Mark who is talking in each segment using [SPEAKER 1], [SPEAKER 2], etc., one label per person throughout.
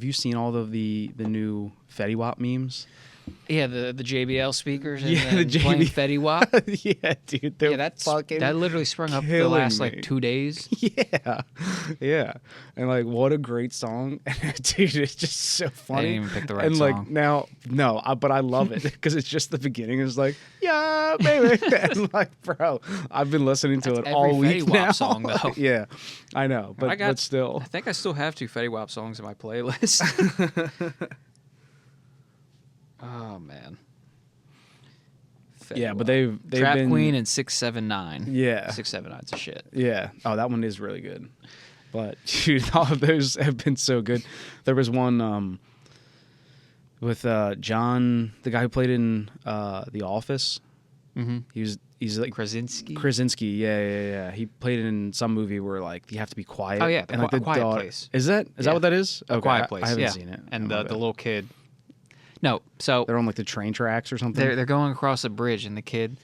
[SPEAKER 1] have you seen all of the new Fetty Wap memes?
[SPEAKER 2] Yeah, the JBL speakers and
[SPEAKER 1] Yeah, the
[SPEAKER 2] playing
[SPEAKER 1] JBL.
[SPEAKER 2] Fetty Wap.
[SPEAKER 1] Yeah, dude. They're
[SPEAKER 2] That literally sprung up the
[SPEAKER 1] killing
[SPEAKER 2] last
[SPEAKER 1] me.
[SPEAKER 2] like 2 days.
[SPEAKER 1] Yeah, yeah, and like what a great song, dude! It's just so funny.
[SPEAKER 2] didn't even pick the right
[SPEAKER 1] and
[SPEAKER 2] song.
[SPEAKER 1] like now, no, but I love it because it's just the beginning. It's like, yeah, baby, and like, bro, I've been listening to
[SPEAKER 2] That's
[SPEAKER 1] it all
[SPEAKER 2] every
[SPEAKER 1] week
[SPEAKER 2] Fetty Wap
[SPEAKER 1] now.
[SPEAKER 2] song, though.
[SPEAKER 1] Yeah, I know, but still,
[SPEAKER 2] I think I still have 2 Fetty Wap songs in my playlist. Oh man. Fetty
[SPEAKER 1] yeah, but
[SPEAKER 2] Wap.
[SPEAKER 1] they've
[SPEAKER 2] Trap
[SPEAKER 1] been
[SPEAKER 2] Queen and 679.
[SPEAKER 1] Yeah.
[SPEAKER 2] 679's a shit.
[SPEAKER 1] Yeah. Oh, that one is really good. But dude, all of those have been so good. There was one with John, the guy who played in The Office.
[SPEAKER 2] Mm-hmm.
[SPEAKER 1] He's like
[SPEAKER 2] Krasinski.
[SPEAKER 1] Yeah. He played in some movie where like you have to be quiet.
[SPEAKER 2] Oh yeah,
[SPEAKER 1] and like the
[SPEAKER 2] Quiet
[SPEAKER 1] daughter,
[SPEAKER 2] Place.
[SPEAKER 1] Is that what that is?
[SPEAKER 2] A Quiet Place.
[SPEAKER 1] I haven't
[SPEAKER 2] yeah.
[SPEAKER 1] seen it.
[SPEAKER 2] And
[SPEAKER 1] Oh, my
[SPEAKER 2] the
[SPEAKER 1] bad.
[SPEAKER 2] little kid. No, so
[SPEAKER 1] They're on like the train tracks or something.
[SPEAKER 2] they're going across a bridge, and the kid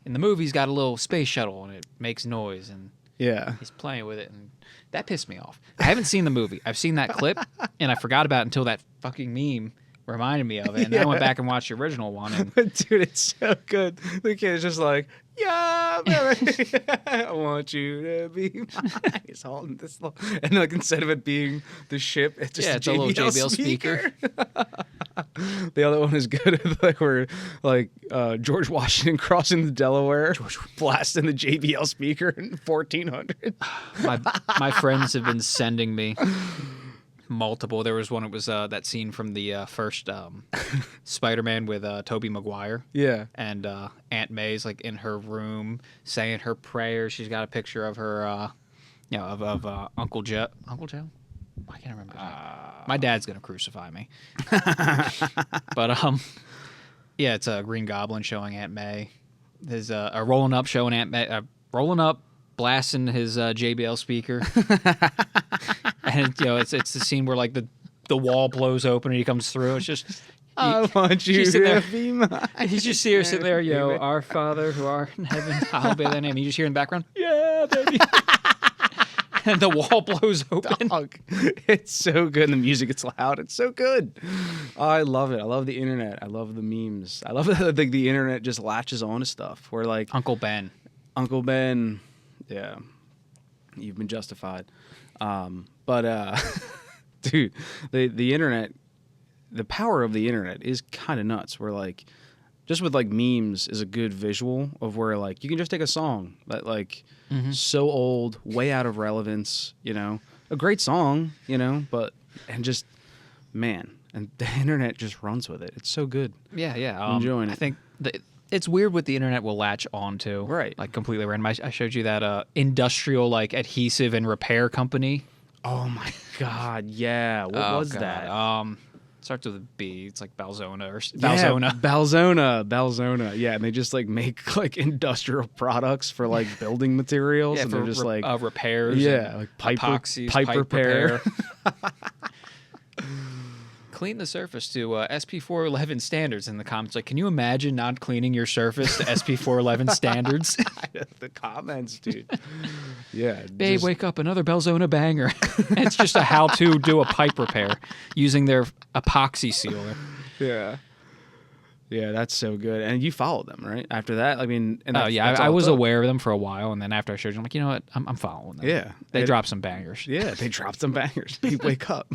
[SPEAKER 2] in the movie's got a little space shuttle, and it makes noise, and
[SPEAKER 1] Yeah.
[SPEAKER 2] he's playing with it, and that pissed me off. I haven't seen the movie. I've seen that clip, and I forgot about it until that fucking meme reminded me of it, and then I went back and watched the original one. And
[SPEAKER 1] Dude, it's so good. The kid's just like, yeah, baby, I want you to be mine. He's holding this little, and like instead of it being the ship, it's just
[SPEAKER 2] it's a little JBL speaker.
[SPEAKER 1] The other one is good, like where like George Washington crossing the Delaware, blasting the JBL speaker in 1400.
[SPEAKER 2] my friends have been sending me multiple. There was one. It was that scene from the first Spider-Man with Tobey Maguire.
[SPEAKER 1] Yeah.
[SPEAKER 2] And Aunt May's like in her room saying her prayers. She's got a picture of her, of Uncle Joe. Uncle Joe? I can't remember. His name. My dad's gonna crucify me. But yeah, it's a Green Goblin showing Aunt May. There's a rolling up showing Aunt May, rolling up, blasting his JBL speaker. And it's the scene where like the wall blows open and he comes through. It's just
[SPEAKER 1] I want you
[SPEAKER 2] she's sitting
[SPEAKER 1] to
[SPEAKER 2] there.
[SPEAKER 1] be mine.
[SPEAKER 2] You just see her sitting there, our Father who art in heaven, hallowed be thy name. And you just hear in the background, yeah, baby. And the wall blows open.
[SPEAKER 1] Dog. It's so good. The music gets loud. It's so good. I love it. I love the internet. I love the memes. I love that the internet just latches on to stuff. Where like
[SPEAKER 2] Uncle Ben,
[SPEAKER 1] yeah, you've been justified. But dude, the internet, the power of the internet is kind of nuts. Where like, just with like memes is a good visual of where like you can just take a song that like so old, way out of relevance, a great song, but and just man, and the internet just runs with it. It's so good.
[SPEAKER 2] Yeah.
[SPEAKER 1] I'm enjoying it.
[SPEAKER 2] I think it's weird what the internet will latch onto.
[SPEAKER 1] Right.
[SPEAKER 2] Like completely random. I showed you that industrial like adhesive and repair company.
[SPEAKER 1] Oh my God, yeah. What was that?
[SPEAKER 2] Starts with a B. It's like Balzona or
[SPEAKER 1] Yeah,
[SPEAKER 2] Balzona.
[SPEAKER 1] Balzona. Yeah, and they just like make like industrial products for like building materials,
[SPEAKER 2] Yeah,
[SPEAKER 1] and
[SPEAKER 2] for
[SPEAKER 1] they're just like
[SPEAKER 2] repairs.
[SPEAKER 1] yeah, like
[SPEAKER 2] epoxies,
[SPEAKER 1] pipe repair.
[SPEAKER 2] Clean the surface to SP411 standards in the comments. Like, can you imagine not cleaning your surface to SP411 standards?
[SPEAKER 1] The comments, dude. Yeah,
[SPEAKER 2] Babe, wake up, another Belzona banger. It's just a how to do a pipe repair using their epoxy sealer.
[SPEAKER 1] Yeah. Yeah, that's so good. And you followed them, right? After that, I mean, and
[SPEAKER 2] I was aware of them for a while, and then after I showed you, I'm like, you know what? I'm following them.
[SPEAKER 1] Yeah.
[SPEAKER 2] They dropped some bangers.
[SPEAKER 1] Yeah, they dropped some bangers. Babe, wake up.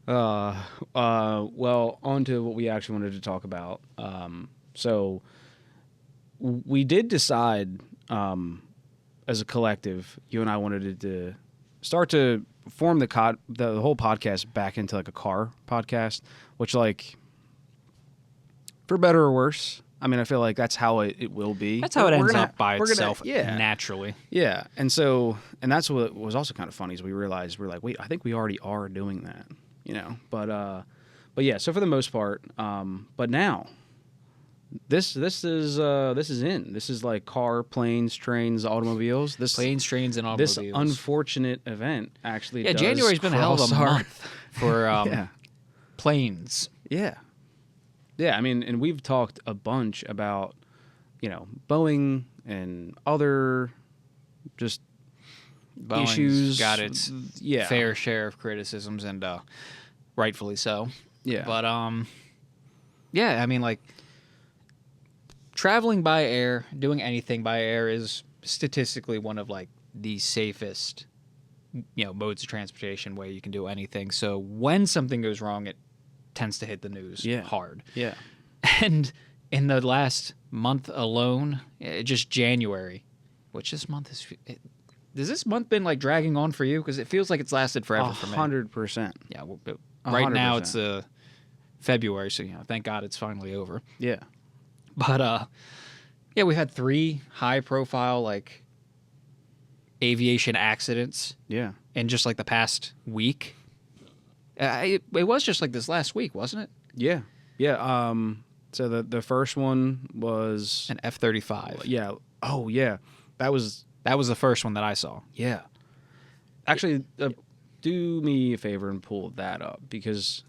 [SPEAKER 1] Well, on to what we actually wanted to talk about. So we did decide as a collective, you and I wanted to start to form the whole podcast back into like a car podcast, which like for better or worse, I mean, I feel like that's how it will be.
[SPEAKER 2] That's how it ends up by itself naturally.
[SPEAKER 1] Yeah. And that's what was also kind of funny is we realized we're like, wait, I think we already are doing that, but yeah, so for the most part, but now this is in. This is like car, planes, trains, automobiles.
[SPEAKER 2] Planes, trains, and automobiles.
[SPEAKER 1] This unfortunate event actually does
[SPEAKER 2] January's been a hell of a month for planes.
[SPEAKER 1] Yeah. Yeah, I mean, and we've talked a bunch about, Boeing and other just
[SPEAKER 2] Boeing's
[SPEAKER 1] issues.
[SPEAKER 2] got its fair share of criticisms, and rightfully so.
[SPEAKER 1] Yeah.
[SPEAKER 2] But yeah, I mean, like, traveling by air, doing anything by air is statistically one of like the safest, modes of transportation where you can do anything. So when something goes wrong, it tends to hit the news hard.
[SPEAKER 1] Yeah.
[SPEAKER 2] And in the last month alone, just January, which this month is. Has this month been like dragging on for you? Because it feels like it's lasted forever for me.
[SPEAKER 1] 100%.
[SPEAKER 2] Yeah. Right now it's February, so thank God it's finally over.
[SPEAKER 1] Yeah.
[SPEAKER 2] But yeah, we've had 3 high-profile like aviation accidents.
[SPEAKER 1] Yeah.
[SPEAKER 2] In just like the past week. It was just like this last week, wasn't it?
[SPEAKER 1] Yeah. Yeah. So the first one was
[SPEAKER 2] an F-35.
[SPEAKER 1] Yeah. Oh yeah. That was
[SPEAKER 2] the first one that I saw.
[SPEAKER 1] Yeah. Actually, do me a favor and pull that up, because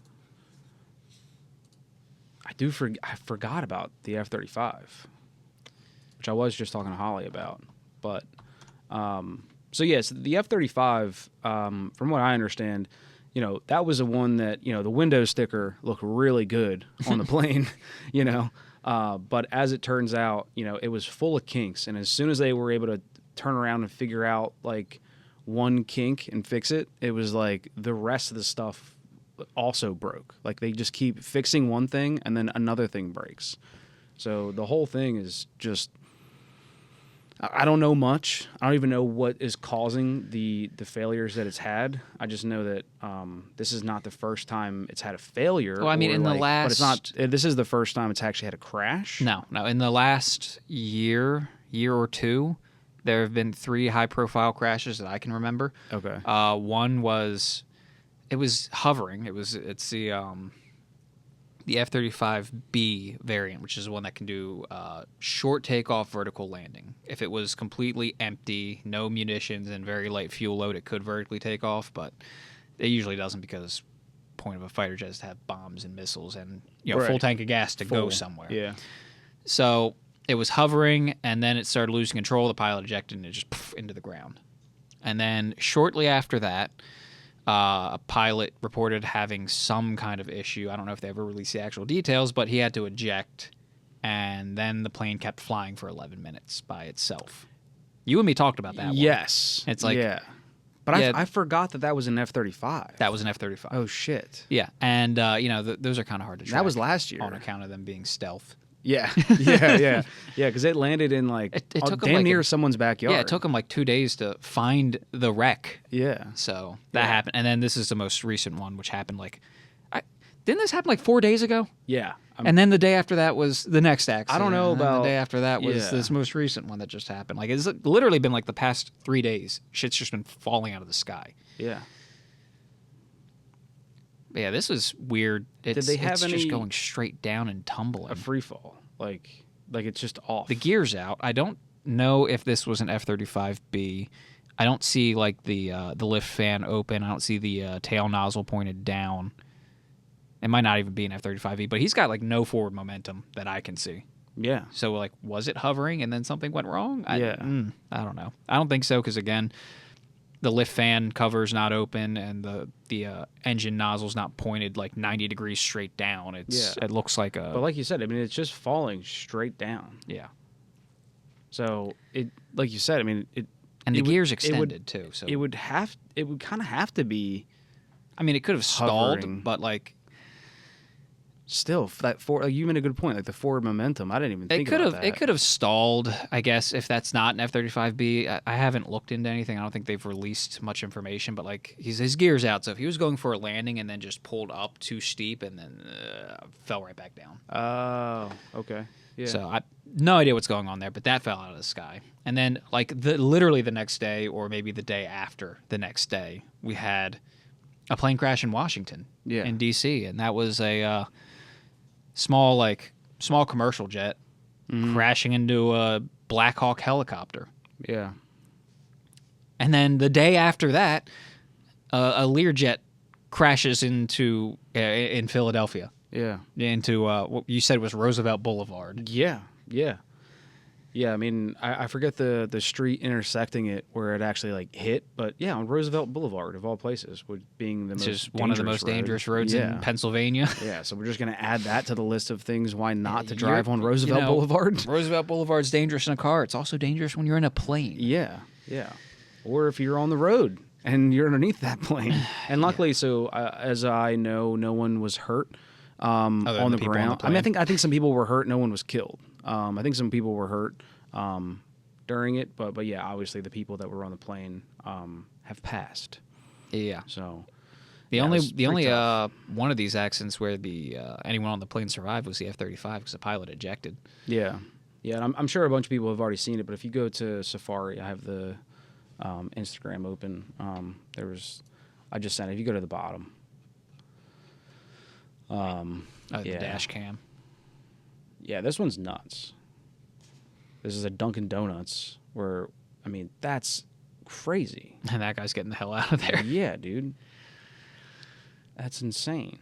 [SPEAKER 1] I forgot about the F-35, which I was just talking to Holly about. But so yes, the F-35, from what I understand, that was the one that, the window sticker looked really good on the plane, but as it turns out, it was full of kinks. And as soon as they were able to turn around and figure out like one kink and fix it, it was like the rest of the stuff also broke. Like they just keep fixing one thing and then another thing breaks. So the whole thing is just, I don't know much. I don't even know what is causing the failures that it's had. I just know that this is not the first time it's had a failure.
[SPEAKER 2] Well, I mean, in the last...
[SPEAKER 1] But it's not... This is the first time it's actually had a crash.
[SPEAKER 2] No. In the last year or two, there have been 3 high-profile crashes that I can remember.
[SPEAKER 1] Okay.
[SPEAKER 2] One was... It was hovering. It's the F-35B variant, which is the one that can do short takeoff, vertical landing. If it was completely empty, no munitions, and very light fuel load, it could vertically take off, but it usually doesn't, because the point of a fighter jet is to have bombs and missiles and full tank of gas to go somewhere.
[SPEAKER 1] Yeah.
[SPEAKER 2] So it was hovering, and then it started losing control. The pilot ejected, and it just into the ground. And then shortly after that, a pilot reported having some kind of issue. I don't know if they ever released the actual details, but he had to eject, and then the plane kept flying for 11 minutes by itself. You and me talked about that one.
[SPEAKER 1] Yes.
[SPEAKER 2] It's like...
[SPEAKER 1] Yeah. But I forgot that was an F-35.
[SPEAKER 2] That was an F-35.
[SPEAKER 1] Oh, shit.
[SPEAKER 2] Yeah, and, those are kind of hard to track.
[SPEAKER 1] That was last year.
[SPEAKER 2] On account of them being stealth.
[SPEAKER 1] Yeah, yeah, because it landed in it took damn near someone's backyard.
[SPEAKER 2] Yeah, it took them like 2 days to find the wreck.
[SPEAKER 1] Yeah.
[SPEAKER 2] So that happened. And then this is the most recent one, which happened didn't this happen like 4 days ago?
[SPEAKER 1] Yeah.
[SPEAKER 2] And then the day after that was the next accident.
[SPEAKER 1] I don't know about...
[SPEAKER 2] The day after that was this most recent one that just happened. Like, it's literally been like the past 3 days. Shit's just been falling out of the sky.
[SPEAKER 1] Yeah.
[SPEAKER 2] Yeah, this is weird.
[SPEAKER 1] Did they have
[SPEAKER 2] it's
[SPEAKER 1] any...
[SPEAKER 2] just going straight down and tumbling.
[SPEAKER 1] A free fall. Like it's just off.
[SPEAKER 2] The gear's out. I don't know if this was an F-35B. I don't see like the lift fan open. I don't see the tail nozzle pointed down. It might not even be an F-35B, but he's got like no forward momentum that I can see.
[SPEAKER 1] Yeah.
[SPEAKER 2] So like, was it hovering and then something went wrong? I don't know. I don't think so, because again, the lift fan cover's not open, and the engine nozzle's not pointed like 90 degrees straight down. It looks like a...
[SPEAKER 1] But like you said, I mean, it's just falling straight down.
[SPEAKER 2] Yeah.
[SPEAKER 1] So it, like you said, I mean,
[SPEAKER 2] and the gear's extended too. So
[SPEAKER 1] it would kind of have to be.
[SPEAKER 2] I mean, it could have stalled,
[SPEAKER 1] hovering.
[SPEAKER 2] But like,
[SPEAKER 1] still, you made a good point. Like the forward momentum, I didn't even think about that.
[SPEAKER 2] It could have stalled, I guess, if that's not an F-35B. I haven't looked into anything. I don't think they've released much information. But like, his gear's out, so if he was going for a landing and then just pulled up too steep and then fell right back down.
[SPEAKER 1] Oh, okay. Yeah.
[SPEAKER 2] So I no idea what's going on there, but that fell out of the sky. And then like literally the next day, or maybe the day after the next day, we had a plane crash in Washington, in D.C., and that was a small commercial jet crashing into a Black Hawk helicopter.
[SPEAKER 1] Yeah.
[SPEAKER 2] And then the day after that, a Learjet crashes into in Philadelphia.
[SPEAKER 1] Yeah.
[SPEAKER 2] Into what you said was Roosevelt Boulevard.
[SPEAKER 1] Yeah. Yeah. Yeah, I mean, I forget the street intersecting it where it actually like hit, but yeah, on Roosevelt Boulevard of all places, would being the
[SPEAKER 2] It's
[SPEAKER 1] most
[SPEAKER 2] just one of the most dangerous roads in Pennsylvania.
[SPEAKER 1] Yeah, so we're just gonna add that to the list of things why not to
[SPEAKER 2] You're-
[SPEAKER 1] drive on Roosevelt Boulevard.
[SPEAKER 2] Roosevelt Boulevard's dangerous in a car. It's also dangerous when you're in a plane.
[SPEAKER 1] Yeah, yeah, or if you're on the road and you're underneath that plane. And luckily, so as I know, no one was hurt on the ground. I mean, I think some people were hurt. No one was killed. I think some people were hurt during it, but yeah, obviously the people that were on the plane have passed.
[SPEAKER 2] Yeah.
[SPEAKER 1] So
[SPEAKER 2] the only one of these accidents where the anyone on the plane survived was the F-35 because the pilot ejected.
[SPEAKER 1] Yeah, yeah. And I'm sure a bunch of people have already seen it, but if you go to Safari, I have the Instagram open. I just sent it. If you go to the bottom,
[SPEAKER 2] The dash cam.
[SPEAKER 1] Yeah, this one's nuts. This is a Dunkin' Donuts where, I mean, that's crazy.
[SPEAKER 2] And that guy's getting the hell out of there.
[SPEAKER 1] Yeah, dude. That's insane.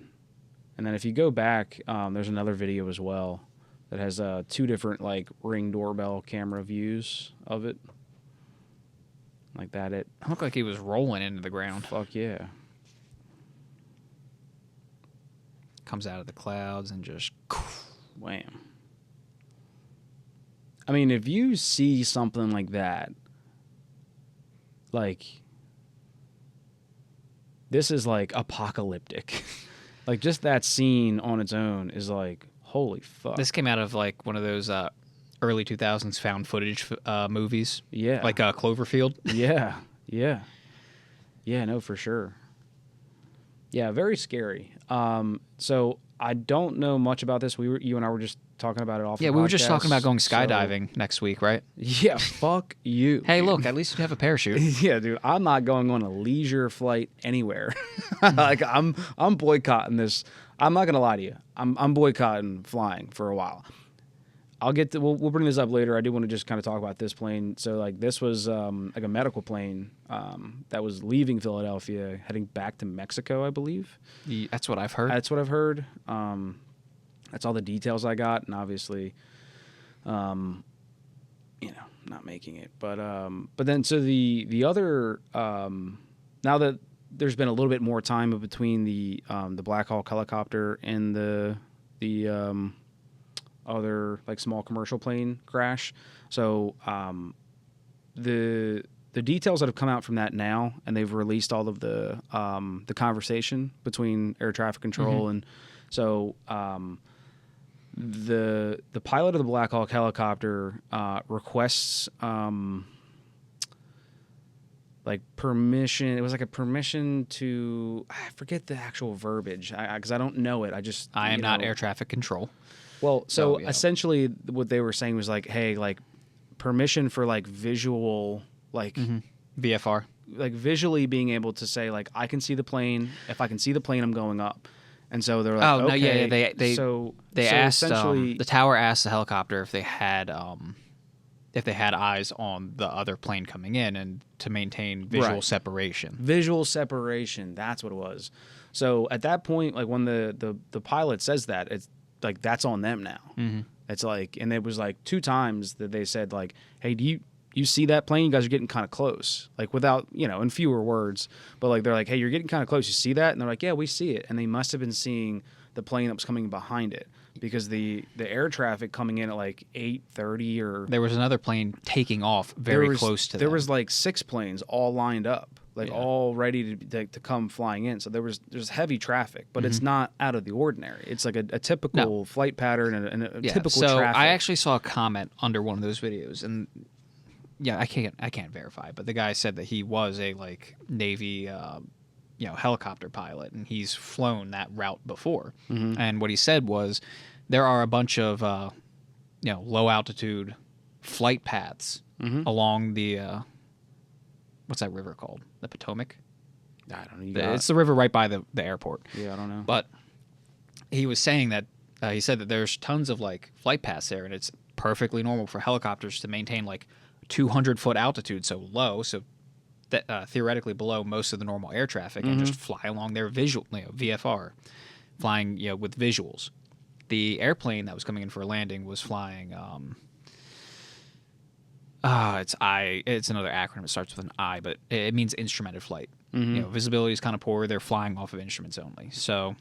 [SPEAKER 1] And then if you go back, there's another video as well that has 2 different, like, Ring doorbell camera views of it. Like that. It
[SPEAKER 2] looked like he was rolling into the ground.
[SPEAKER 1] Fuck yeah.
[SPEAKER 2] Comes out of the clouds and just
[SPEAKER 1] wham. I mean, if you see something like that, like, this is like apocalyptic. Like, just that scene on its own is like, holy fuck.
[SPEAKER 2] This came out of like one of those early 2000s found footage movies.
[SPEAKER 1] Yeah.
[SPEAKER 2] Like Cloverfield.
[SPEAKER 1] Yeah. Yeah. Yeah, no, for sure. Yeah, very scary. So I don't know much about this. You and I were just talking about it off.
[SPEAKER 2] Yeah, we were just talking about going skydiving next week, right?
[SPEAKER 1] Yeah, fuck you.
[SPEAKER 2] Hey, look, at least you have a parachute.
[SPEAKER 1] Yeah, dude, I'm not going on a leisure flight anywhere. Like I'm boycotting this. I'm not gonna lie to you. I'm boycotting flying for a while. I'll get to, we'll bring this up later. I do want to just kind of talk about this plane. So like this was like a medical plane that was leaving Philadelphia, heading back to Mexico, I believe.
[SPEAKER 2] Yeah, that's what I've heard.
[SPEAKER 1] That's what I've heard. That's all the details I got, and obviously, not making it. But then so the other now that there's been a little bit more time between the Black Hawk helicopter and the other like small commercial plane crash. So the details that have come out from that now, and they've released all of the conversation between air traffic control and so the pilot of the Black Hawk helicopter requests like permission. It was like a permission to, I forget the actual verbiage because I don't know it. I
[SPEAKER 2] am not air traffic control.
[SPEAKER 1] Well, so essentially what they were saying was like, hey, like permission for like visual, like
[SPEAKER 2] VFR,
[SPEAKER 1] like visually being able to say like, I can see the plane. If I can see the plane, I'm going up. And so they're like,
[SPEAKER 2] oh,
[SPEAKER 1] okay.
[SPEAKER 2] no, yeah, they asked,
[SPEAKER 1] essentially
[SPEAKER 2] the tower asked the helicopter if they had eyes on the other plane coming in and to maintain visual separation.
[SPEAKER 1] Visual separation, that's what it was. So at that point, like when the pilot says that, it's like that's on them now. It's like, and it was like 2 times that they said like, hey, do you see that plane? You guys are getting kind of close, like without, in fewer words, but like they're like, hey, you're getting kind of close. You see that? And they're like, yeah, we see it. And they must have been seeing the plane that was coming behind it because the air traffic coming in at like 8:30 or
[SPEAKER 2] there was another plane taking off very close to them.
[SPEAKER 1] There was like 6 planes all lined up, like all ready to come flying in. So there's heavy traffic, but it's not out of the ordinary. It's like a typical flight pattern and a typical traffic.
[SPEAKER 2] I actually saw a comment under one of those videos, and I can't verify, but the guy said that he was a like Navy helicopter pilot, and he's flown that route before. And what he said was there are a bunch of low altitude flight paths along the what's that river called? The Potomac?
[SPEAKER 1] I don't know.
[SPEAKER 2] It's the river right by the airport.
[SPEAKER 1] Yeah, I don't know.
[SPEAKER 2] But he was saying that he said that there's tons of like flight paths there, and it's perfectly normal for helicopters to maintain like 200-foot altitude, so low, so that theoretically below most of the normal air traffic, and just fly along their VFR, flying with visuals. The airplane that was coming in for a landing was flying It's another acronym. It starts with an I, but it means instrumented flight. Visibility is kind of poor. They're flying off of instruments only. So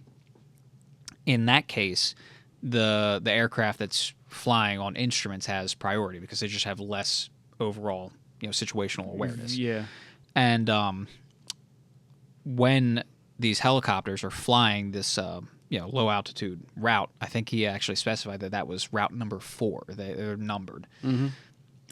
[SPEAKER 2] in that case, the aircraft that's flying on instruments has priority because they just have less overall situational awareness.
[SPEAKER 1] Yeah.
[SPEAKER 2] And when these helicopters are flying this low altitude route, I think he actually specified that was route number 4. They're numbered.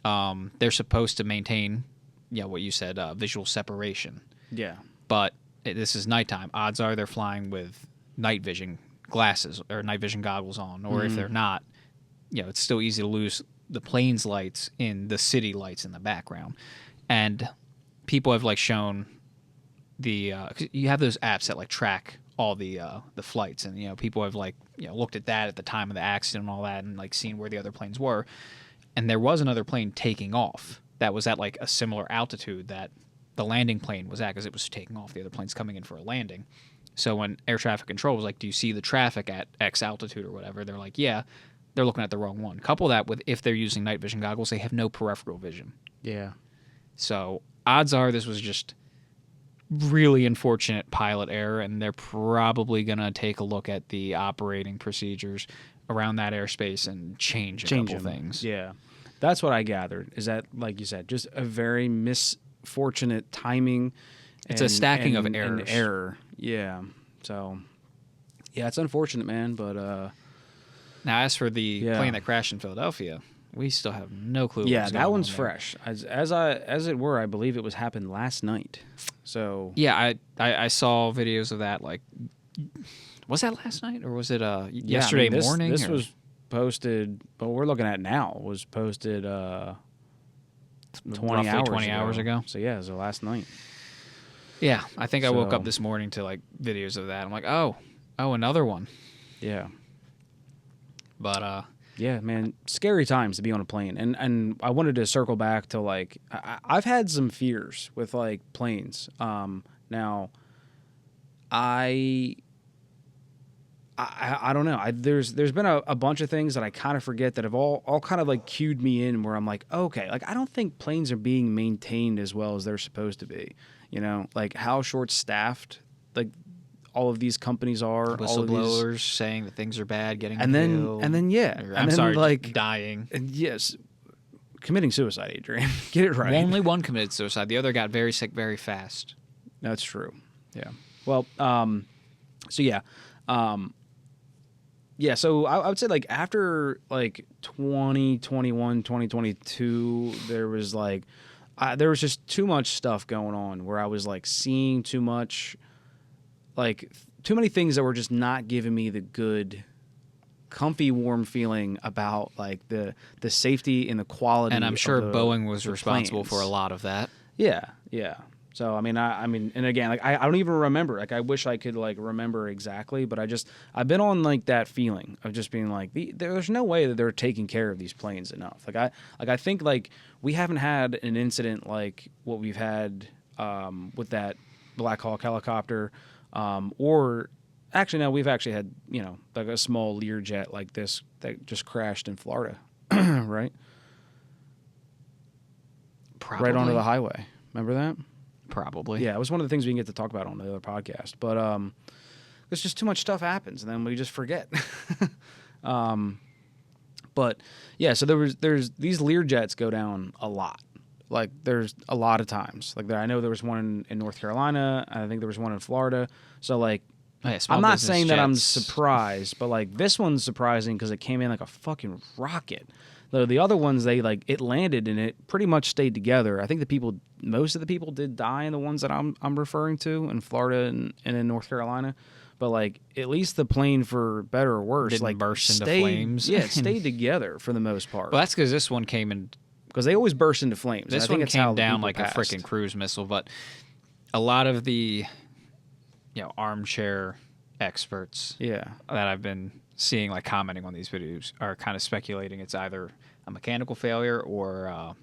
[SPEAKER 2] They're supposed to maintain what you said, visual separation.
[SPEAKER 1] Yeah.
[SPEAKER 2] But this is nighttime. Odds are they're flying with night vision glasses or night vision goggles on, or if they're not, it's still easy to lose the plane's lights in the city lights in the background. And people have shown the 'cause you have those apps that track all the flights, and people have looked at that at the time of the accident and all that, and seen where the other planes were. And there was another plane taking off that was at a similar altitude that the landing plane was at, because it was taking off. The other plane's coming in for a landing. So when air traffic control was do you see the traffic at X altitude or whatever? They're yeah. They're looking at the wrong one. Couple that with, if they're using night vision goggles, they have no peripheral vision.
[SPEAKER 1] Yeah.
[SPEAKER 2] So odds are this was just really unfortunate pilot error, and they're probably going to take a look at the operating procedures around that airspace and change a couple things.
[SPEAKER 1] Yeah. That's what I gathered, is that, like you said, just a very misfortunate timing.
[SPEAKER 2] It's a stacking of errors.
[SPEAKER 1] And error. Yeah. So, yeah, it's unfortunate, man, but...
[SPEAKER 2] Now, as for the plane that crashed in Philadelphia, we still have no clue.
[SPEAKER 1] Yeah, that one's fresh. As it were, I believe it was happened last night. So
[SPEAKER 2] yeah, I saw videos of that. Was that last night or was it yesterday morning?
[SPEAKER 1] This was posted. What we're looking at now was posted 20 hours ago. So yeah, it was last night.
[SPEAKER 2] Yeah, I think I woke up this morning to videos of that. I'm like, oh, another one.
[SPEAKER 1] Yeah.
[SPEAKER 2] But
[SPEAKER 1] yeah, man, scary times to be on a plane. And I wanted to circle back to I've had some fears with planes. Now I don't know. There's been a bunch of things that I kind of forget that have all kind of cued me in, where I'm okay, I don't think planes are being maintained as well as they're supposed to be. How short staffed all of these companies are,
[SPEAKER 2] whistleblowers saying that things are bad, getting
[SPEAKER 1] and then
[SPEAKER 2] dying.
[SPEAKER 1] And yes, committing suicide, Adrian. Get it right.
[SPEAKER 2] Only one committed suicide. The other got very sick very fast.
[SPEAKER 1] That's true. Yeah. Well, so yeah, So I would say after 2021, 2022, there was there was just too much stuff going on where I was seeing too much. Too many things that were just not giving me the good, comfy, warm feeling about the safety and the quality.
[SPEAKER 2] And I'm sure Boeing was responsible for a lot of that.
[SPEAKER 1] Yeah, yeah. So I mean, and again, I don't even remember. I wish I could remember exactly, but I've been on that feeling of just being there's no way that they're taking care of these planes enough. I think we haven't had an incident like what we've had with that Black Hawk helicopter. Or actually, no, we've actually had, a small Learjet like this that just crashed in Florida, right?
[SPEAKER 2] Probably.
[SPEAKER 1] Right onto the highway. Remember that?
[SPEAKER 2] Probably.
[SPEAKER 1] Yeah, it was one of the things we can get to talk about on the other podcast. But there's just too much stuff happens, and then we just forget. But yeah, so there's these Learjets go down a lot. There's a lot of times. I know there was one in North Carolina. I think there was one in Florida. So, I'm not saying that I'm surprised, but, this one's surprising because it came in like a fucking rocket. The other ones, it landed and it pretty much stayed together. I think most of the people did die in the ones that I'm referring to in Florida and in North Carolina. But, at least the plane, for better or worse,
[SPEAKER 2] didn't burst into flames.
[SPEAKER 1] Yeah, it stayed together for the most part.
[SPEAKER 2] Well, that's because this one came in...
[SPEAKER 1] Because they always burst into flames.
[SPEAKER 2] This one came down like a freaking cruise missile, but a lot of the armchair experts that I've been seeing commenting on these videos are kind of speculating it's either a mechanical failure or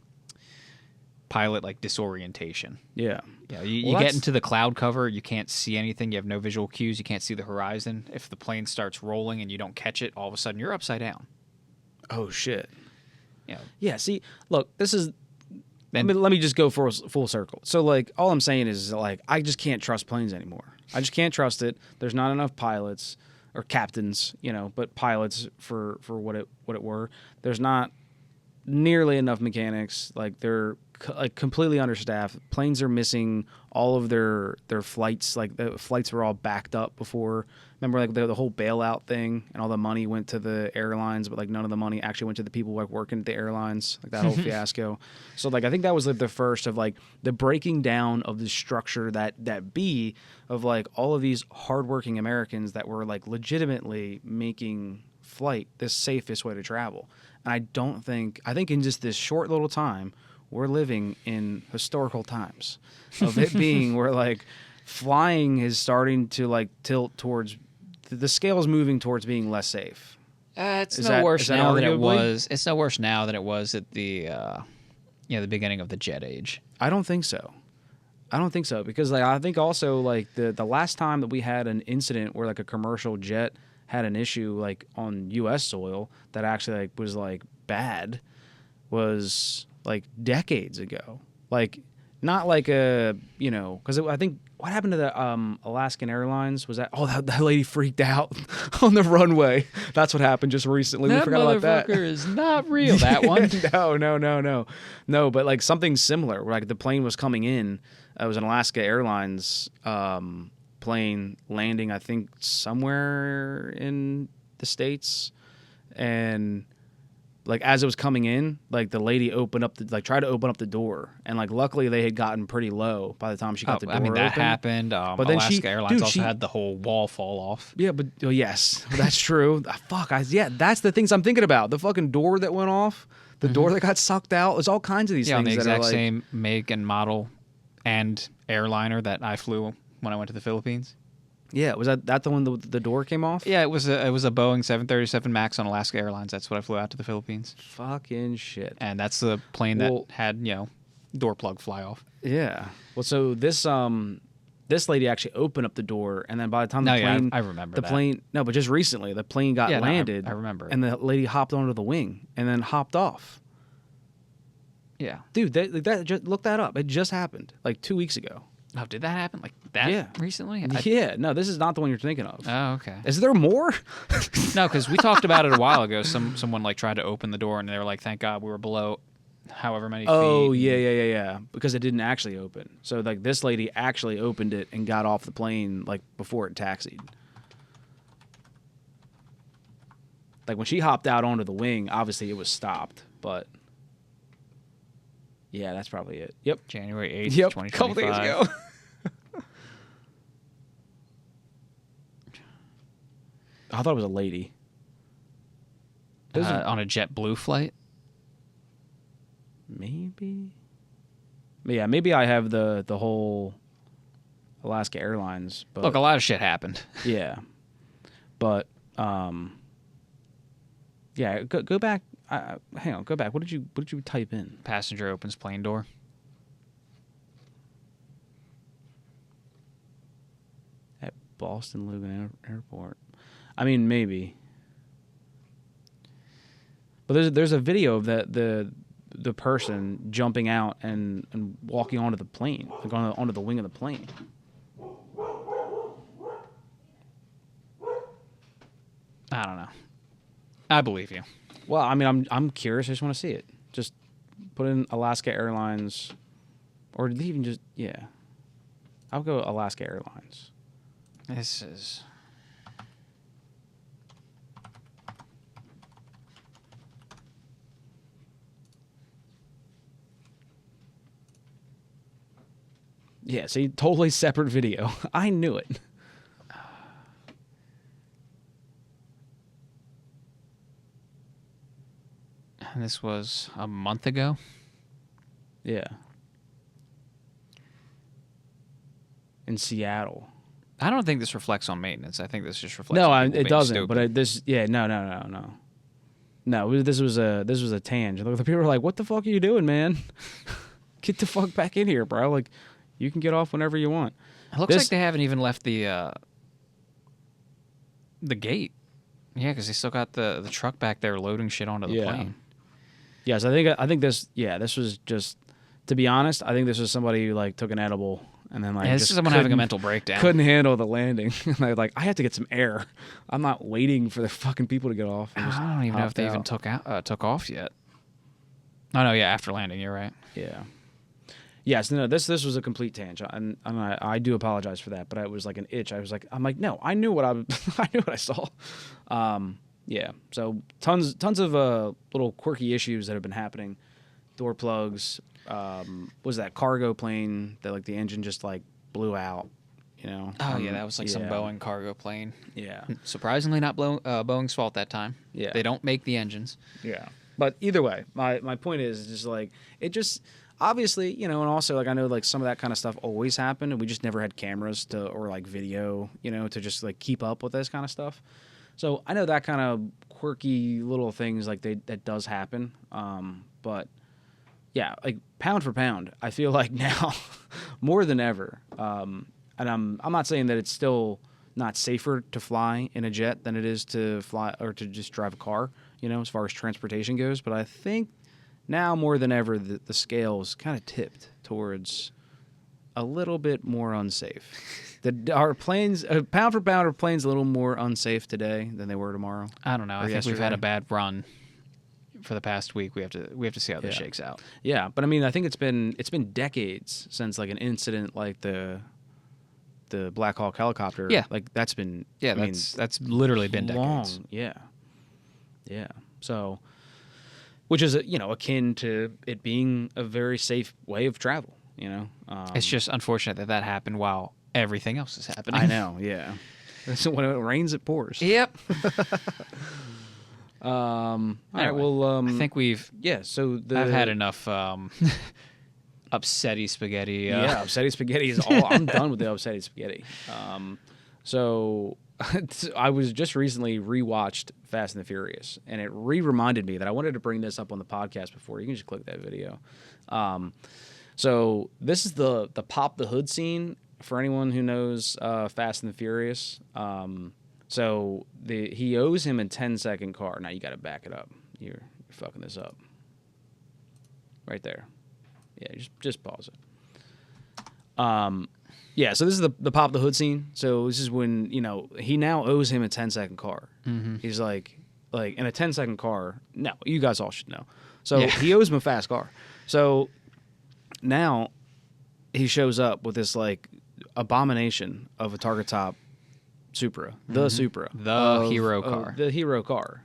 [SPEAKER 2] pilot disorientation.
[SPEAKER 1] Yeah.
[SPEAKER 2] You get into the cloud cover, you can't see anything, you have no visual cues, you can't see the horizon. If the plane starts rolling and you don't catch it, all of a sudden you're upside down.
[SPEAKER 1] Oh shit.
[SPEAKER 2] Yeah.
[SPEAKER 1] Yeah, see, look, this is let me just go for full circle. So like all I'm saying is like I just can't trust planes anymore. I just can't trust it. There's not enough pilots or captains, but pilots for what it were. There's not nearly enough mechanics. Like they're like completely understaffed. Planes are missing all of their flights. Like the flights were all backed up before. Remember like the whole bailout thing and all the money went to the airlines, but like none of the money actually went to the people like working at the airlines. Like that whole fiasco. So like I think that was like the first of like the breaking down of the structure that be of like all of these hardworking Americans that were like legitimately making flight the safest way to travel. And I think in just this short little time, we're living in historical times of it being where like flying is starting to like tilt towards the scale's moving towards being less safe.
[SPEAKER 2] It's no worse now than it
[SPEAKER 1] arguably?
[SPEAKER 2] was. It's no worse now than it was at the the beginning of the jet age.
[SPEAKER 1] I don't think so. Because like I think also like the last time that we had an incident where like a commercial jet had an issue like on U.S. soil that actually like was like bad was like decades ago. Like not like a because I think what happened to the Alaskan Airlines was that lady freaked out on the runway. That's what happened just recently.
[SPEAKER 2] That
[SPEAKER 1] we forgot about that.
[SPEAKER 2] motherfucker is not real. That one.
[SPEAKER 1] No. But like something similar. Where, like the plane was coming in. It was an Alaska Airlines plane landing, I think, somewhere in the States, and like as it was coming in, like the lady tried to open up the door, and like luckily they had gotten pretty low by the time she got the door open.
[SPEAKER 2] That happened. But then Alaska Airlines also had the whole wall fall off.
[SPEAKER 1] Yeah, but yes, that's true. That's the things I'm thinking about. The fucking door that went off, the door that got sucked out. There's all kinds of these things.
[SPEAKER 2] On the
[SPEAKER 1] exact
[SPEAKER 2] that are like, same make and model and airliner that I flew when I went to the Philippines.
[SPEAKER 1] Yeah, was that the one the door came off?
[SPEAKER 2] Yeah, it was a Boeing 737 MAX on Alaska Airlines. That's what I flew out to the Philippines.
[SPEAKER 1] Fucking shit.
[SPEAKER 2] And that's the plane that had, door plug fly off.
[SPEAKER 1] Yeah. Well, so this lady actually opened up the door, and then by the time the plane,
[SPEAKER 2] I remember
[SPEAKER 1] the
[SPEAKER 2] that.
[SPEAKER 1] plane. No, but just recently the plane got landed.
[SPEAKER 2] I remember.
[SPEAKER 1] And the lady hopped onto the wing and then hopped off.
[SPEAKER 2] Yeah,
[SPEAKER 1] dude, just look that up. It just happened like 2 weeks ago.
[SPEAKER 2] Oh, did that happen like that recently?
[SPEAKER 1] Yeah, no, this is not the one you're thinking of.
[SPEAKER 2] Oh, okay.
[SPEAKER 1] Is there more?
[SPEAKER 2] No, because we talked about it a while ago. Someone like tried to open the door, and they were like, "Thank God we were below however many feet."
[SPEAKER 1] Oh, yeah. Because it didn't actually open. So like this lady actually opened it and got off the plane like before it taxied. Like when she hopped out onto the wing, obviously it was stopped, but yeah, that's probably it. Yep.
[SPEAKER 2] January 8th,
[SPEAKER 1] yep.
[SPEAKER 2] 2025.
[SPEAKER 1] Couple days ago. I thought it was a lady.
[SPEAKER 2] On a JetBlue flight?
[SPEAKER 1] Maybe. Yeah, maybe I have the whole Alaska Airlines. But
[SPEAKER 2] look, a lot of shit happened.
[SPEAKER 1] Yeah. But, yeah, go back. Hang on, go back. What did you type in?
[SPEAKER 2] Passenger opens plane door.
[SPEAKER 1] At Boston Logan Airport. I mean, maybe. But there's a video of the person jumping out and walking onto the plane, like onto the wing of the plane.
[SPEAKER 2] I don't know. I believe you.
[SPEAKER 1] Well, I mean, I'm curious. I just want to see it. Just put in Alaska Airlines, or even just I'll go Alaska Airlines.
[SPEAKER 2] This is.
[SPEAKER 1] Yeah, see, totally separate video. I knew it.
[SPEAKER 2] And this was a month ago?
[SPEAKER 1] Yeah. In Seattle.
[SPEAKER 2] I don't think this reflects on maintenance. I think this just reflects
[SPEAKER 1] No,
[SPEAKER 2] on people
[SPEAKER 1] it
[SPEAKER 2] being
[SPEAKER 1] doesn't.
[SPEAKER 2] stupid.
[SPEAKER 1] But no. No, this was a tangent. The people were like, "What the fuck are you doing, man? Get the fuck back in here, bro! Like, you can get off whenever you want."
[SPEAKER 2] It looks like they haven't even left the gate. Yeah, because they still got the truck back there loading shit onto the plane.
[SPEAKER 1] Yes, I think this. Yeah, this was just To be honest, I think this was somebody who like took an edible and then like
[SPEAKER 2] Yeah, this
[SPEAKER 1] just
[SPEAKER 2] is someone having a
[SPEAKER 1] couldn't-
[SPEAKER 2] mental breakdown.
[SPEAKER 1] couldn't handle the landing. And they're like, I have to get some air. I'm not waiting for the fucking people to get off. And
[SPEAKER 2] I
[SPEAKER 1] just
[SPEAKER 2] don't even know if
[SPEAKER 1] hopped
[SPEAKER 2] they
[SPEAKER 1] out.
[SPEAKER 2] even took off yet. Oh no, yeah, after landing, you're right.
[SPEAKER 1] Yeah. Yes, no, this was a complete tangent, and I do apologize for that, but it was like an itch. I'm like, no, I knew what I knew what I saw. Yeah, so tons of little quirky issues that have been happening. Door plugs. Was that cargo plane that like the engine just like blew out? You know.
[SPEAKER 2] Oh yeah, that was like some
[SPEAKER 1] yeah.
[SPEAKER 2] Boeing cargo plane.
[SPEAKER 1] Yeah.
[SPEAKER 2] Surprisingly, not Boeing's fault that time.
[SPEAKER 1] Yeah.
[SPEAKER 2] They don't make the engines.
[SPEAKER 1] Yeah. But either way, my point is just like it just obviously, you know, and also like I know like some of that kind of stuff always happened and we just never had cameras to or like video, you know, to just like keep up with this kind of stuff. So I know that kind of quirky little things like that does happen. But yeah, like pound for pound, I feel like now more than ever. And I'm not saying that it's still not safer to fly in a jet than it is to fly or to just drive a car, you know, as far as transportation goes. But I think now more than ever, the scale is kind of tipped towards a little bit more unsafe. Our planes, pound for pound, are planes a little more unsafe today than they were tomorrow?
[SPEAKER 2] I don't know. I think
[SPEAKER 1] yesterday?
[SPEAKER 2] we've had a bad run for the past week. We have to see how this
[SPEAKER 1] Yeah.
[SPEAKER 2] shakes out.
[SPEAKER 1] Yeah, but I mean, I think it's been decades since like an incident like the Black Hawk helicopter.
[SPEAKER 2] Yeah.
[SPEAKER 1] Like that's been
[SPEAKER 2] Yeah,
[SPEAKER 1] I mean,
[SPEAKER 2] that's literally been
[SPEAKER 1] long.
[SPEAKER 2] decades.
[SPEAKER 1] Yeah. Yeah. So, which is you know akin to it being a very safe way of travel. You know,
[SPEAKER 2] It's just unfortunate that happened while everything else is happening.
[SPEAKER 1] I know. Yeah. So when it rains, it pours.
[SPEAKER 2] Yep.
[SPEAKER 1] All right.
[SPEAKER 2] Anyway,
[SPEAKER 1] Well,
[SPEAKER 2] I think
[SPEAKER 1] yeah. So
[SPEAKER 2] I've had enough upsetty spaghetti.
[SPEAKER 1] Yeah, upsetty spaghetti is all. I'm done with the upsetty spaghetti. So I was just recently rewatched Fast and the Furious, and it reminded me that I wanted to bring this up on the podcast before. You can just click that video. So this is the pop the hood scene for anyone who knows Fast and the Furious. So he owes him a 10-second car. Now you got to back it up. You're fucking this up. Right there. Yeah, just pause it. Yeah, so this is the pop the hood scene. So this is when, you know, he now owes him a 10-second car.
[SPEAKER 2] Mm-hmm.
[SPEAKER 1] He's like in a 10-second car. No, you guys all should know. So
[SPEAKER 2] Yeah.
[SPEAKER 1] he owes him a fast car. So now he shows up with this like abomination of a target top Supra, the Supra,
[SPEAKER 2] The hero car.
[SPEAKER 1] the hero car.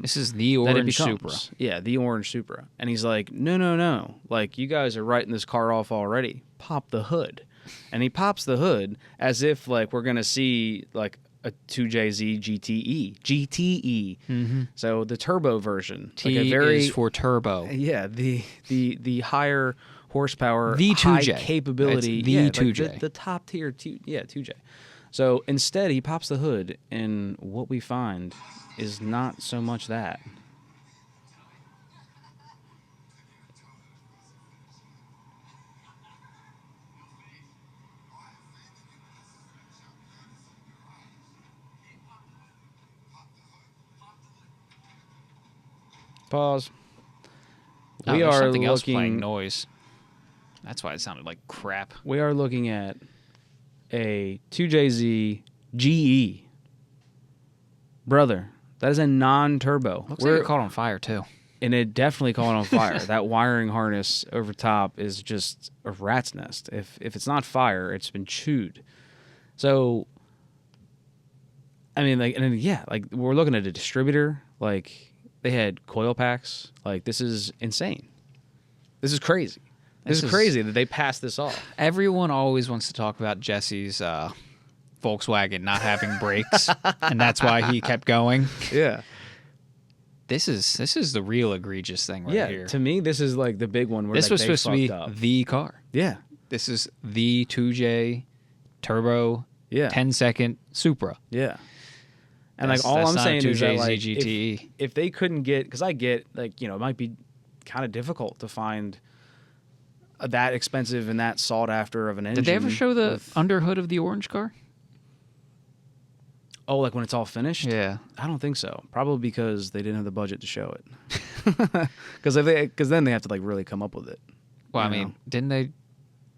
[SPEAKER 2] This is the
[SPEAKER 1] that it
[SPEAKER 2] orange
[SPEAKER 1] becomes.
[SPEAKER 2] Supra.
[SPEAKER 1] Yeah, the orange Supra. And he's like, no. Like, you guys are writing this car off already. Pop the hood. And he pops the hood as if, like, we're going to see, like, a 2JZ GTE. GTE.
[SPEAKER 2] Mm-hmm.
[SPEAKER 1] So the turbo version.
[SPEAKER 2] T
[SPEAKER 1] like a very,
[SPEAKER 2] is for turbo.
[SPEAKER 1] yeah, the higher horsepower,
[SPEAKER 2] The
[SPEAKER 1] high
[SPEAKER 2] 2J.
[SPEAKER 1] capability.
[SPEAKER 2] It's the
[SPEAKER 1] yeah, like
[SPEAKER 2] 2J.
[SPEAKER 1] the top tier, 2J. So instead, he pops the hood, and what we find is not so much that. Pause.
[SPEAKER 2] Oh,
[SPEAKER 1] We
[SPEAKER 2] there's
[SPEAKER 1] are
[SPEAKER 2] something else playing
[SPEAKER 1] looking.
[SPEAKER 2] noise. That's why it sounded like crap.
[SPEAKER 1] We are looking at a 2JZ GE. Brother, that is a non-turbo.
[SPEAKER 2] Looks like it caught on fire too.
[SPEAKER 1] And it definitely caught on fire. That wiring harness over top is just a rat's nest. If it's not fire, it's been chewed. So, I mean, like, and then, yeah, like we're looking at a distributor. Like they had coil packs. Like this is insane. This is crazy. This is crazy that they passed this off.
[SPEAKER 2] Everyone always wants to talk about Jesse's Volkswagen not having brakes, and that's why he kept going.
[SPEAKER 1] Yeah.
[SPEAKER 2] This is the real egregious thing right here.
[SPEAKER 1] To me, this is like the big one. Where
[SPEAKER 2] This
[SPEAKER 1] like,
[SPEAKER 2] was
[SPEAKER 1] they
[SPEAKER 2] supposed to be
[SPEAKER 1] fucked up.
[SPEAKER 2] the car.
[SPEAKER 1] Yeah.
[SPEAKER 2] This is the 2J turbo,
[SPEAKER 1] Yeah.
[SPEAKER 2] 10-second Supra.
[SPEAKER 1] Yeah. And like all I'm
[SPEAKER 2] not
[SPEAKER 1] saying
[SPEAKER 2] a
[SPEAKER 1] is that
[SPEAKER 2] 2JZ
[SPEAKER 1] like
[SPEAKER 2] GTE.
[SPEAKER 1] if they couldn't get, because I get like, you know, it might be kind of difficult to find that expensive and that sought after of an engine.
[SPEAKER 2] Did they ever show the
[SPEAKER 1] with-
[SPEAKER 2] underhood of the orange car?
[SPEAKER 1] Oh, like when it's all finished?
[SPEAKER 2] Yeah.
[SPEAKER 1] I don't think so. Probably because they didn't have the budget to show it. Because then they have to like really come up with it.
[SPEAKER 2] Well, I
[SPEAKER 1] you know?
[SPEAKER 2] mean,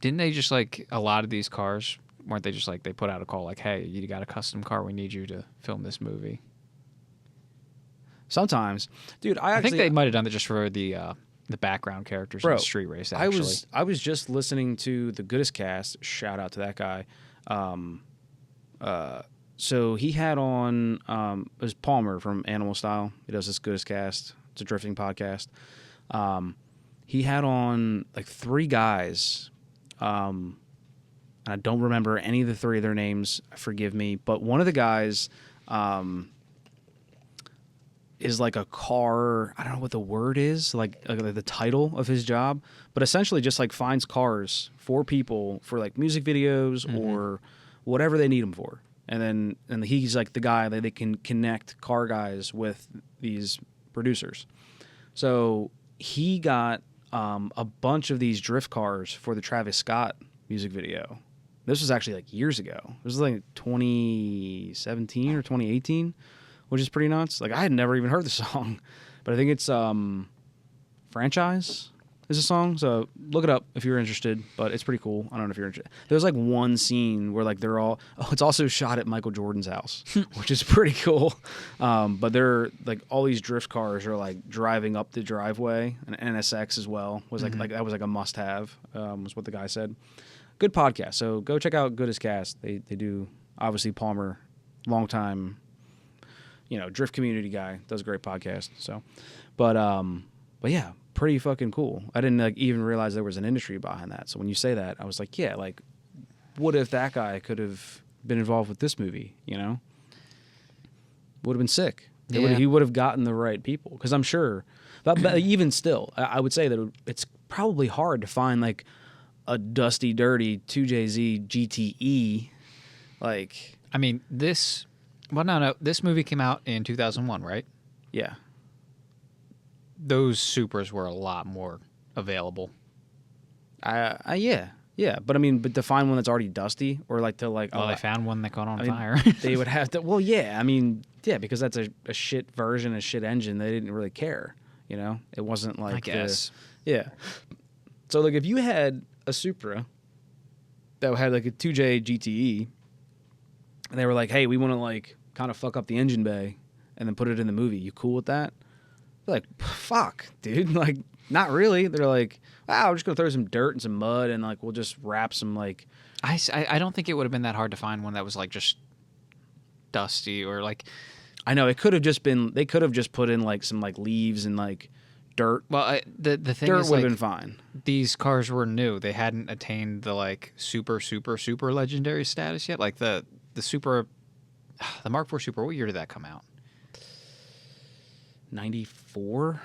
[SPEAKER 2] didn't they just like a lot of these cars? Weren't they just like they put out a call like, "Hey, you got a custom car? We need you to film this movie."
[SPEAKER 1] Sometimes, dude,
[SPEAKER 2] I think they might have done it just for the background characters in
[SPEAKER 1] bro,
[SPEAKER 2] the street race. Actually,
[SPEAKER 1] I was just listening to the Goodest Cast. Shout out to that guy. So he had on it was Palmer from Animal Style. He does this Goodest Cast. It's a drifting podcast. He had on like 3 guys. And I don't remember any of the 3 of their names. Forgive me, but one of the guys is like a car. I don't know what the word is, like the title of his job, but essentially just like finds cars for people for like music videos or whatever they need them for. And he's like the guy that they can connect car guys with these producers. So he got a bunch of these drift cars for the Travis Scott music video. This was actually like years ago. This was like 2017 or 2018, which is pretty nuts. Like I had never even heard the song, but I think it's Franchise is a song. So look it up if you're interested, but it's pretty cool. I don't know if you're interested. There's like one scene where like they're all, it's also shot at Michael Jordan's house, which is pretty cool. But they're like all these drift cars are like driving up the driveway, and NSX as well was like that was like a must have, was what the guy said. Good podcast. So go check out Goodest Cast. They do, obviously Palmer, long time, drift community guy, does a great podcast. So, but yeah, pretty fucking cool. I didn't like even realize there was an industry behind that. So when you say that, I was like, yeah, like what if that guy could have been involved with this movie, Would have been sick.
[SPEAKER 2] Yeah.
[SPEAKER 1] He would have gotten the right people. Because I'm sure, but even still, I would say that it's probably hard to find like a dusty, dirty 2JZ GTE. Like,
[SPEAKER 2] I mean, this movie came out in 2001, right?
[SPEAKER 1] yeah.
[SPEAKER 2] Those Supras were a lot more available.
[SPEAKER 1] Yeah. But I mean, to find one that's already dusty or like to like,
[SPEAKER 2] Well, they found one that caught on fire.
[SPEAKER 1] They would have to, well, yeah. I mean, yeah, because that's a shit version, a shit engine. They didn't really care, It wasn't like,
[SPEAKER 2] I guess.
[SPEAKER 1] Yeah. So like if you had a Supra that had like a 2J GTE and they were like, hey, we want to like kind of fuck up the engine bay and then put it in the movie, you cool with that? They're like, fuck, dude. Like, not really. They're like, wow, we're just gonna throw some dirt and some mud and like we'll just wrap some like.
[SPEAKER 2] I don't think it would have been that hard to find one that was like just dusty or like.
[SPEAKER 1] I know it could have just been. They could have just put in like some like leaves and like dirt.
[SPEAKER 2] Well, the thing
[SPEAKER 1] dirt
[SPEAKER 2] is,
[SPEAKER 1] would
[SPEAKER 2] like,
[SPEAKER 1] have been fine.
[SPEAKER 2] These cars were new. They hadn't attained the like super legendary status yet. Like the Supra, the Mark IV Supra. What year did that come out?
[SPEAKER 1] 94.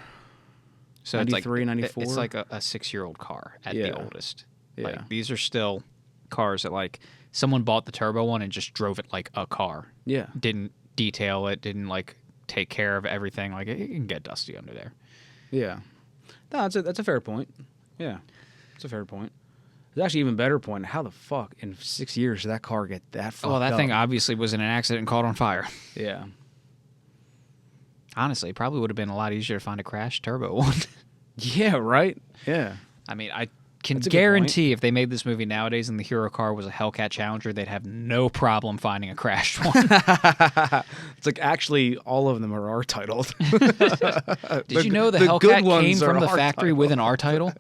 [SPEAKER 2] So
[SPEAKER 1] 93, 94.
[SPEAKER 2] It's like a 6-year-old car at the oldest.
[SPEAKER 1] Yeah.
[SPEAKER 2] Like these are still cars that like someone bought the turbo one and just drove it like a car.
[SPEAKER 1] Yeah.
[SPEAKER 2] Didn't detail it. Didn't like take care of everything. Like it can get dusty under there.
[SPEAKER 1] Yeah. No, that's a fair point. Yeah. It's a fair point. It's actually an even better point. How the fuck in 6 years did that car get that fucked up?
[SPEAKER 2] Well, that thing obviously was in an accident and caught on fire.
[SPEAKER 1] Yeah.
[SPEAKER 2] Honestly, it probably would have been a lot easier to find a crashed turbo one.
[SPEAKER 1] Yeah, right? Yeah.
[SPEAKER 2] I mean, I can
[SPEAKER 1] That's a good
[SPEAKER 2] guarantee if they made this movie nowadays and the hero car was a Hellcat Challenger, they'd have no problem finding a crashed one.
[SPEAKER 1] It's like actually all of them are R-titled.
[SPEAKER 2] Did you know the Hellcat came from the factory with an R title?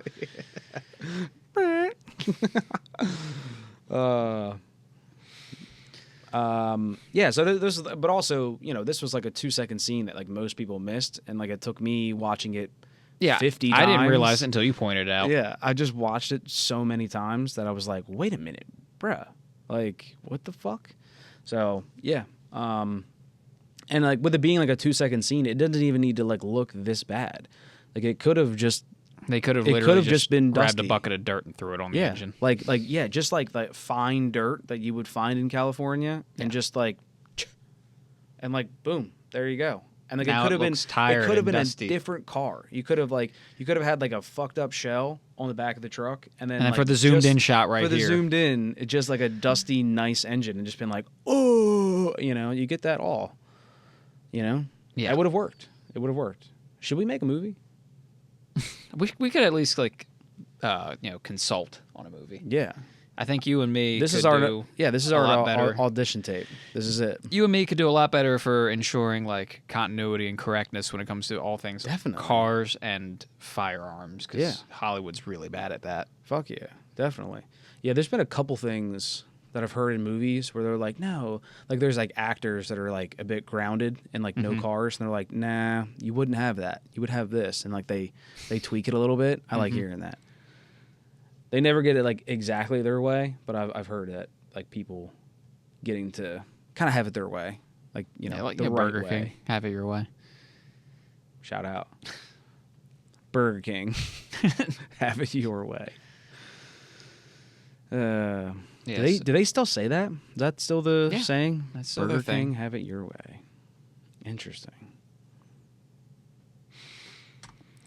[SPEAKER 1] Yeah, so this, but also, this was like a 2-second scene that like most people missed, and like it took me watching it 50 times.
[SPEAKER 2] I didn't realize it until you pointed it out.
[SPEAKER 1] Yeah, I just watched it so many times that I was like, wait a minute, bruh, like what the fuck? So yeah, and like with it being like a 2-second scene, it doesn't even need to like look this bad. Like it could have just.
[SPEAKER 2] They could have literally just
[SPEAKER 1] been
[SPEAKER 2] grabbed
[SPEAKER 1] dusty.
[SPEAKER 2] a bucket of dirt and threw it on the engine.
[SPEAKER 1] Just like the fine dirt that you would find in California, and just like, and like boom, there you go. And like
[SPEAKER 2] Now
[SPEAKER 1] it could have been
[SPEAKER 2] tired
[SPEAKER 1] it could have
[SPEAKER 2] and
[SPEAKER 1] been
[SPEAKER 2] dusty.
[SPEAKER 1] a different car. You could have had like a fucked up shell on the back of the truck, and then
[SPEAKER 2] And then
[SPEAKER 1] like,
[SPEAKER 2] for the zoomed
[SPEAKER 1] just-
[SPEAKER 2] in shot right
[SPEAKER 1] for the
[SPEAKER 2] here.
[SPEAKER 1] zoomed in, it's just like a dusty, nice engine, and just been like, oh, you get that all,
[SPEAKER 2] Yeah.
[SPEAKER 1] It would have worked. It would have worked. Should we make a movie?
[SPEAKER 2] We could at least like consult on a movie.
[SPEAKER 1] Yeah.
[SPEAKER 2] I think you and me.
[SPEAKER 1] This is
[SPEAKER 2] could
[SPEAKER 1] our
[SPEAKER 2] do
[SPEAKER 1] this is
[SPEAKER 2] a
[SPEAKER 1] our
[SPEAKER 2] lot better.
[SPEAKER 1] audition tape. This is it.
[SPEAKER 2] You and me could do a lot better for ensuring like continuity and correctness when it comes to all things
[SPEAKER 1] Definitely.
[SPEAKER 2] cars and firearms. Because
[SPEAKER 1] Yeah.
[SPEAKER 2] Hollywood's really bad at that.
[SPEAKER 1] Fuck yeah, definitely. Yeah, there's been a couple things that I've heard in movies where they're like, no, like there's like actors that are like a bit grounded and like no cars, and they're like, nah, you wouldn't have that. You would have this, and like they tweak it a little bit. I like hearing that. They never get it like exactly their way, but I've heard that like people getting to kind of have it their way, like the right
[SPEAKER 2] Burger
[SPEAKER 1] way.
[SPEAKER 2] King, have it your way.
[SPEAKER 1] Shout out, Burger King, have it your way.
[SPEAKER 2] Yes.
[SPEAKER 1] Do they still say that? Is that still the saying?
[SPEAKER 2] That's still
[SPEAKER 1] Burger
[SPEAKER 2] their thing.
[SPEAKER 1] King, have it your way. Interesting.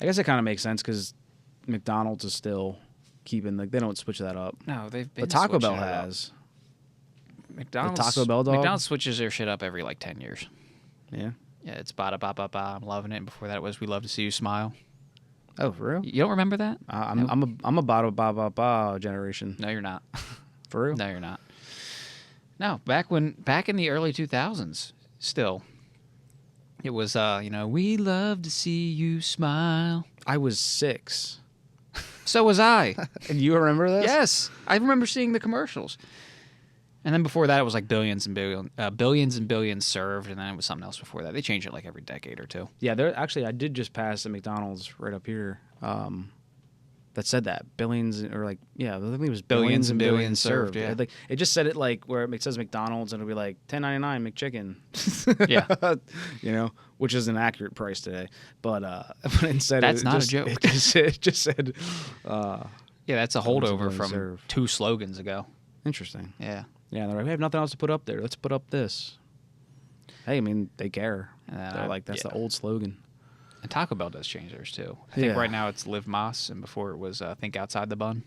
[SPEAKER 1] I guess it kind of makes sense because McDonald's is still keeping they don't switch that up.
[SPEAKER 2] No, they've been.
[SPEAKER 1] But Taco Bell
[SPEAKER 2] switching it up.
[SPEAKER 1] has.
[SPEAKER 2] McDonald's.
[SPEAKER 1] The Taco Bell dog?
[SPEAKER 2] McDonald's switches their shit up every like 10 years.
[SPEAKER 1] Yeah.
[SPEAKER 2] Yeah, it's ba ba ba ba. I'm loving it. And before that, it was we love to see you smile.
[SPEAKER 1] Oh, for real?
[SPEAKER 2] You don't remember that?
[SPEAKER 1] I'm a ba ba ba generation.
[SPEAKER 2] No, you're not.
[SPEAKER 1] For real?
[SPEAKER 2] No, you're not. No, back in the early 2000s, still, it was we love to see you smile.
[SPEAKER 1] I was 6.
[SPEAKER 2] So was I.
[SPEAKER 1] And you remember this?
[SPEAKER 2] Yes, I remember seeing the commercials. And then before that, it was like billions and billions served, and then it was something else before that. They change it like every decade or two.
[SPEAKER 1] Yeah, I did just pass a McDonald's right up here that said that. Billions, or like, yeah, I think it was billions and billions served.
[SPEAKER 2] yeah.
[SPEAKER 1] Like, it just said it like where it says McDonald's, and it'll be like $10.99 McChicken.
[SPEAKER 2] Yeah.
[SPEAKER 1] Which is an accurate price today. But instead,
[SPEAKER 2] That's not a joke.
[SPEAKER 1] It just said.
[SPEAKER 2] Yeah, that's a
[SPEAKER 1] Billions and
[SPEAKER 2] holdover
[SPEAKER 1] billions
[SPEAKER 2] from
[SPEAKER 1] served.
[SPEAKER 2] 2 slogans ago.
[SPEAKER 1] Interesting.
[SPEAKER 2] Yeah.
[SPEAKER 1] Yeah, they're like, we have nothing else to put up there. Let's put up this. Hey, I mean, they care.
[SPEAKER 2] And
[SPEAKER 1] They're like, that's the old slogan.
[SPEAKER 2] And Taco Bell does change theirs too. I think right now it's Live Mas, and before it was Think Outside the Bun.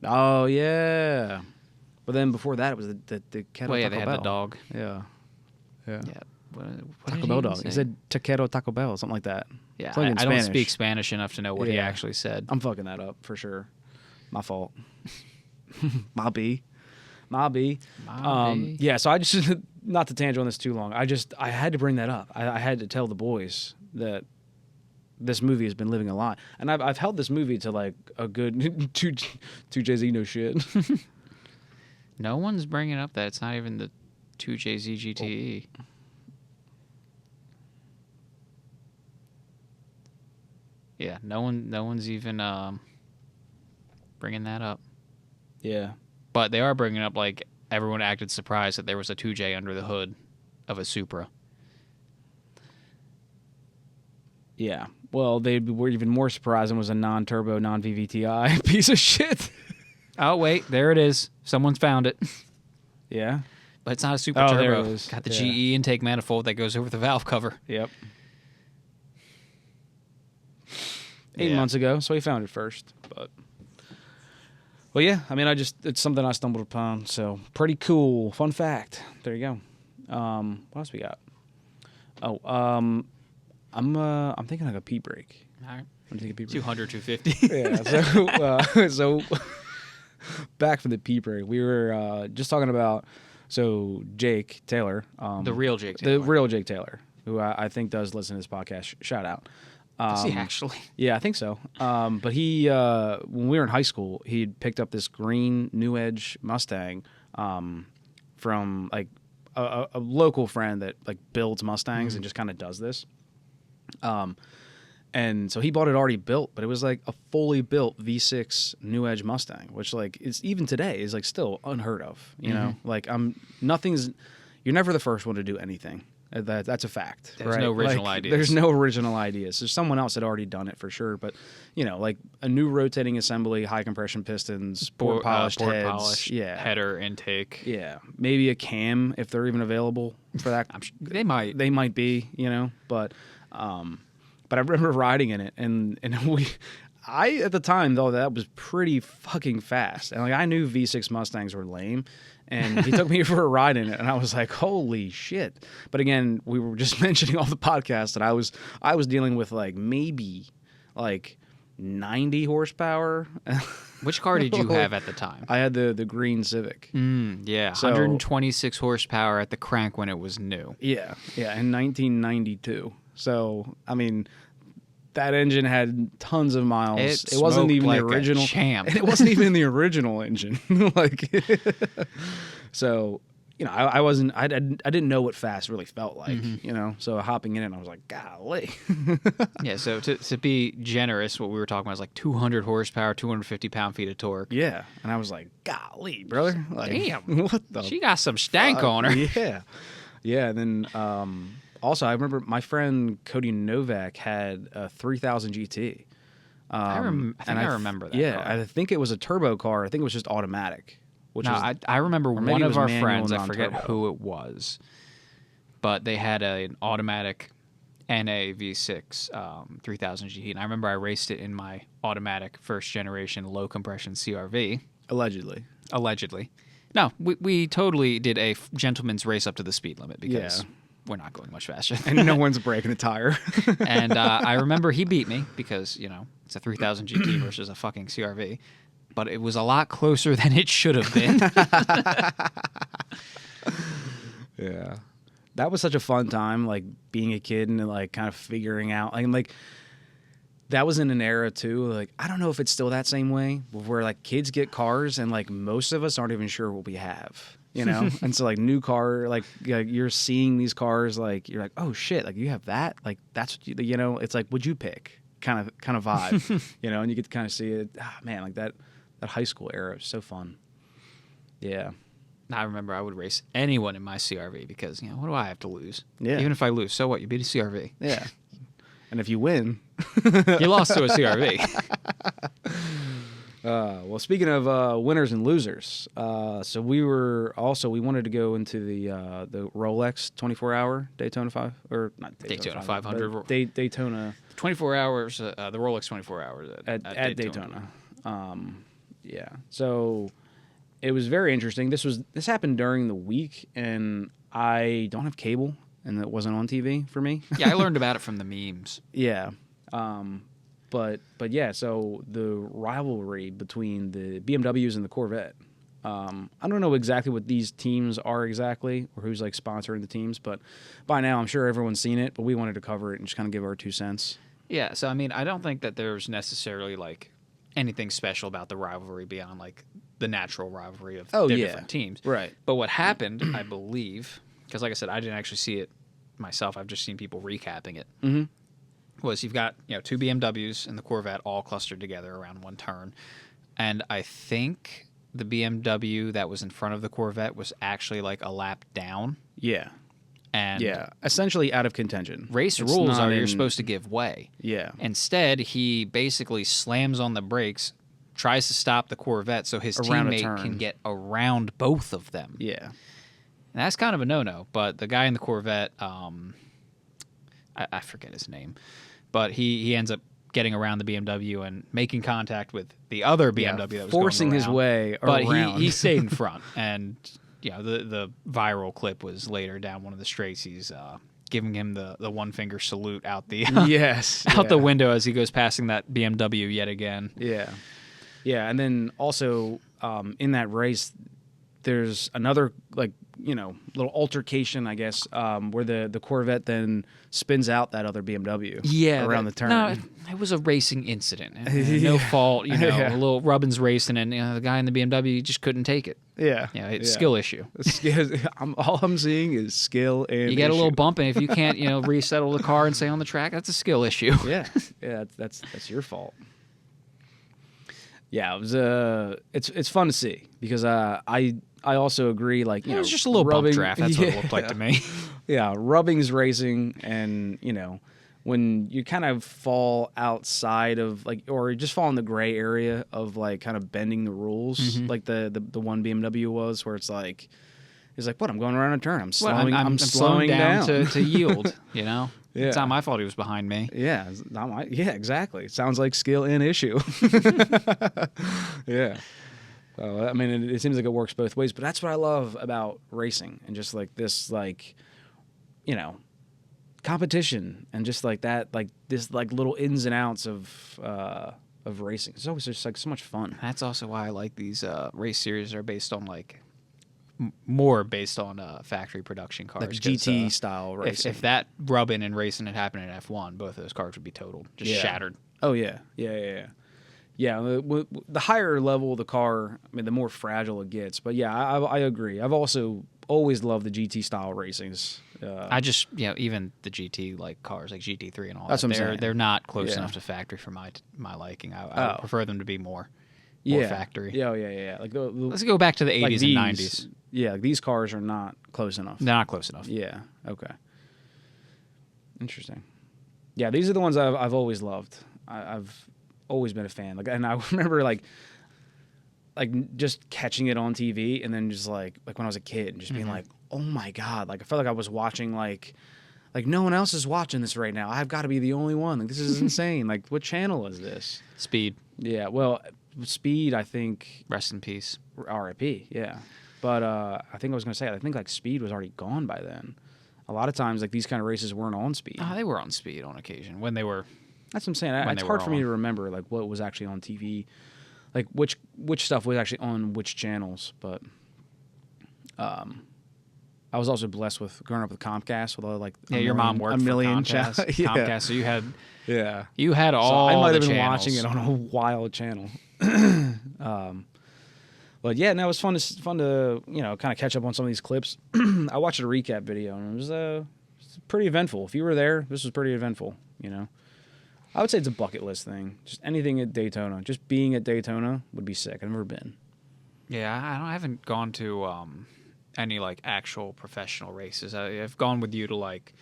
[SPEAKER 1] Oh, yeah. But then before that, it was the Taco
[SPEAKER 2] Well, yeah,
[SPEAKER 1] Taco
[SPEAKER 2] they had
[SPEAKER 1] Bell.
[SPEAKER 2] the dog.
[SPEAKER 1] Yeah.
[SPEAKER 2] Yeah. What
[SPEAKER 1] Taco
[SPEAKER 2] did
[SPEAKER 1] Bell
[SPEAKER 2] he
[SPEAKER 1] dog.
[SPEAKER 2] say?
[SPEAKER 1] He said Taquero Taco Bell, something like that.
[SPEAKER 2] Yeah,
[SPEAKER 1] Something in
[SPEAKER 2] I don't
[SPEAKER 1] Spanish.
[SPEAKER 2] speak Spanish enough to know what he
[SPEAKER 1] Yeah.
[SPEAKER 2] actually said.
[SPEAKER 1] I'm fucking that up for sure. My fault. My B. Yeah, so I just, not to tangent on this too long, I had to bring that up. I had to tell the boys that this movie has been living a lot. And I've held this movie to like a good two Jay-Z no shit.
[SPEAKER 2] No one's bringing up that it's not even the 2JZ GTE.
[SPEAKER 1] Oh.
[SPEAKER 2] Yeah, no one's even bringing that up.
[SPEAKER 1] Yeah.
[SPEAKER 2] But they are bringing up like everyone acted surprised that there was a 2J under the hood of a Supra.
[SPEAKER 1] Yeah. Well, they were even more surprised and was a non-turbo, non-VVTi piece of shit.
[SPEAKER 2] Oh, wait, there it is. Someone's found it.
[SPEAKER 1] Yeah.
[SPEAKER 2] But it's not a Super
[SPEAKER 1] Oh,
[SPEAKER 2] Turbo.
[SPEAKER 1] there it is.
[SPEAKER 2] Got the
[SPEAKER 1] Yeah.
[SPEAKER 2] GE intake manifold that goes over the valve cover.
[SPEAKER 1] Yep. 8
[SPEAKER 2] Yeah.
[SPEAKER 1] months ago, so he found it first. But well, yeah. I mean, it's something I stumbled upon. So pretty cool. Fun fact. There you go. What else we got? Oh, I'm thinking like a pee break.
[SPEAKER 2] All right.
[SPEAKER 1] I'm taking a pee break.
[SPEAKER 2] 200, 250.
[SPEAKER 1] Yeah. So back from the pee break, we were just talking about Jake Taylor,
[SPEAKER 2] The real Jake Taylor.
[SPEAKER 1] the real Jake Taylor, who I think does listen to this podcast. Shout out.
[SPEAKER 2] Does he actually?
[SPEAKER 1] Yeah, I think so. But he, when we were in high school, he'd picked up this green New Edge Mustang from like a local friend that like builds Mustangs and just kind of does this. And so he bought it already built, but it was like a fully built V6 New Edge Mustang, which like it's even today is like still unheard of. You know, like you're never the first one to do anything. That's a fact.
[SPEAKER 2] There's
[SPEAKER 1] right?
[SPEAKER 2] no original
[SPEAKER 1] Like,
[SPEAKER 2] ideas.
[SPEAKER 1] There's no original ideas. There's someone else that already done it for sure. But like a new rotating assembly, high compression pistons, board polished heads,
[SPEAKER 2] polished, header intake.
[SPEAKER 1] yeah, maybe a cam if they're even available for that.
[SPEAKER 2] They might.
[SPEAKER 1] They might be, but I remember riding in it, and I at the time though that was pretty fucking fast, and like I knew V6 Mustangs were lame. And he took me for a ride in it, and I was like, "Holy shit!" But again, we were just mentioning all the podcasts that I was dealing with, like maybe like 90 horsepower.
[SPEAKER 2] Which car did you have at the time?
[SPEAKER 1] I had the green Civic.
[SPEAKER 2] Yeah,
[SPEAKER 1] So-
[SPEAKER 2] 126 horsepower at the crank when it was new.
[SPEAKER 1] Yeah, in 1992. So, I mean, that engine had tons of miles.
[SPEAKER 2] It
[SPEAKER 1] wasn't
[SPEAKER 2] smoked
[SPEAKER 1] even
[SPEAKER 2] like
[SPEAKER 1] the
[SPEAKER 2] a
[SPEAKER 1] original.
[SPEAKER 2] champ.
[SPEAKER 1] And it wasn't even the original engine. Like, so, you know, I didn't know what fast really felt like, you know. So hopping in it, I was like, golly.
[SPEAKER 2] Yeah, so to be generous, what we were talking about is like 200 horsepower, 250 pound-feet of torque.
[SPEAKER 1] Yeah, and I was like, golly, brother. Like,
[SPEAKER 2] Damn.
[SPEAKER 1] what the
[SPEAKER 2] She got some stank on her.
[SPEAKER 1] Yeah. Yeah, and then also I remember my friend Cody Novak had a 3000 GT.
[SPEAKER 2] I think I remember that
[SPEAKER 1] Yeah,
[SPEAKER 2] car.
[SPEAKER 1] I think it was a turbo car. I think it was just automatic. Which
[SPEAKER 2] No,
[SPEAKER 1] was,
[SPEAKER 2] I remember
[SPEAKER 1] maybe
[SPEAKER 2] one
[SPEAKER 1] it
[SPEAKER 2] of
[SPEAKER 1] was
[SPEAKER 2] our
[SPEAKER 1] manual
[SPEAKER 2] friends, I forget
[SPEAKER 1] non-turbo.
[SPEAKER 2] who it was, but they had an automatic NA V6 3000 GT, and I remember I raced it in my automatic first generation low compression CRV, allegedly. No, we totally did a gentleman's race up to the speed limit because we're not going much faster.
[SPEAKER 1] and no one's breaking a tire.
[SPEAKER 2] And I remember he beat me because, you know, it's a 3000 GT versus a fucking CRV. But it was a lot closer than it should have been.
[SPEAKER 1] Yeah. That was such a fun time, like being a kid and like kind of figuring out like that was in an era too. Like, I don't know if it's still that same way where like kids get cars and like most of us aren't even sure what we have, you know? And so like new car, like you're seeing these cars, like you're like, oh shit, like you have that? Like that's what you know, it's like, what'd you pick? Kind of vibe, you know? And you get to kind of see it. Ah, man, like that high school era was so fun. Yeah.
[SPEAKER 2] I remember I would race anyone in my CRV because, you know, what do I have to lose?
[SPEAKER 1] Yeah.
[SPEAKER 2] Even if I lose, so what? You beat a CRV.
[SPEAKER 1] Yeah. And if you win,
[SPEAKER 2] You lost to a CRV.
[SPEAKER 1] well, speaking of winners and losers, so we wanted to go into the Rolex 24-hour Daytona 5 or not
[SPEAKER 2] Daytona 500.
[SPEAKER 1] but Daytona
[SPEAKER 2] 24 hours, the Rolex 24 hours
[SPEAKER 1] at Daytona. Yeah. So it was very interesting. This happened during the week, and I don't have cable, and it wasn't on TV for me.
[SPEAKER 2] Yeah, I learned about it from the memes.
[SPEAKER 1] Yeah. But yeah, so the rivalry between the BMWs and the Corvette. I don't know exactly what these teams are exactly or who's like sponsoring the teams, but by now I'm sure everyone's seen it, but we wanted to cover it and just kind of give our 2 cents.
[SPEAKER 2] Yeah, so I mean, I don't think that there's necessarily like anything special about the rivalry beyond like the natural rivalry of the different teams.
[SPEAKER 1] Right.
[SPEAKER 2] But what happened, I believe, because like I said, I didn't actually see it myself. I've just seen people recapping it.
[SPEAKER 1] Mm-hmm.
[SPEAKER 2] Was you've got 2 BMWs and the Corvette all clustered together around one turn, and I think the BMW that was in front of the Corvette was actually like a lap down.
[SPEAKER 1] Yeah.
[SPEAKER 2] And
[SPEAKER 1] Yeah. Essentially out of contention.
[SPEAKER 2] race
[SPEAKER 1] It's
[SPEAKER 2] rules
[SPEAKER 1] not
[SPEAKER 2] are you're
[SPEAKER 1] in-
[SPEAKER 2] supposed to give way.
[SPEAKER 1] Yeah.
[SPEAKER 2] Instead, he basically slams on the brakes, tries to stop the Corvette so his
[SPEAKER 1] Around a
[SPEAKER 2] teammate
[SPEAKER 1] turn.
[SPEAKER 2] can get around both of them.
[SPEAKER 1] Yeah.
[SPEAKER 2] And that's kind of a no-no. But the guy in the Corvette, I forget his name, but he ends up getting around the BMW and making contact with the other BMW that was
[SPEAKER 1] forcing
[SPEAKER 2] going
[SPEAKER 1] his
[SPEAKER 2] around.
[SPEAKER 1] way
[SPEAKER 2] But
[SPEAKER 1] around.
[SPEAKER 2] he stayed in front. And the viral clip was later down one of the straights. He's giving him the one finger salute out the
[SPEAKER 1] yes.
[SPEAKER 2] out the window as he goes passing that BMW yet again.
[SPEAKER 1] Yeah. Yeah, and then also in that race, there's another little altercation, I guess, where the Corvette then spins out that other BMW around the turn.
[SPEAKER 2] No, it was a racing incident. No fault,
[SPEAKER 1] Yeah.
[SPEAKER 2] a little Rubbins racing, and the guy in the BMW just couldn't take it.
[SPEAKER 1] Yeah.
[SPEAKER 2] It's a skill issue.
[SPEAKER 1] All I'm seeing is skill and
[SPEAKER 2] You get a little
[SPEAKER 1] issue.
[SPEAKER 2] bump, and if you can't, resettle the car and stay on the track, that's a skill issue.
[SPEAKER 1] Yeah, that's your fault. Yeah, it was it's fun to see because I also agree, like,
[SPEAKER 2] It was just a little bump draft. That's what it looked like to me.
[SPEAKER 1] Yeah, rubbing's racing, and when you kind of fall outside of or you just fall in the gray area of like kind of bending the rules, like the one BMW was, where it's like what, I'm going around a turn, I'm slowing, I'm slowing down
[SPEAKER 2] to yield.
[SPEAKER 1] Yeah.
[SPEAKER 2] It's not my fault he was behind me.
[SPEAKER 1] Yeah, it's not my, yeah, exactly. It sounds like skill and issue. Yeah. I mean, it seems like it works both ways, but that's what I love about racing and just like this, competition and just like that, like this, like little ins and outs of, of racing. It's always just like so much fun.
[SPEAKER 2] That's also why I like these race series that are based on like more based on factory production cars,
[SPEAKER 1] Like GT style racing.
[SPEAKER 2] If that rubbing and racing had happened in F1, both of those cars would be totaled, just shattered.
[SPEAKER 1] Oh yeah. Yeah, the higher level the car, I mean, the more fragile it gets. But yeah, I agree. I've also always loved the GT style racings.
[SPEAKER 2] I just, even the GT like cars, like GT3 and all
[SPEAKER 1] That's
[SPEAKER 2] that,
[SPEAKER 1] what I'm saying.
[SPEAKER 2] They're not close enough to factory for my liking. I would prefer them to be more factory.
[SPEAKER 1] Yeah. Like
[SPEAKER 2] let's go back to the 80s
[SPEAKER 1] like
[SPEAKER 2] and 90s.
[SPEAKER 1] Yeah, like these cars are not close enough.
[SPEAKER 2] They're not close enough.
[SPEAKER 1] Yeah. Okay. Interesting. Yeah, these are the ones I've always loved. I've always been a fan. Like, and I remember like just catching it on TV, and then just like when I was a kid, and just being like, oh my god! Like I felt like I was watching like no one else is watching this right now. I've got to be the only one. Like this is insane. Like what channel is this?
[SPEAKER 2] Speed.
[SPEAKER 1] Yeah. Well, Speed. I think.
[SPEAKER 2] Rest in peace.
[SPEAKER 1] RIP. Yeah. But I think I was gonna say I think like Speed was already gone by then. A lot of times like these kind of races weren't on Speed.
[SPEAKER 2] They were on Speed on occasion when they were.
[SPEAKER 1] That's what I'm saying. It's hard for me to remember like what was actually on TV, like which stuff was actually on which channels. But I was also blessed with growing up with Comcast with all like
[SPEAKER 2] your mom worked
[SPEAKER 1] a million
[SPEAKER 2] for Comcast. Comcast, so you had all.
[SPEAKER 1] So I might have been
[SPEAKER 2] channels.
[SPEAKER 1] watching it on a wild channel. But yeah, no, it was fun to kind of catch up on some of these clips. I watched a recap video and it was pretty eventful. If you were there, this was pretty eventful. I would say it's a bucket list thing. Just anything at Daytona. Just being at Daytona would be sick. I've never been.
[SPEAKER 2] Yeah, I haven't gone to any like actual professional races. I've gone with you to like,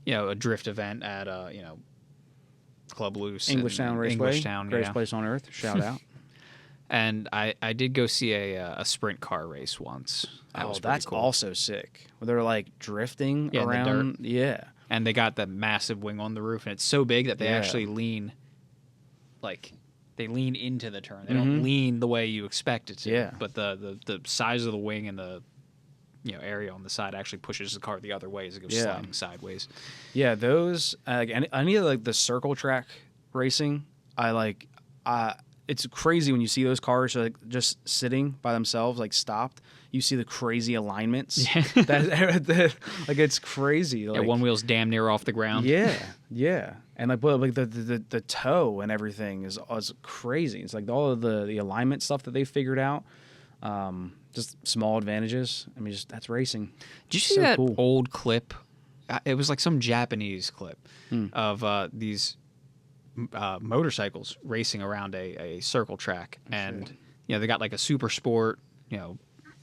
[SPEAKER 2] a drift event at Club Loose,
[SPEAKER 1] Englishtown Raceway,
[SPEAKER 2] Englishtown,
[SPEAKER 1] greatest place on earth. Shout out.
[SPEAKER 2] And I did go see a sprint car race once.
[SPEAKER 1] That's
[SPEAKER 2] cool.
[SPEAKER 1] Also sick. Where they're like drifting around.
[SPEAKER 2] In the dirt.
[SPEAKER 1] Yeah.
[SPEAKER 2] And they got the massive wing on the roof, and it's so big that they actually lean, like, they lean into the turn. They don't lean the way you expect it to.
[SPEAKER 1] Yeah.
[SPEAKER 2] But the size of the wing and the area on the side actually pushes the car the other way as it goes sliding sideways. Yeah,
[SPEAKER 1] those like any of like the circle track racing, it's crazy when you see those cars like just sitting by themselves, like stopped. You see the crazy alignments. Like it's crazy. Like,
[SPEAKER 2] one wheel's damn near off the ground.
[SPEAKER 1] Yeah. And like the toe and everything is crazy. It's like all of the alignment stuff that they figured out. Just small advantages. I mean, that's racing.
[SPEAKER 2] Did you see that old clip? It was like some Japanese clip of these motorcycles racing around a circle track, and they got like a super sport,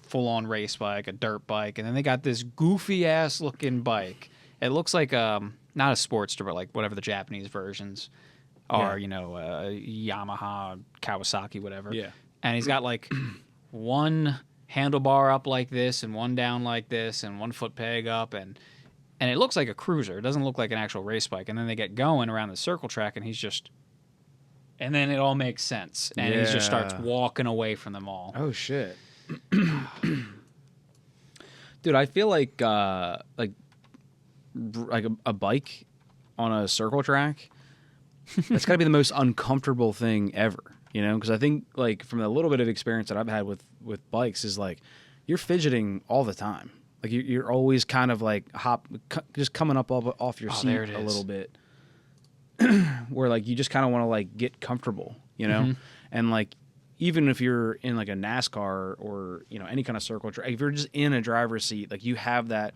[SPEAKER 2] full-on race bike, a dirt bike, and then they got this goofy-ass looking bike. It looks like not a Sportster, but like whatever the Japanese versions are, Yamaha, Kawasaki, whatever.
[SPEAKER 1] Yeah.
[SPEAKER 2] And he's got like one handlebar up like this and one down like this and one foot peg up, and it looks like a cruiser. It doesn't look like an actual race bike. And then they get going around the circle track, and and then it all makes sense. And he just starts walking away from them all.
[SPEAKER 1] Oh, shit. Dude, I feel like a bike on a circle track, that's got to be the most uncomfortable thing ever, because I think like from the little bit of experience that I've had with bikes is like you're fidgeting all the time. Like you're always kind of like just coming up off your seat a little bit, where like you just kind of want to like get comfortable, and like even if you're in like a NASCAR or any kind of circle track, if you're just in a driver's seat, like you have that,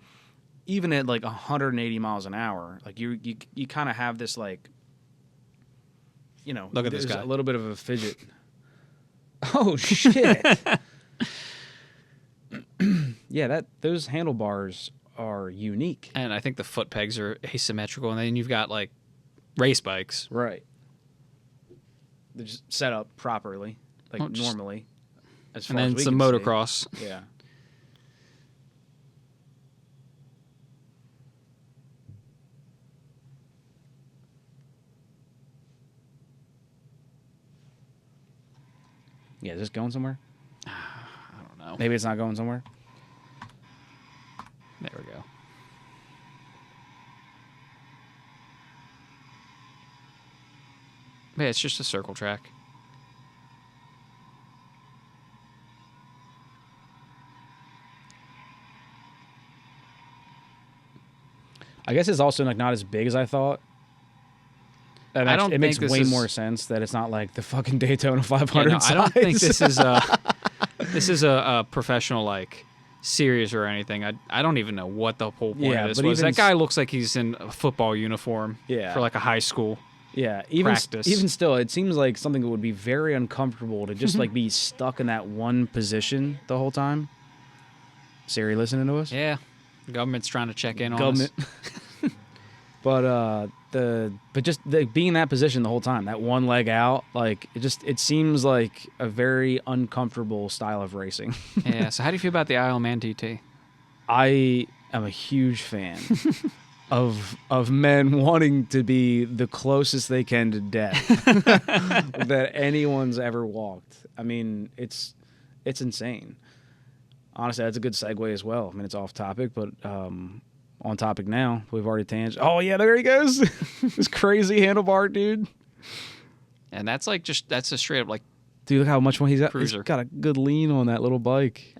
[SPEAKER 1] even at like 180 miles an hour, like you kind of have this like,
[SPEAKER 2] look at this guy,
[SPEAKER 1] a little bit of a fidget. Oh shit. Yeah, those handlebars are unique.
[SPEAKER 2] And I think the foot pegs are asymmetrical, and then you've got like race bikes.
[SPEAKER 1] Right. They're just set up properly, like normally. As far
[SPEAKER 2] and then
[SPEAKER 1] as
[SPEAKER 2] some motocross.
[SPEAKER 1] See. Yeah. Yeah, is this going somewhere?
[SPEAKER 2] I don't know.
[SPEAKER 1] Maybe it's not going somewhere.
[SPEAKER 2] There we go. Yeah, it's just a circle track.
[SPEAKER 1] I guess it's also like not as big as I thought. It makes way more sense that it's not like the fucking Daytona 500
[SPEAKER 2] Yeah, no,
[SPEAKER 1] size.
[SPEAKER 2] I don't think this is a professional like series or anything. I don't even know what the whole point of this was. That guy looks like he's in a football uniform for like a high school.
[SPEAKER 1] Yeah,
[SPEAKER 2] practice.
[SPEAKER 1] Even still, it seems like something that would be very uncomfortable to just like be stuck in that one position the whole time. Siri listening to us?
[SPEAKER 2] Yeah, the government's trying to check in on us.
[SPEAKER 1] But just being in that position the whole time, that one leg out, like it seems like a very uncomfortable style of racing.
[SPEAKER 2] Yeah. So how do you feel about the Isle of Man TT?
[SPEAKER 1] I am a huge fan of men wanting to be the closest they can to death that anyone's ever walked. I mean, it's insane. Honestly, that's a good segue as well. I mean, it's off topic, but on topic now. We've already tangent. Oh yeah, there he goes. This crazy handlebar dude.
[SPEAKER 2] And that's like that's a straight up like,
[SPEAKER 1] dude, look how much one he's got.
[SPEAKER 2] Cruiser.
[SPEAKER 1] He's got a good lean on that little bike.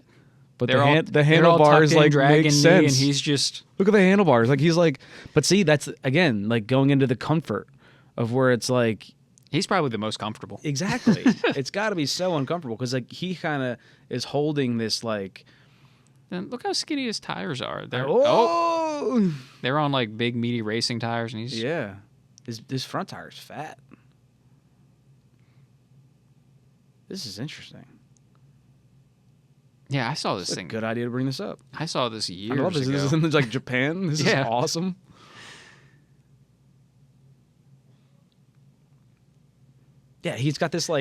[SPEAKER 1] But the
[SPEAKER 2] they're
[SPEAKER 1] handlebars
[SPEAKER 2] all
[SPEAKER 1] like make sense.
[SPEAKER 2] And he's just
[SPEAKER 1] look at the handlebars. Like he's like, but see, that's again like going into the comfort of where it's like
[SPEAKER 2] he's probably the most comfortable.
[SPEAKER 1] Exactly. It's got to be so uncomfortable because like he kind of is holding this like.
[SPEAKER 2] And look how skinny his tires are. They're they're on like big meaty racing tires, and he's
[SPEAKER 1] his front tire's fat. This is interesting.
[SPEAKER 2] Yeah, I saw this thing.
[SPEAKER 1] Good idea to bring this up.
[SPEAKER 2] I saw this years
[SPEAKER 1] I love this.
[SPEAKER 2] ago.
[SPEAKER 1] This is in like Japan. This is awesome. Yeah, he's got this. No,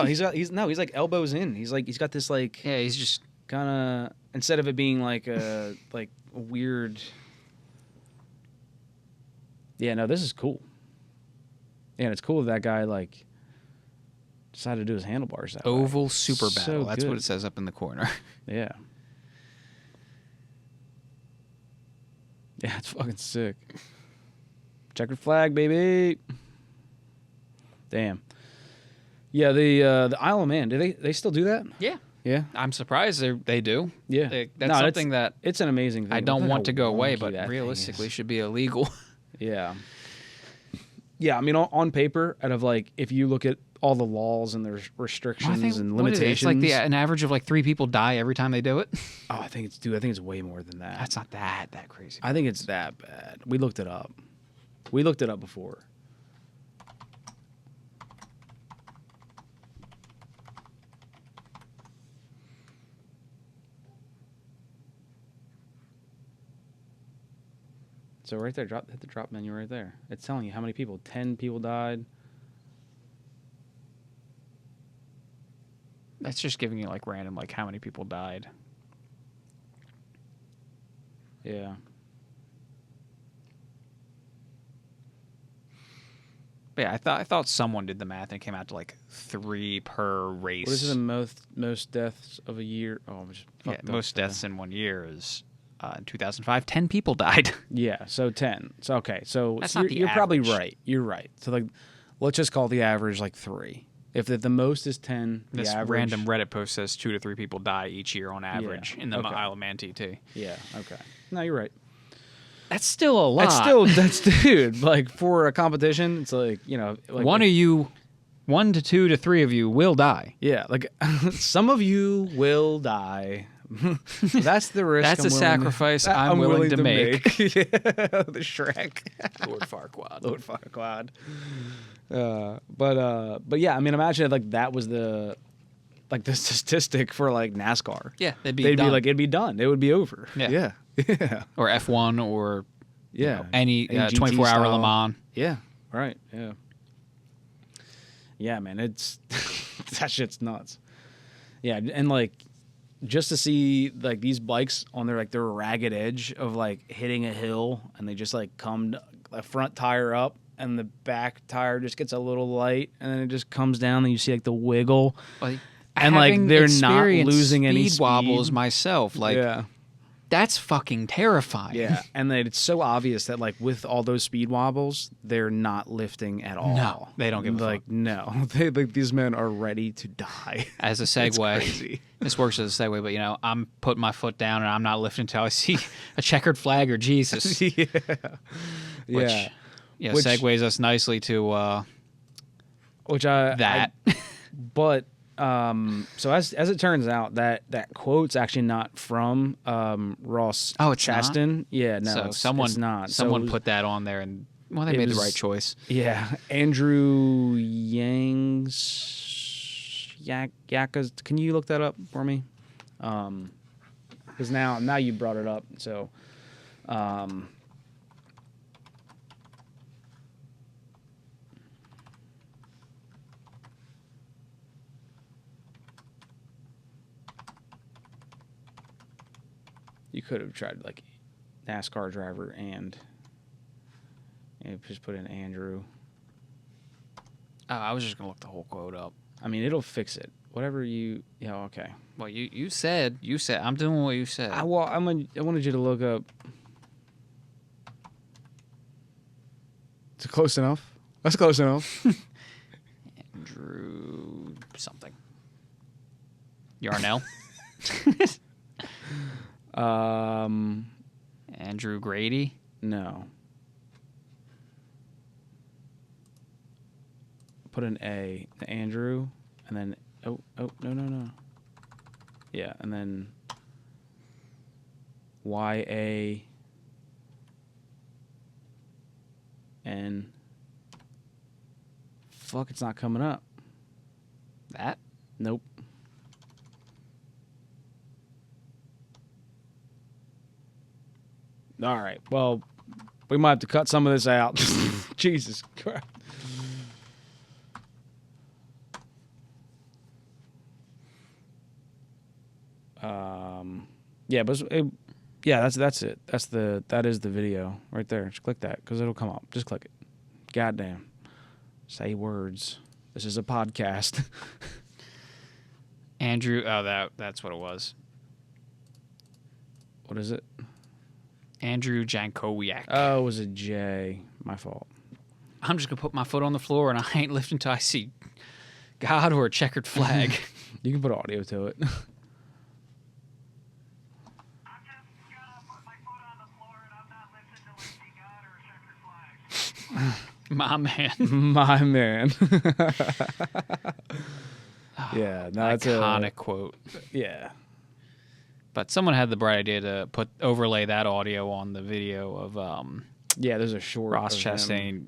[SPEAKER 1] he's like elbows in. He's got this like.
[SPEAKER 2] Yeah, he's just
[SPEAKER 1] kind of instead of it being like a weird. Yeah, no, this is cool. Yeah, and it's cool that guy like decided to do his handlebars that
[SPEAKER 2] oval
[SPEAKER 1] way.
[SPEAKER 2] super battle. That's
[SPEAKER 1] good.
[SPEAKER 2] what it says up in the corner.
[SPEAKER 1] Yeah. Yeah, it's fucking sick. Checkered flag, baby. Damn. Yeah, the Isle of Man. Do they still do that?
[SPEAKER 2] Yeah.
[SPEAKER 1] Yeah.
[SPEAKER 2] I'm surprised they do.
[SPEAKER 1] Yeah.
[SPEAKER 2] That's something that
[SPEAKER 1] it's an amazing thing.
[SPEAKER 2] I don't want to go away, but realistically should be illegal.
[SPEAKER 1] Yeah. Yeah, I mean on paper, out of like if you look at all the laws and there's restrictions and limitations.
[SPEAKER 2] It's like an average of like 3 people die every time they do it.
[SPEAKER 1] Oh, I think it's way more than that.
[SPEAKER 2] That's not that crazy.
[SPEAKER 1] I think it's that bad. We looked it up. We looked it up before. So right there, hit the drop menu right there. It's telling you how many people. 10 people died.
[SPEAKER 2] That's just giving you like random, like how many people died.
[SPEAKER 1] Yeah.
[SPEAKER 2] But yeah, I thought someone did the math and it came out to like 3 per race.
[SPEAKER 1] What is the most deaths of a year? Oh, I'm just
[SPEAKER 2] most deaths in 1 year is in 2005. 10 people died.
[SPEAKER 1] Yeah, so 10. So okay, so
[SPEAKER 2] that's not the
[SPEAKER 1] you're
[SPEAKER 2] average.
[SPEAKER 1] Probably right. You're right. So like, let's just call the average like 3. If the most is 10,
[SPEAKER 2] this
[SPEAKER 1] average,
[SPEAKER 2] random Reddit post says 2 to 3 people die each year on average in the Isle of Man TT.
[SPEAKER 1] Yeah. Okay. No, you're right.
[SPEAKER 2] That's still a lot.
[SPEAKER 1] That's dude. Like for a competition, it's like like
[SPEAKER 2] 1 to 2 to 3 of you will die.
[SPEAKER 1] Yeah, like some of you will die. That's the risk.
[SPEAKER 2] That's a sacrifice I'm willing to make.
[SPEAKER 1] Yeah, the Shrek.
[SPEAKER 2] Lord Farquaad.
[SPEAKER 1] Lord Farquaad. But yeah, I mean, imagine if like that was the statistic for like NASCAR.
[SPEAKER 2] Yeah, they'd be
[SPEAKER 1] like it'd be done. It would be over.
[SPEAKER 2] Yeah.
[SPEAKER 1] Yeah.
[SPEAKER 2] Or F1 or any 24-hour
[SPEAKER 1] style.
[SPEAKER 2] Le Mans.
[SPEAKER 1] Yeah. Right. Yeah. Yeah, man, it's that shit's nuts. Yeah, and like just to see like these bikes on their ragged edge of like hitting a hill and they just like come a front tire up and the back tire just gets a little light and then it just comes down and you see like the wiggle
[SPEAKER 2] Like,
[SPEAKER 1] and like they're not losing any
[SPEAKER 2] speed wobbles myself. Like
[SPEAKER 1] yeah.
[SPEAKER 2] That's fucking terrifying.
[SPEAKER 1] Yeah, and then it's so obvious that like with all those speed wobbles, they're not lifting at all.
[SPEAKER 2] No, they don't give a fuck.
[SPEAKER 1] No, they, like these men are ready to die.
[SPEAKER 2] As a
[SPEAKER 1] It's
[SPEAKER 2] segue,
[SPEAKER 1] crazy.
[SPEAKER 2] this works as a segue, but I'm putting my foot down and I'm not lifting until I see a checkered flag or Jesus.
[SPEAKER 1] Yeah,
[SPEAKER 2] Which,
[SPEAKER 1] yeah.
[SPEAKER 2] segues us nicely to that.
[SPEAKER 1] But so as it turns out, that quote's actually not from Ross.
[SPEAKER 2] Oh, it's not?
[SPEAKER 1] Chaston. Yeah, no,
[SPEAKER 2] So
[SPEAKER 1] it's
[SPEAKER 2] someone
[SPEAKER 1] not.
[SPEAKER 2] put that on there, and they made the right choice.
[SPEAKER 1] Yeah, Andrew Yakas. Can you look that up for me? Because now you brought it up, so. You could have tried like NASCAR driver and just put in Andrew.
[SPEAKER 2] Oh, I was just gonna look the whole quote up.
[SPEAKER 1] I mean, it'll fix it. Whatever you. Yeah. Okay.
[SPEAKER 2] Well, you said I'm doing what you said.
[SPEAKER 1] I wanted you to look up. Is it close enough? That's close enough.
[SPEAKER 2] Andrew something. Yarnell. Andrew Grady.
[SPEAKER 1] No. Put an A, Andrew, and then no. Yeah, and then YAN. Fuck, it's not coming up.
[SPEAKER 2] That?
[SPEAKER 1] Nope. All right. Well, we might have to cut some of this out. Jesus Christ. Yeah, but that's it. That is the video right there. Just click that because it'll come up. Just click it. Goddamn. Say words. This is a podcast.
[SPEAKER 2] Andrew. Oh, that's what it was.
[SPEAKER 1] What is it?
[SPEAKER 2] Andrew Jankowiak.
[SPEAKER 1] Oh, it was a J. My fault.
[SPEAKER 2] I'm just gonna put my foot on the floor and I ain't lifting until I see God or a checkered flag.
[SPEAKER 1] You can put audio to it.
[SPEAKER 2] My man.
[SPEAKER 1] My man. Yeah, no, that's
[SPEAKER 2] iconic quote.
[SPEAKER 1] Yeah.
[SPEAKER 2] But someone had the bright idea to overlay that audio on the video of
[SPEAKER 1] yeah, there's a short
[SPEAKER 2] Ross
[SPEAKER 1] of
[SPEAKER 2] Chastain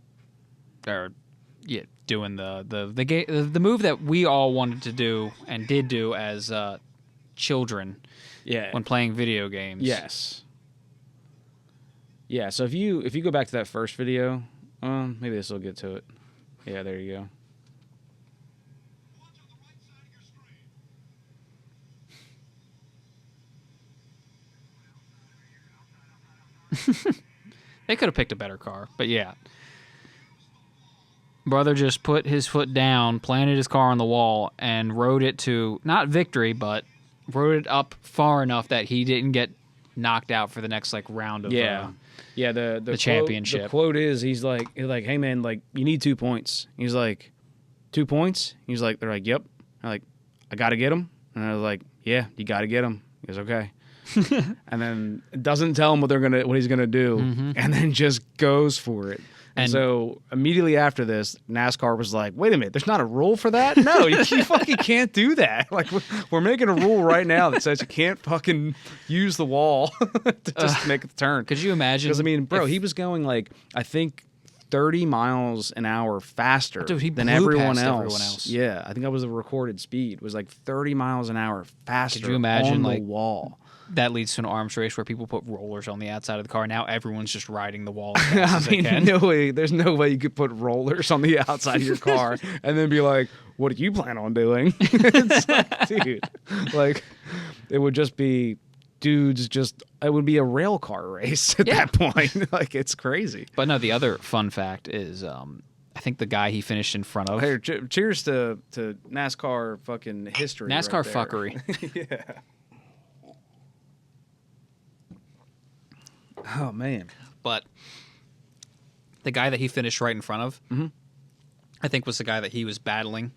[SPEAKER 2] doing the move that we all wanted to do and did do as children when playing video games.
[SPEAKER 1] Yes. Yeah, so if you go back to that first video, maybe this will get to it. Yeah, there you go.
[SPEAKER 2] They could have picked a better car, but yeah. Brother just put his foot down, planted his car on the wall, and rode it to, not victory, but rode it up far enough that he didn't get knocked out for the next round of
[SPEAKER 1] the quote,
[SPEAKER 2] championship.
[SPEAKER 1] The quote is, he's like, hey man, you need 2 points. He's like, 2 points? He's like, they're like, yep. I'm like, I gotta get him. And I was like, yeah, you gotta get him. He goes, okay. And then doesn't tell him what he's gonna do, and then just goes for it. And so immediately after this, NASCAR was like, wait a minute, there's not a rule for that? No, you fucking can't do that. We're making a rule right now that says you can't fucking use the wall to just make the turn.
[SPEAKER 2] Could you imagine?
[SPEAKER 1] Because, I mean, bro, he was going I think 30 miles an hour faster than everyone else. Yeah, I think that was the recorded speed. It was 30 miles an hour faster.
[SPEAKER 2] Could you imagine,
[SPEAKER 1] on the wall?
[SPEAKER 2] That leads to an arms race where people put rollers on the outside of the car. Now everyone's just riding the wall as fast as they can.
[SPEAKER 1] No way. There's no way you could put rollers on the outside of your car and then be like, what do you plan on doing? It's dude, it would just be dudes it would be a rail car race at that point. It's crazy.
[SPEAKER 2] But no, the other fun fact is I think the guy he finished in front of.
[SPEAKER 1] Hey, cheers to NASCAR fucking history.
[SPEAKER 2] NASCAR
[SPEAKER 1] right
[SPEAKER 2] fuckery.
[SPEAKER 1] Yeah. Oh man.
[SPEAKER 2] But the guy that he finished right in front of, I think was the guy that he was battling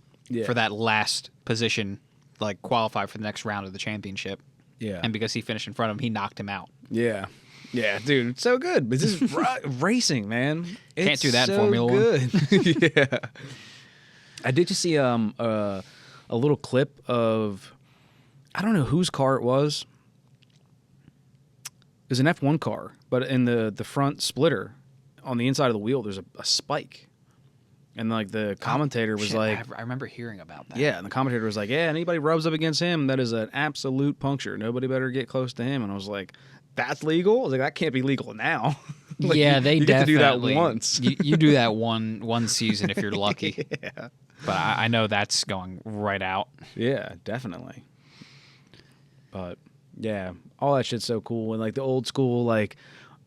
[SPEAKER 2] for that last position, like qualify for the next round of the championship.
[SPEAKER 1] Yeah.
[SPEAKER 2] And because he finished in front of him, he knocked him out.
[SPEAKER 1] Yeah. Yeah, dude, it's so good. But this is racing, man.
[SPEAKER 2] Can't do that in
[SPEAKER 1] so
[SPEAKER 2] Formula
[SPEAKER 1] good. Yeah. I did just see a little clip of, I don't know whose car it was. It was an F1 car, but in the front splitter on the inside of the wheel, there's a spike. And like the commentator was like,
[SPEAKER 2] I remember hearing about that.
[SPEAKER 1] yeah, and the commentator was like, yeah, anybody rubs up against him, that is an absolute puncture. Nobody better get close to him. And I was like, that's legal? I was like, that can't be legal now. Like,
[SPEAKER 2] yeah, they
[SPEAKER 1] you
[SPEAKER 2] definitely
[SPEAKER 1] get to do that once.
[SPEAKER 2] you do that one season if you're lucky.
[SPEAKER 1] Yeah.
[SPEAKER 2] But I know that's going right out.
[SPEAKER 1] Yeah, definitely. But yeah, all that shit's so cool. And like the old school, like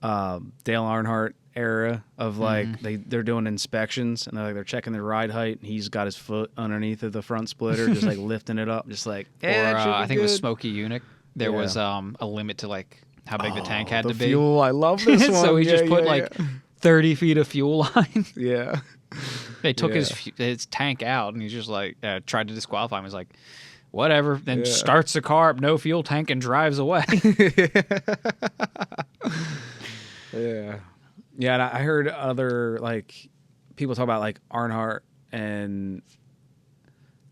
[SPEAKER 1] Dale Earnhardt era of like they're doing inspections and they're checking their ride height and he's got his foot underneath of the front splitter, just like lifting it up, just like. Yeah,
[SPEAKER 2] or I think
[SPEAKER 1] good.
[SPEAKER 2] it was Smokey Eunuch. There was a limit to like how big the tank had
[SPEAKER 1] the
[SPEAKER 2] to be.
[SPEAKER 1] Fuel, I love this one.
[SPEAKER 2] So he just put 30 feet of fuel line.
[SPEAKER 1] Yeah.
[SPEAKER 2] They took his tank out and he's just like tried to disqualify him. He's like, whatever. Then starts the car up, no fuel tank, and drives away.
[SPEAKER 1] Yeah. Yeah, and I heard other like people talk about like Earnhardt and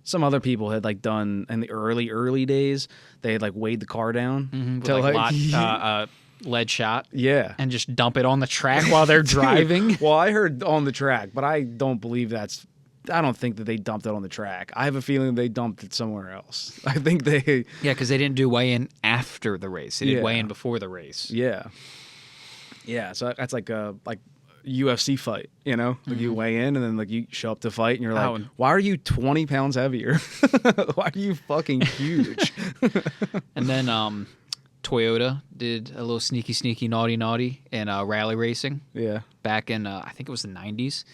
[SPEAKER 1] some other people had like done in the early days. They had like weighed the car down
[SPEAKER 2] with like lead shot.
[SPEAKER 1] Yeah,
[SPEAKER 2] and just dump it on the track while they're driving.
[SPEAKER 1] Well, I heard on the track, but I don't believe that's. I don't think that they dumped it on the track. I have a feeling they dumped it somewhere else. I think they.
[SPEAKER 2] Yeah, because they didn't do weigh-in after the race. They did weigh-in before the race.
[SPEAKER 1] Yeah. Yeah, so that's like a UFC fight, you know? Like you weigh in and then like you show up to fight and you're like, why are you 20 pounds heavier? Why are you fucking huge?
[SPEAKER 2] And then Toyota did a little sneaky, naughty in rally racing.
[SPEAKER 1] Yeah.
[SPEAKER 2] Back in, I think it was the 90s.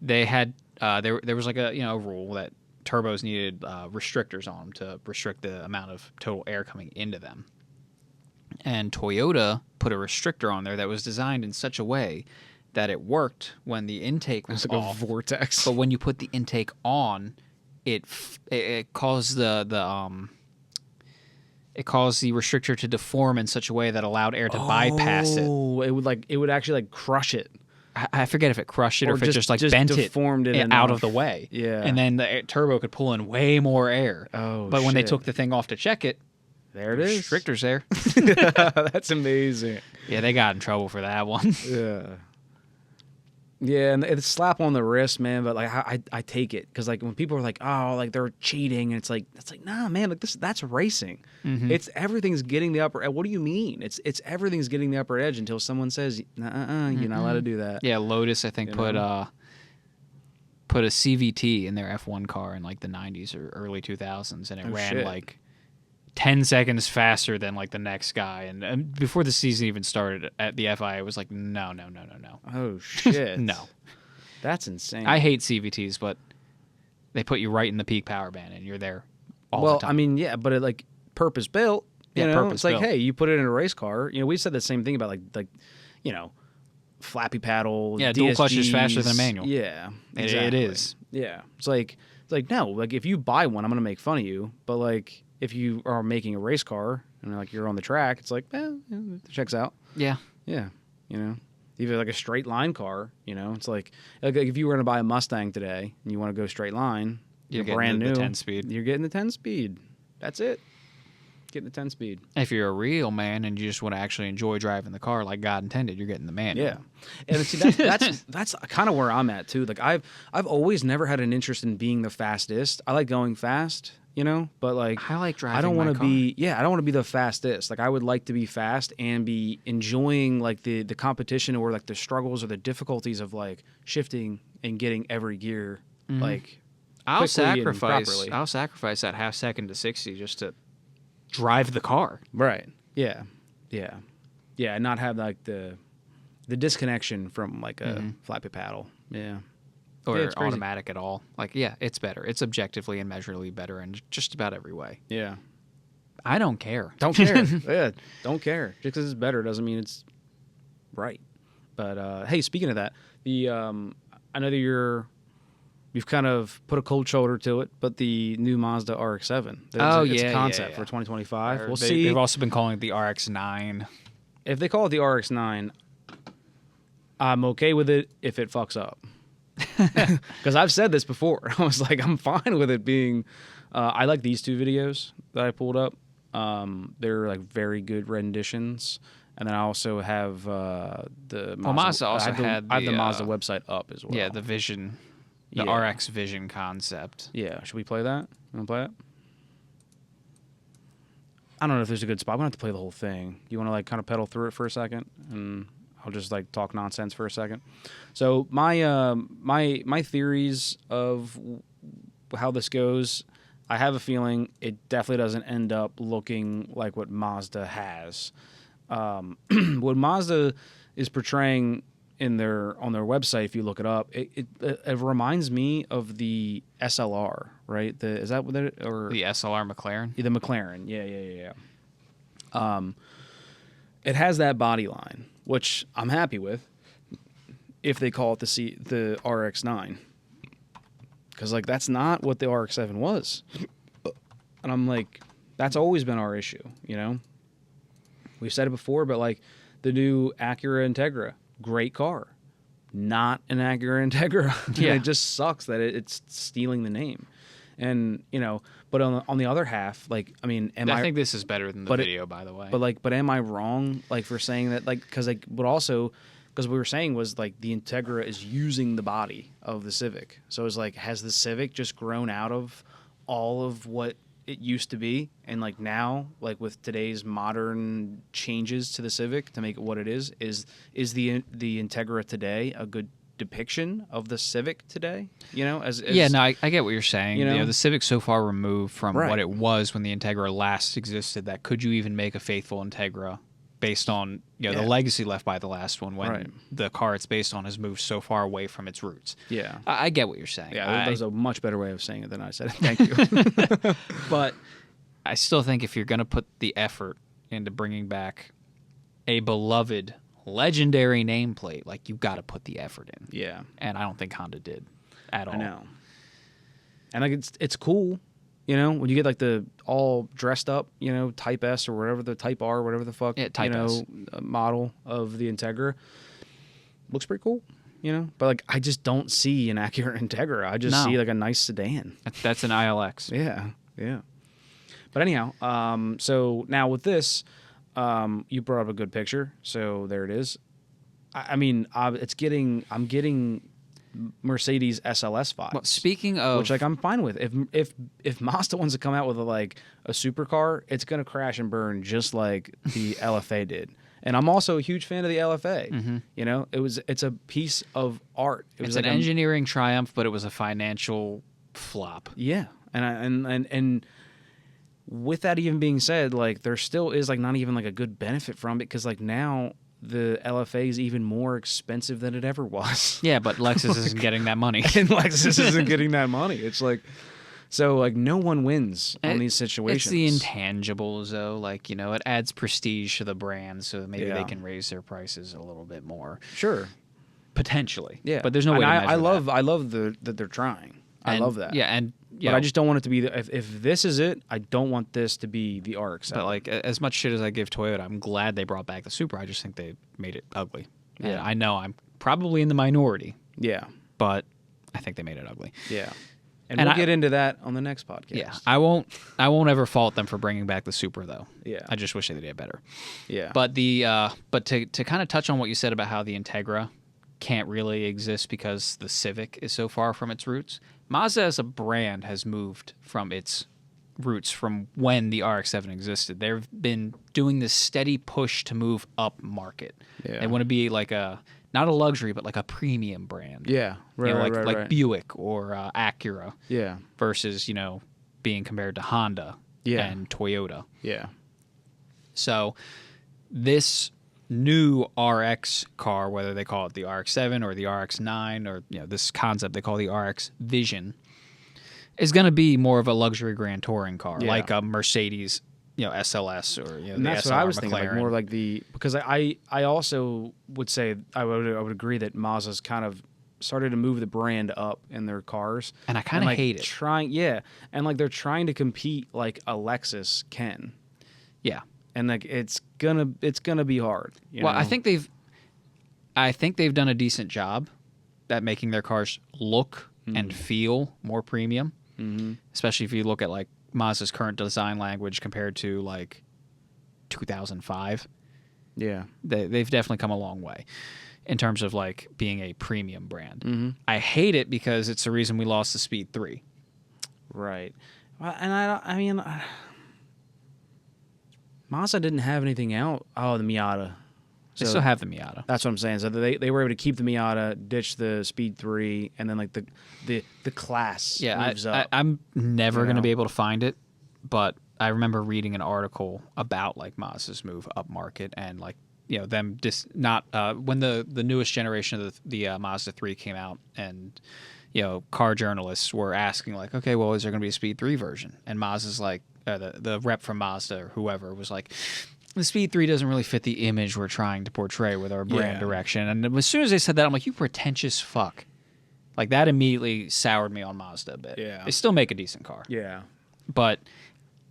[SPEAKER 2] They had, there was like a rule that turbos needed restrictors on them to restrict the amount of total air coming into them. And Toyota put a restrictor on there that was designed in such a way that it worked when the intake was
[SPEAKER 1] like
[SPEAKER 2] off.
[SPEAKER 1] A vortex.
[SPEAKER 2] But when you put the intake on, it caused the restrictor to deform in such a way that allowed air to bypass it.
[SPEAKER 1] Oh, it would actually like crush it.
[SPEAKER 2] I forget if it crushed it or if it just bent
[SPEAKER 1] deformed it
[SPEAKER 2] out of the way.
[SPEAKER 1] Yeah.
[SPEAKER 2] And then the turbo could pull in way more air.
[SPEAKER 1] Oh,
[SPEAKER 2] but when they took the thing off to check it,
[SPEAKER 1] there it is.
[SPEAKER 2] Restrictors there.
[SPEAKER 1] That's amazing.
[SPEAKER 2] Yeah, they got in trouble for that one.
[SPEAKER 1] Yeah. Yeah, and it's a slap on the wrist, man. But like, I take it because like when people are like, oh, like they're cheating, and it's like nah, man. Like that's racing. It's everything's getting the upper. What do you mean? It's everything's getting the upper edge until someone says, you're not allowed to do that.
[SPEAKER 2] Yeah, Lotus I think put a CVT in their F1 car in like the 90s or early 2000s, and it ran like 10 seconds faster than like the next guy, and before the season even started at the FIA, it was like no.
[SPEAKER 1] Oh shit.
[SPEAKER 2] No,
[SPEAKER 1] that's insane.
[SPEAKER 2] I hate CVTs, but they put you right in the peak power band and you're there all the time.
[SPEAKER 1] I mean, yeah, but it like purpose built. You know,
[SPEAKER 2] purpose
[SPEAKER 1] it's like,
[SPEAKER 2] built.
[SPEAKER 1] hey, you put it in a race car. You know, we said the same thing about like flappy paddle.
[SPEAKER 2] Yeah, dual clutch is faster than a
[SPEAKER 1] DSGs.
[SPEAKER 2] manual.
[SPEAKER 1] Yeah,
[SPEAKER 2] It
[SPEAKER 1] exactly.
[SPEAKER 2] is.
[SPEAKER 1] Yeah, it's like no, like if you buy one, I'm gonna make fun of you, but like if you are making a race car and like you're on the track, it's like, it checks out.
[SPEAKER 2] Yeah.
[SPEAKER 1] Yeah, even like a straight line car, it's like if you were gonna buy a Mustang today and you want to go straight line,
[SPEAKER 2] You're getting
[SPEAKER 1] brand new,
[SPEAKER 2] the 10-speed.
[SPEAKER 1] You're getting the 10-speed. That's it. Getting the 10-speed.
[SPEAKER 2] If you're a real man and you just want to actually enjoy driving the car like God intended, you're getting the manual.
[SPEAKER 1] Yeah, and see that's kind of where I'm at too. Like I've always never had an interest in being the fastest. I like going fast, but like
[SPEAKER 2] I like driving.
[SPEAKER 1] I don't
[SPEAKER 2] want to
[SPEAKER 1] I don't want to be the fastest. Like I would like to be fast and be enjoying like the competition or like the struggles or the difficulties of like shifting and getting every gear like.
[SPEAKER 2] I'll
[SPEAKER 1] quickly and properly.
[SPEAKER 2] sacrifice that half second to 60 just to drive the car.
[SPEAKER 1] Right. Yeah. Yeah. Yeah. And not have like the disconnection from like a flappy paddle. Yeah.
[SPEAKER 2] Or
[SPEAKER 1] it's crazy.
[SPEAKER 2] automatic at all. Like, yeah, it's better. It's objectively and measurably better in just about every way.
[SPEAKER 1] Yeah.
[SPEAKER 2] I don't care.
[SPEAKER 1] Don't care. Yeah. Don't care. Just because it's better doesn't mean it's right. But hey, speaking of that, I know that you've kind of put a cold shoulder to it, but the new Mazda RX-7. It's a concept for 2025. We'll see.
[SPEAKER 2] They've also been calling it the RX-9.
[SPEAKER 1] If they call it the RX-9, I'm okay with it if it fucks up. Because I've said this before. I was like, I'm fine with it being. I like these two videos that I pulled up. They're like very good renditions. And then I also have the Mazda.
[SPEAKER 2] Well, Mazda also
[SPEAKER 1] I have the Mazda website up as well.
[SPEAKER 2] Yeah, the Vision, the RX Vision concept.
[SPEAKER 1] Yeah, should we play that? You want to play it? I don't know if there's a good spot. I'm gonna have to play the whole thing. You want to like kind of pedal through it for a second, and I'll just like talk nonsense for a second. So my theories of how this goes, I have a feeling it definitely doesn't end up looking like what Mazda has. What Mazda is portraying on their website, if you look it up, it reminds me of the SLR, right? Is that what that or
[SPEAKER 2] The SLR McLaren?
[SPEAKER 1] the McLaren? Yeah. It has that body line, which I'm happy with. If they call it the RX-9, because like that's not what the RX-7 was, and I'm like, that's always been our issue, you know. We've said it before, but like the new Acura Integra, great car, not an Acura Integra.
[SPEAKER 2] Yeah.
[SPEAKER 1] It just sucks that it's stealing the name, and you know. But on the other half, like I mean,
[SPEAKER 2] I think this is better than the video, by the way.
[SPEAKER 1] But am I wrong? Like for saying that, like because like, but also because what we were saying was like the Integra is using the body of the Civic, so it's like has the Civic just grown out of all of what it used to be, and like now, like with today's modern changes to the Civic to make it what it is the Integra today a good depiction of the Civic today? You know, as
[SPEAKER 2] yeah, no, I get what you're saying.
[SPEAKER 1] You know?
[SPEAKER 2] The Civic's so far removed from
[SPEAKER 1] Right.
[SPEAKER 2] what it was when the Integra last existed that could you even make a faithful Integra based on the legacy left by the last one when
[SPEAKER 1] Right.
[SPEAKER 2] the car it's based on has moved so far away from its roots.
[SPEAKER 1] Yeah.
[SPEAKER 2] I get what you're saying.
[SPEAKER 1] Yeah, that was a much better way of saying it than I said it. Thank you.
[SPEAKER 2] But I still think if you're going to put the effort into bringing back a beloved, legendary nameplate, like you've got to put the effort in.
[SPEAKER 1] Yeah.
[SPEAKER 2] And I don't think Honda did at all.
[SPEAKER 1] I know. And like it's cool, you know, when you get like the all dressed up, you know, Type S or whatever the Type R, whatever the fuck,
[SPEAKER 2] Type S.
[SPEAKER 1] model of the Integra. Looks pretty cool, you know. But like I just don't see an Acura Integra. I just see like a nice sedan.
[SPEAKER 2] That's an ILX.
[SPEAKER 1] Yeah. But anyhow, so now with this, you brought up a good picture. So there it is. I mean, I'm getting Mercedes SLS vibes.
[SPEAKER 2] Well, speaking of,
[SPEAKER 1] which like I'm fine with. If Mazda wants to come out with a supercar, it's gonna crash and burn just like the LFA did. And I'm also a huge fan of the LFA.
[SPEAKER 2] Mm-hmm.
[SPEAKER 1] You know, it's a piece of art.
[SPEAKER 2] It's an engineering triumph, but it was a financial flop.
[SPEAKER 1] Yeah, and with that even being said, like there still is like not even like a good benefit from it because like now the LFA is even more expensive than it ever was.
[SPEAKER 2] Yeah, but Lexus isn't getting that money.
[SPEAKER 1] And Lexus isn't getting that money. It's like, so like no one wins on these situations.
[SPEAKER 2] It's the intangibles though. Like, you know, it adds prestige to the brand so maybe they can raise their prices a little bit more.
[SPEAKER 1] Sure.
[SPEAKER 2] Potentially.
[SPEAKER 1] Yeah.
[SPEAKER 2] But there's no way to measure that.
[SPEAKER 1] I love that they're trying. I love that.
[SPEAKER 2] Yeah,
[SPEAKER 1] but I just don't want it to be if this is it, I don't want this to be the RX-7.
[SPEAKER 2] But like as much shit as I give Toyota, I'm glad they brought back the Supra. I just think they made it ugly.
[SPEAKER 1] Yeah.
[SPEAKER 2] And I know I'm probably in the minority.
[SPEAKER 1] Yeah.
[SPEAKER 2] But I think they made it ugly.
[SPEAKER 1] Yeah. And we'll get into that on the next podcast.
[SPEAKER 2] Yeah. I won't ever fault them for bringing back the Supra though.
[SPEAKER 1] Yeah.
[SPEAKER 2] I just wish they did it better.
[SPEAKER 1] Yeah.
[SPEAKER 2] But to kind of touch on what you said about how the Integra can't really exist because the Civic is so far from its roots. Mazda as a brand has moved from its roots from when the RX-7 existed. They've been doing this steady push to move up market.
[SPEAKER 1] Yeah.
[SPEAKER 2] They want to be like not a luxury, but like a premium brand.
[SPEAKER 1] Yeah, right,
[SPEAKER 2] like Buick or Acura.
[SPEAKER 1] Yeah.
[SPEAKER 2] Versus, you know, being compared to Honda and Toyota.
[SPEAKER 1] Yeah.
[SPEAKER 2] So this new RX car, whether they call it the RX-7 or the RX-9 or this concept they call the RX Vision, is going to be more of a luxury grand touring car, like a Mercedes SLS or
[SPEAKER 1] and
[SPEAKER 2] the
[SPEAKER 1] that's
[SPEAKER 2] SR
[SPEAKER 1] what I was
[SPEAKER 2] McLaren.
[SPEAKER 1] thinking, like more like because I also would say I would agree that Mazda's kind of started to move the brand up in their cars,
[SPEAKER 2] and I kind of
[SPEAKER 1] like,
[SPEAKER 2] hate it.
[SPEAKER 1] And like they're trying to compete like a Lexus can.
[SPEAKER 2] Yeah,
[SPEAKER 1] and like it's gonna be hard. You know?
[SPEAKER 2] I think they've done a decent job at making their cars look and feel more premium, especially if you look at like Mazda's current design language compared to like 2005.
[SPEAKER 1] Yeah,
[SPEAKER 2] they've definitely come a long way in terms of like being a premium brand.
[SPEAKER 1] Mm-hmm.
[SPEAKER 2] I hate it because it's the reason we lost the Speed 3.
[SPEAKER 1] Right. Well, and I mean, Mazda didn't have anything out. Oh, the Miata.
[SPEAKER 2] They still have the Miata.
[SPEAKER 1] That's what I'm saying. So they were able to keep the Miata, ditch the Speed 3, and then like the class moves up.
[SPEAKER 2] I'm never going to be able to find it, but I remember reading an article about like Mazda's move up market and like them just not when the newest generation of the Mazda 3 came out, and car journalists were asking like, okay, well, is there going to be a Speed 3 version? And Mazda's like the rep from Mazda or whoever was like, the Speed 3 doesn't really fit the image we're trying to portray with our brand direction. And as soon as they said that, I'm like, you pretentious fuck. Like, that immediately soured me on Mazda a bit.
[SPEAKER 1] Yeah.
[SPEAKER 2] They still make a decent car.
[SPEAKER 1] Yeah.
[SPEAKER 2] But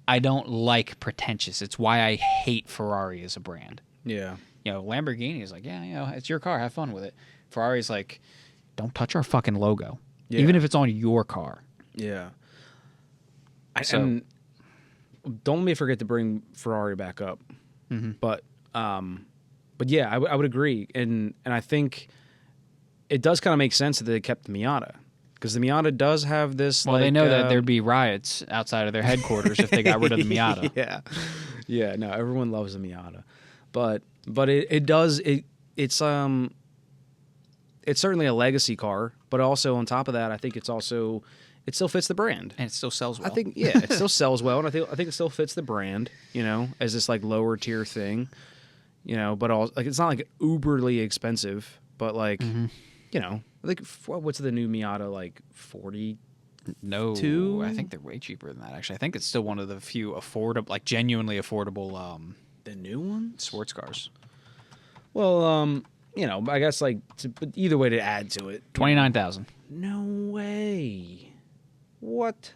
[SPEAKER 2] I don't like pretentious. It's why I hate Ferrari as a brand.
[SPEAKER 1] Yeah.
[SPEAKER 2] Lamborghini is like, yeah, it's your car. Have fun with it. Ferrari's like, don't touch our fucking logo.
[SPEAKER 1] Yeah.
[SPEAKER 2] Even if it's on your car.
[SPEAKER 1] Yeah. And don't let me forget to bring Ferrari back up.
[SPEAKER 2] Mm-hmm.
[SPEAKER 1] But yeah, I would agree, and I think it does kind of make sense that they kept the Miata, because the Miata does have this.
[SPEAKER 2] Well, they know that there'd be riots outside of their headquarters if they got rid of the Miata.
[SPEAKER 1] Yeah. No, everyone loves the Miata, but it's certainly a legacy car, but also on top of that, I think it still fits the brand.
[SPEAKER 2] And it still sells well.
[SPEAKER 1] I think, it still sells well, and I think it still fits the brand, as this like lower tier thing, but also like it's not like uberly expensive, but like, like what's the new Miata, like 40?
[SPEAKER 2] No, I think they're way cheaper than that. Actually, I think it's still one of the few affordable, like genuinely affordable,
[SPEAKER 1] the new one
[SPEAKER 2] sports cars.
[SPEAKER 1] Well, I guess like but either way to add to it,
[SPEAKER 2] 29,000.
[SPEAKER 1] No way. What?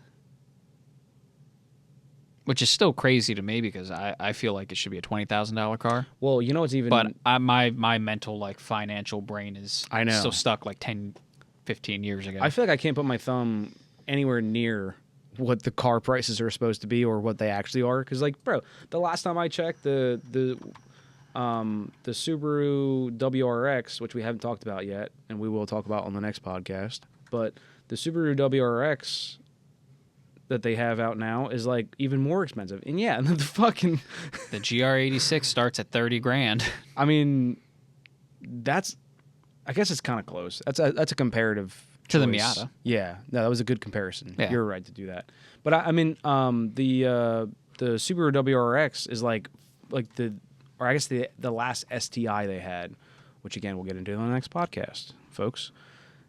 [SPEAKER 2] Which is still crazy to me because I feel like it should be a $20,000 car.
[SPEAKER 1] Well, it's even.
[SPEAKER 2] But my mental like financial brain is still stuck like 10, 15 years ago.
[SPEAKER 1] I feel like I can't put my thumb anywhere near what the car prices are supposed to be or what they actually are. Because like, bro, the last time I checked, the Subaru WRX, which we haven't talked about yet, and we will talk about on the next podcast, but the Subaru WRX that they have out now is like even more expensive. And yeah, and the fucking
[SPEAKER 2] the GR86 starts at $30,000.
[SPEAKER 1] I mean, I guess it's kind of close. That's a comparative
[SPEAKER 2] to the
[SPEAKER 1] choice.
[SPEAKER 2] Miata.
[SPEAKER 1] Yeah, no, that was a good comparison.
[SPEAKER 2] Yeah.
[SPEAKER 1] You're right to do that. But I mean, the Subaru WRX is like or I guess the last STI they had, which again we'll get into in the next podcast, folks.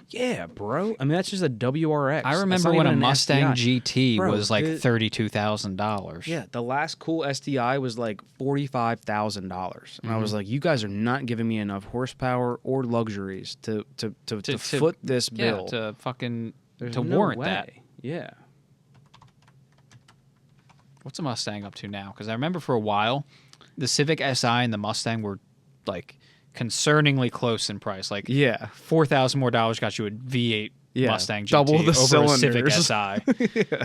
[SPEAKER 1] Yeah, bro. I mean, that's just a WRX.
[SPEAKER 2] I remember when a Mustang
[SPEAKER 1] STI.
[SPEAKER 2] GT
[SPEAKER 1] Bro,
[SPEAKER 2] was like $32,000.
[SPEAKER 1] Yeah, the last cool STI was like $45,000, and I was like, "You guys are not giving me enough horsepower or luxuries to foot this bill,
[SPEAKER 2] to fucking
[SPEAKER 1] There's
[SPEAKER 2] to
[SPEAKER 1] no
[SPEAKER 2] warrant
[SPEAKER 1] way."
[SPEAKER 2] that."
[SPEAKER 1] Yeah.
[SPEAKER 2] What's a Mustang up to now? Because I remember for a while, the Civic Si and the Mustang were like concerningly close in price. Like $4,000 more got you a V8 Mustang GT
[SPEAKER 1] double the
[SPEAKER 2] over
[SPEAKER 1] cylinders.
[SPEAKER 2] a Civic Si. Yeah.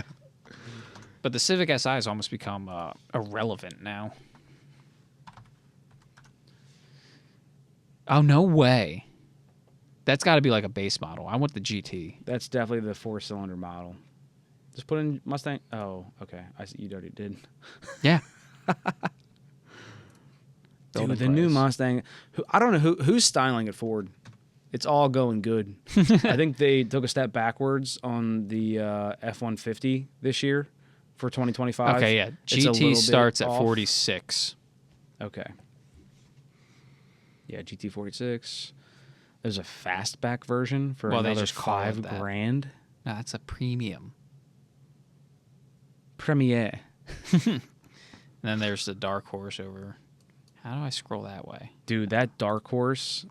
[SPEAKER 2] But the Civic Si has almost become irrelevant now. Oh, no way. That's got to be like a base model. I want the GT.
[SPEAKER 1] That's definitely the 4-cylinder model. Just put in Mustang. Oh, okay. I see you already did.
[SPEAKER 2] Yeah.
[SPEAKER 1] Dude, the new Mustang. I don't know who's styling it Ford. It's all going good. I think they took a step backwards on the F-150 this year for 2025.
[SPEAKER 2] Okay, yeah. GT starts at 46.
[SPEAKER 1] Okay. Yeah, GT46. There's a fastback version for another $5,000.
[SPEAKER 2] No, that's a premium.
[SPEAKER 1] Premier.
[SPEAKER 2] And then there's the dark horse over. How do I scroll that way?
[SPEAKER 1] Dude, that dark horse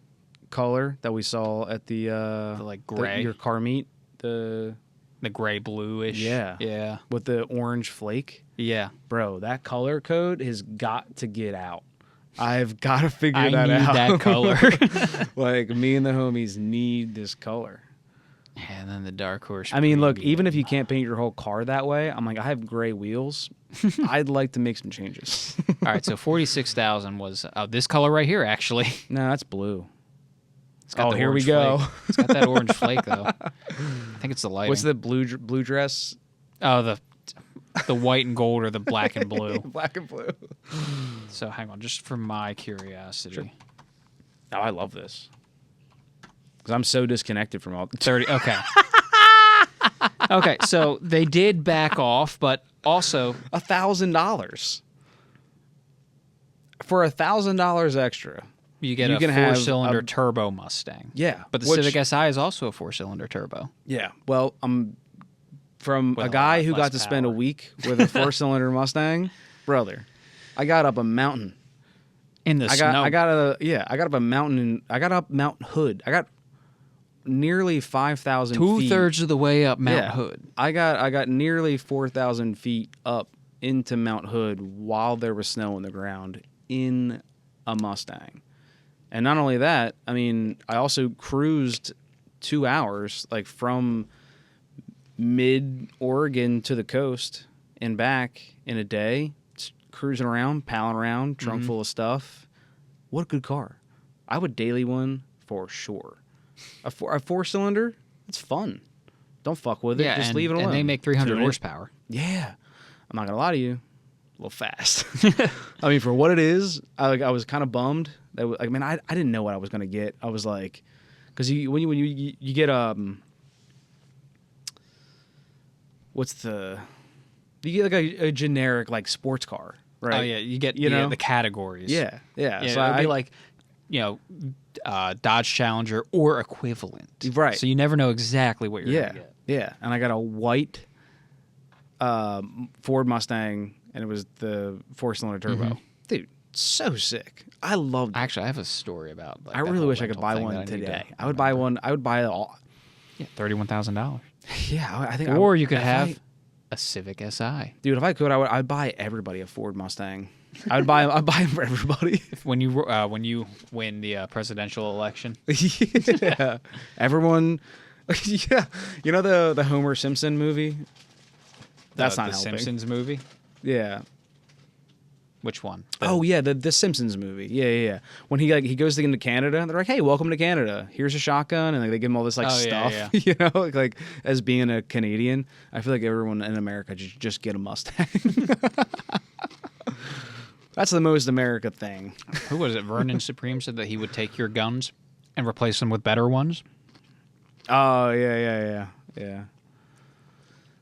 [SPEAKER 1] color that we saw at the
[SPEAKER 2] like gray,
[SPEAKER 1] your car meet, the
[SPEAKER 2] gray bluish. Yeah.
[SPEAKER 1] With the orange flake.
[SPEAKER 2] Yeah.
[SPEAKER 1] Bro, that color code has got to get out. I've got to figure
[SPEAKER 2] I
[SPEAKER 1] that
[SPEAKER 2] need
[SPEAKER 1] out.
[SPEAKER 2] that color.
[SPEAKER 1] Like, me and the homies need this color.
[SPEAKER 2] And then the dark horse.
[SPEAKER 1] I mean, look, even if you can't paint your whole car that way, I'm like, I have gray wheels. I'd like to make some changes.
[SPEAKER 2] All right, so 46,000 was this color right here, actually.
[SPEAKER 1] No, that's blue.
[SPEAKER 2] It's got the
[SPEAKER 1] here we
[SPEAKER 2] orange
[SPEAKER 1] go.
[SPEAKER 2] flake. It's got that orange flake, though. I think it's the lighting.
[SPEAKER 1] What's the blue dress?
[SPEAKER 2] Oh, the white and gold or the black and blue.
[SPEAKER 1] Black and blue.
[SPEAKER 2] So hang on, just for my curiosity.
[SPEAKER 1] Sure. Oh, I love this. Because I'm so disconnected from all
[SPEAKER 2] 30. Okay. Okay, so they did back off, but also
[SPEAKER 1] $1,000. For $1,000 extra,
[SPEAKER 2] you get
[SPEAKER 1] you
[SPEAKER 2] a
[SPEAKER 1] can have
[SPEAKER 2] 4-cylinder turbo Mustang.
[SPEAKER 1] yeah.
[SPEAKER 2] But the Civic Si is also a 4-cylinder turbo.
[SPEAKER 1] Yeah. Well, I'm from
[SPEAKER 2] With
[SPEAKER 1] a
[SPEAKER 2] a
[SPEAKER 1] guy
[SPEAKER 2] lot
[SPEAKER 1] who
[SPEAKER 2] less
[SPEAKER 1] got to spend a
[SPEAKER 2] power.
[SPEAKER 1] week with a 4-cylinder Mustang, brother. I got up a mountain.
[SPEAKER 2] In the snow.
[SPEAKER 1] I got up a mountain. I got up Mount Hood. I got nearly 5,000 feet.
[SPEAKER 2] 2/3 of the way up Mount Hood.
[SPEAKER 1] I got nearly 4,000 feet up into Mount Hood while there was snow on the ground in a Mustang. And not only that, I mean, I also cruised 2 hours, like from mid-Oregon to the coast and back in a day, just cruising around, palling around, trunk full of stuff. What a good car. I would daily one for sure. A 4-cylinder, it's fun. Don't fuck with it.
[SPEAKER 2] Yeah,
[SPEAKER 1] Just leave it alone.
[SPEAKER 2] And they make 300
[SPEAKER 1] Tune it.
[SPEAKER 2] horsepower.
[SPEAKER 1] Yeah. I'm not going to lie to you. A little fast. I mean, for what it is, I was kind of bummed. That I mean, I didn't know what I was going to get. I was like, because when you get what's the you get like a generic like sports car, right?
[SPEAKER 2] Oh yeah, you get
[SPEAKER 1] know
[SPEAKER 2] the categories.
[SPEAKER 1] Yeah.
[SPEAKER 2] So it'd be like, Dodge Challenger or equivalent.
[SPEAKER 1] Right.
[SPEAKER 2] So you never know exactly what you're gonna get.
[SPEAKER 1] Yeah. And I got a white Ford Mustang, and it was the 4-cylinder turbo. Dude, so sick. I loved it.
[SPEAKER 2] Actually, I have a story about. Like,
[SPEAKER 1] I really wish I could buy one today. I would buy one. I would buy it all.
[SPEAKER 2] Yeah, $31,000.
[SPEAKER 1] Yeah, I think.
[SPEAKER 2] Or you could have a Civic Si.
[SPEAKER 1] Dude, if I could, I'd buy everybody a Ford Mustang. I'd buy them for everybody.
[SPEAKER 2] When you win the presidential election.
[SPEAKER 1] Yeah, everyone. Yeah, you know the Homer Simpson movie. That's not
[SPEAKER 2] the
[SPEAKER 1] helping.
[SPEAKER 2] Simpsons movie.
[SPEAKER 1] Yeah.
[SPEAKER 2] Which one?
[SPEAKER 1] Oh yeah, the Simpsons movie. Yeah. When he goes into Canada, they're like, "Hey, welcome to Canada. Here's a shotgun," and like, they give him all this stuff.
[SPEAKER 2] Yeah.
[SPEAKER 1] You know, like as being a Canadian, I feel like everyone in America just get a Mustang. That's the most America thing.
[SPEAKER 2] Who was it? Vernon Supreme said that he would take your guns and replace them with better ones.
[SPEAKER 1] Oh yeah.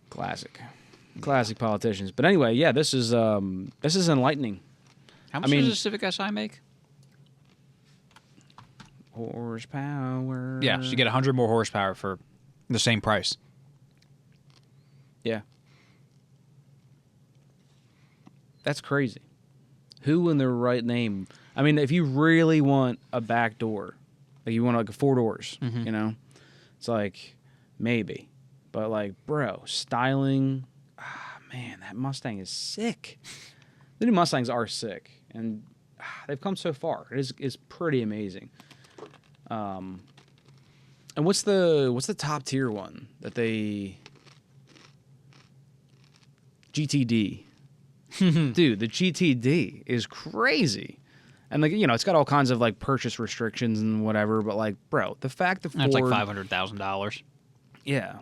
[SPEAKER 1] Classic politicians. But anyway, yeah, this is enlightening.
[SPEAKER 2] How much does a Civic Si make?
[SPEAKER 1] Horsepower.
[SPEAKER 2] Yeah, so you get 100 more horsepower for the same price.
[SPEAKER 1] Yeah. That's crazy. Who in their right name? I mean, if you really want a back door, like you want like 4 doors, you know, it's like maybe. But like, bro, styling, man, that Mustang is sick. The new Mustangs are sick, and they've come so far. It's pretty amazing. And what's the top tier one that they GTD? Dude, the GTD is crazy. And like, it's got all kinds of like purchase restrictions and whatever, but like, bro, the fact that Ford,
[SPEAKER 2] That's like $500,000.
[SPEAKER 1] Yeah.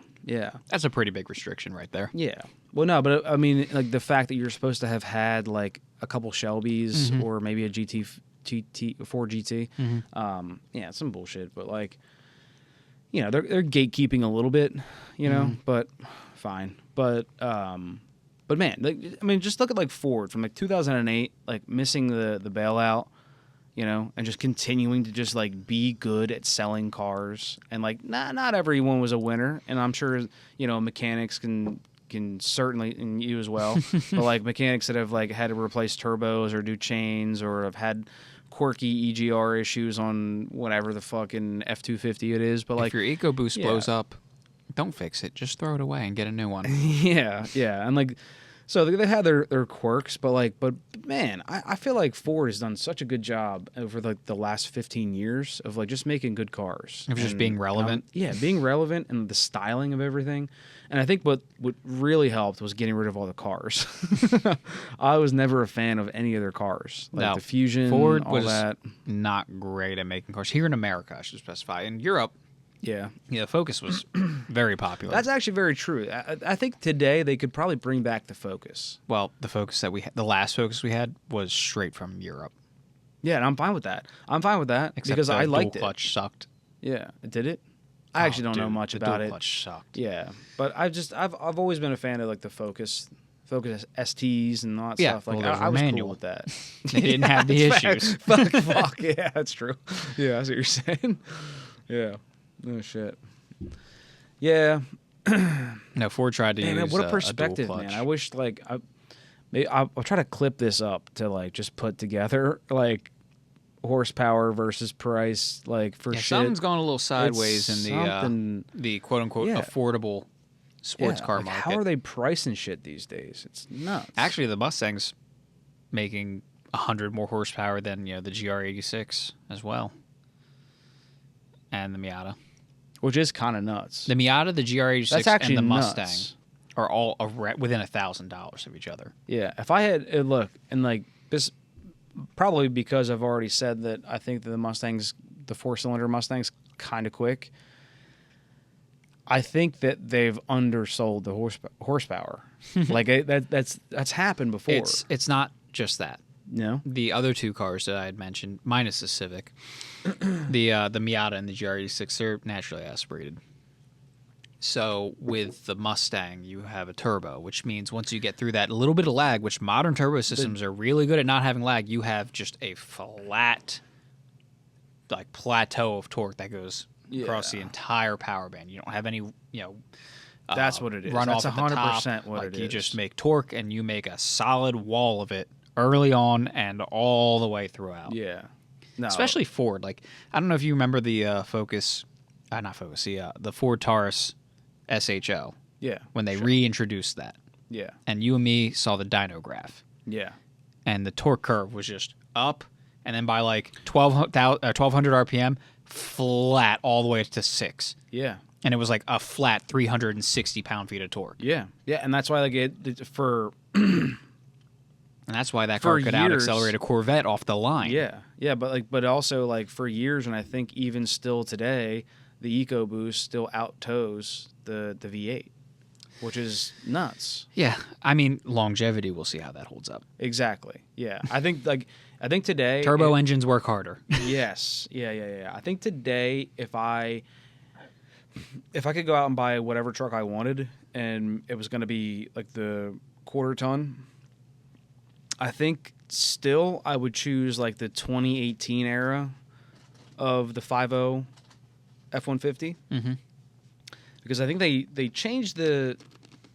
[SPEAKER 2] That's a pretty big restriction right there.
[SPEAKER 1] Yeah. Well, no, but I mean, like the fact that you're supposed to have had like a couple Shelbys or maybe a Ford GT. Yeah, it's some bullshit, but like, they're gatekeeping a little bit, but fine. But man, like, I mean, just look at like Ford from like 2008, like missing the bailout, and just continuing to just like be good at selling cars. And like, not everyone was a winner. And I'm sure, mechanics can can certainly, and you as well, but like mechanics that have like had to replace turbos or do chains or have had quirky EGR issues on whatever the fucking F250 it is. But like
[SPEAKER 2] if your EcoBoost blows up, don't fix it. Just throw it away and get a new one.
[SPEAKER 1] yeah, and like. So they had their quirks, but man, I feel like Ford has done such a good job over like the last 15 years of like just making good cars.
[SPEAKER 2] Of just being relevant.
[SPEAKER 1] Being relevant and the styling of everything. And I think what really helped was getting rid of all the cars. I was never a fan of any of their cars, like the Fusion,
[SPEAKER 2] Ford
[SPEAKER 1] all
[SPEAKER 2] was
[SPEAKER 1] that.
[SPEAKER 2] Not great at making cars here in America. I should specify. In Europe.
[SPEAKER 1] Yeah,
[SPEAKER 2] Focus was very popular.
[SPEAKER 1] That's actually very true. I think today they could probably bring back the Focus.
[SPEAKER 2] Well, the Focus that the last Focus we had was straight from Europe.
[SPEAKER 1] Yeah, and I'm fine with that.
[SPEAKER 2] Except
[SPEAKER 1] because I liked
[SPEAKER 2] dual clutch sucked.
[SPEAKER 1] Yeah, did it? I actually don't know much about it.
[SPEAKER 2] Dual clutch sucked.
[SPEAKER 1] Yeah, but I've always been a fan of like the Focus STs and all that stuff. Like I was cool with that.
[SPEAKER 2] They didn't have the issues.
[SPEAKER 1] Fuck yeah, that's true. Yeah, that's what you're saying. Yeah. Oh shit. Yeah.
[SPEAKER 2] No, Ford tried to use
[SPEAKER 1] what a perspective,
[SPEAKER 2] a dual clutch.
[SPEAKER 1] man. I wish like I'll try to clip this up to like just put together like horsepower versus price like for shit.
[SPEAKER 2] Something's gone a little sideways
[SPEAKER 1] in
[SPEAKER 2] the quote unquote affordable sports car market.
[SPEAKER 1] How are they pricing shit these days? It's nuts.
[SPEAKER 2] Actually, the Mustang's making 100 more horsepower than the GR86 as well, and the Miata.
[SPEAKER 1] Which is kind of nuts.
[SPEAKER 2] The Miata, the GR86, and the Mustang
[SPEAKER 1] nuts.
[SPEAKER 2] are all within $1,000 of each other.
[SPEAKER 1] Yeah, if I had look and like this, probably because I've already said that I think that the 4-cylinder Mustang's kind of quick. I think that they've undersold the horsepower. Like that's happened before.
[SPEAKER 2] It's not just that.
[SPEAKER 1] No,
[SPEAKER 2] the other two cars that I had mentioned, minus the Civic, the Miata and the GR86, they're naturally aspirated. So with the Mustang, you have a turbo, which means once you get through that little bit of lag, which modern turbo systems are really good at not having lag, you have just a flat, like plateau of torque that goes across the entire power band. You don't have any,
[SPEAKER 1] that's what it is.
[SPEAKER 2] Run
[SPEAKER 1] that's
[SPEAKER 2] off 100%
[SPEAKER 1] what it is.
[SPEAKER 2] You just make torque and you make a solid wall of it early on and all the way throughout.
[SPEAKER 1] Yeah. No.
[SPEAKER 2] Especially Ford. Like, I don't know if you remember the the Ford Taurus SHO.
[SPEAKER 1] Yeah.
[SPEAKER 2] When they reintroduced that.
[SPEAKER 1] Yeah.
[SPEAKER 2] And you and me saw the dyno graph.
[SPEAKER 1] Yeah.
[SPEAKER 2] And the torque curve was just up, and then by like 1200 RPM, flat all the way to 6.
[SPEAKER 1] Yeah.
[SPEAKER 2] And it was like a flat 360 pound-feet of torque.
[SPEAKER 1] Yeah. Yeah, and that's why like
[SPEAKER 2] and that's why that car could out-accelerate a Corvette off the line.
[SPEAKER 1] Yeah, but also like for years, and I think even still today, the EcoBoost still out-tows the V8, which is nuts.
[SPEAKER 2] Yeah, I mean longevity. We'll see how that holds up.
[SPEAKER 1] Exactly. Yeah, I think today
[SPEAKER 2] turbo engines work harder.
[SPEAKER 1] Yes. Yeah. I think today if I could go out and buy whatever truck I wanted, and it was going to be like the quarter ton. I think still I would choose like the 2018 era of the 5.0 F-150.
[SPEAKER 2] Mm-hmm.
[SPEAKER 1] Because I think they changed there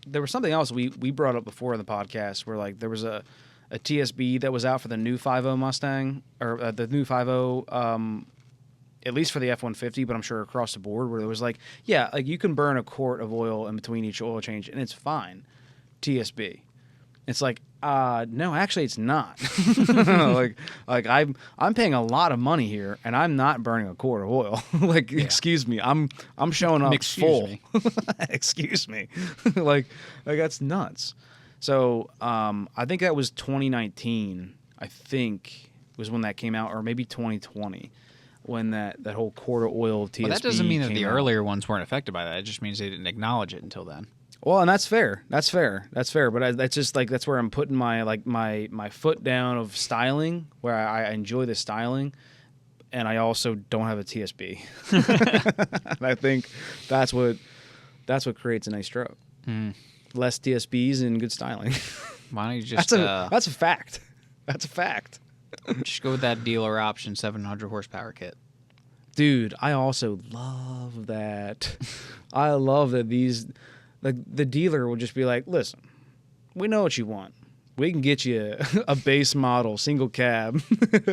[SPEAKER 1] was something else we brought up before in the podcast where like there was a TSB that was out for the new 5.0 Mustang or the new 5.0 at least for the F-150, but I'm sure across the board where there was like you can burn a quart of oil in between each oil change and it's fine. TSB. It's like no, actually, it's not. like I'm paying a lot of money here, and I'm not burning a quart of oil. Excuse me, I'm showing up full. Excuse me, like that's nuts. So I think that was 2019. I think was when that came out, or maybe 2020, when that whole quart of oil TSB.
[SPEAKER 2] Well, that doesn't mean that the
[SPEAKER 1] out.
[SPEAKER 2] Earlier ones weren't affected by that. It just means they didn't acknowledge it until then.
[SPEAKER 1] Well, and that's fair. That's fair. But that's just like that's where I'm putting my foot down of styling, where I enjoy the styling, and I also don't have a TSB. And I think that's what creates a nice stroke.
[SPEAKER 2] Mm.
[SPEAKER 1] Less TSBs and good styling.
[SPEAKER 2] Why don't you just?
[SPEAKER 1] That's a fact. That's a fact.
[SPEAKER 2] Just go with that dealer option 700 horsepower kit.
[SPEAKER 1] Dude, I also love that. I love that like the dealer will just be like, listen, we know what you want. We can get you a base model, single cab,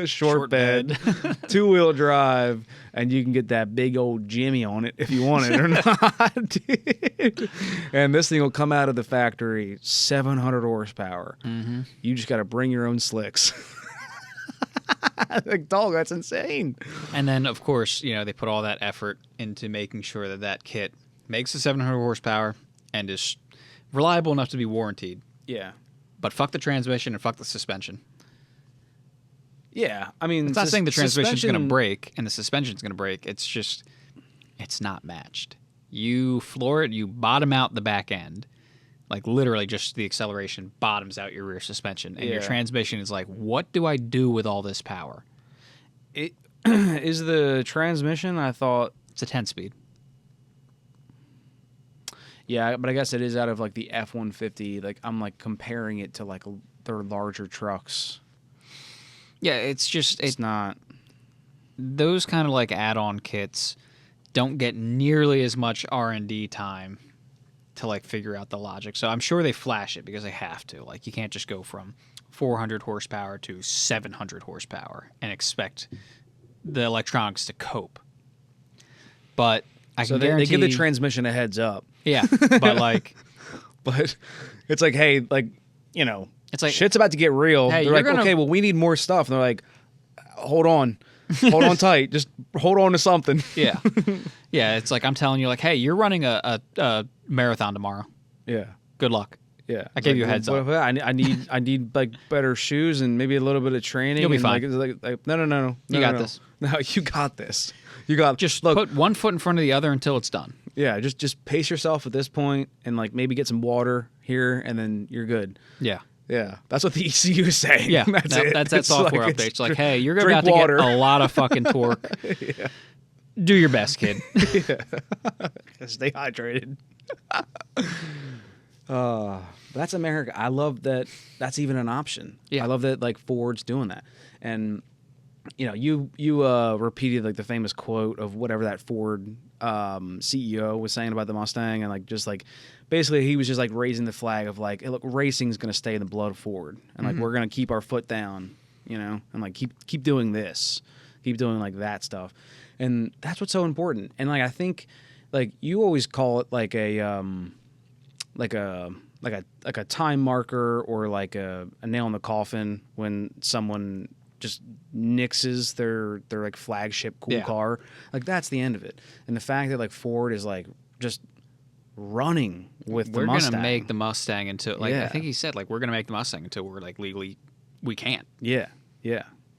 [SPEAKER 1] short bed, 2-wheel drive, and you can get that big old Jimmy on it if you want it or not, dude. And this thing will come out of the factory 700 horsepower.
[SPEAKER 2] Mm-hmm.
[SPEAKER 1] You just got to bring your own slicks. Like, dog, that's insane.
[SPEAKER 2] And then, of course, you know, they put all that effort into making sure that that kit makes the 700 horsepower and is reliable enough to be warranted.
[SPEAKER 1] Yeah.
[SPEAKER 2] But fuck the transmission and fuck the suspension.
[SPEAKER 1] Yeah, I mean...
[SPEAKER 2] It's not saying the transmission's going to break and the suspension's going to break. It's just, it's not matched. You floor it, you bottom out the back end. Like, literally, just the acceleration bottoms out your rear suspension. And your transmission is like, what do I do with all this power?
[SPEAKER 1] It is the transmission, I thought...
[SPEAKER 2] It's a 10-speed.
[SPEAKER 1] Yeah, but I guess it is out of, like, the F-150. Like, I'm, like, comparing it to, like, their larger trucks.
[SPEAKER 2] Yeah, it's just...
[SPEAKER 1] It's not...
[SPEAKER 2] Those kind of, like, add-on kits don't get nearly as much R&D time to, like, figure out the logic. So I'm sure they flash it because they have to. Like, you can't just go from 400 horsepower to 700 horsepower and expect the electronics to cope. But I can guarantee...
[SPEAKER 1] they give the transmission a heads up.
[SPEAKER 2] Yeah, but like...
[SPEAKER 1] But it's like, hey, like, you know,
[SPEAKER 2] it's like,
[SPEAKER 1] shit's about to get real.
[SPEAKER 2] Hey,
[SPEAKER 1] they're like, okay, well, we need more stuff. And they're like, hold on. Hold on tight. Just hold on to something.
[SPEAKER 2] Yeah. Yeah, it's like I'm telling you, like, hey, you're running a marathon tomorrow.
[SPEAKER 1] Yeah.
[SPEAKER 2] Good luck.
[SPEAKER 1] Yeah.
[SPEAKER 2] I gave you a heads up.
[SPEAKER 1] I need like better shoes and maybe a little bit of training.
[SPEAKER 2] You'll be fine.
[SPEAKER 1] Like, no.
[SPEAKER 2] You got this.
[SPEAKER 1] No, you got this. You got...
[SPEAKER 2] Just
[SPEAKER 1] look,
[SPEAKER 2] put one foot in front of the other until it's done.
[SPEAKER 1] Yeah, just pace yourself at this point and like maybe get some water here and then you're good.
[SPEAKER 2] Yeah.
[SPEAKER 1] Yeah. That's what the ECU is saying.
[SPEAKER 2] Yeah.
[SPEAKER 1] That's it.
[SPEAKER 2] That's that
[SPEAKER 1] It's
[SPEAKER 2] software
[SPEAKER 1] like,
[SPEAKER 2] update. It's like, hey, you're
[SPEAKER 1] drink
[SPEAKER 2] about to
[SPEAKER 1] water.
[SPEAKER 2] get a lot of fucking torque.
[SPEAKER 1] Yeah.
[SPEAKER 2] Do your best, kid.
[SPEAKER 1] Yeah. Stay hydrated. That's America. I love that that's even an option.
[SPEAKER 2] Yeah.
[SPEAKER 1] I love that like Ford's doing that. And you know, you repeated like the famous quote of whatever that Ford CEO was saying about the Mustang, and like just like basically he was just like raising the flag of like, hey, look, racing's gonna stay in the blood of Ford, and like we're gonna keep our foot down, you know, and like keep doing this, keep doing like that stuff, and that's what's so important. And like I think like you always call it like a time marker or like a nail in the coffin when someone just nixes their like flagship cool car. Like that's the end of it. And the fact that like Ford is like just running with the Mustang.
[SPEAKER 2] We're gonna make the Mustang until like I think he said like we're gonna make the Mustang until we're like legally we can't.
[SPEAKER 1] Yeah.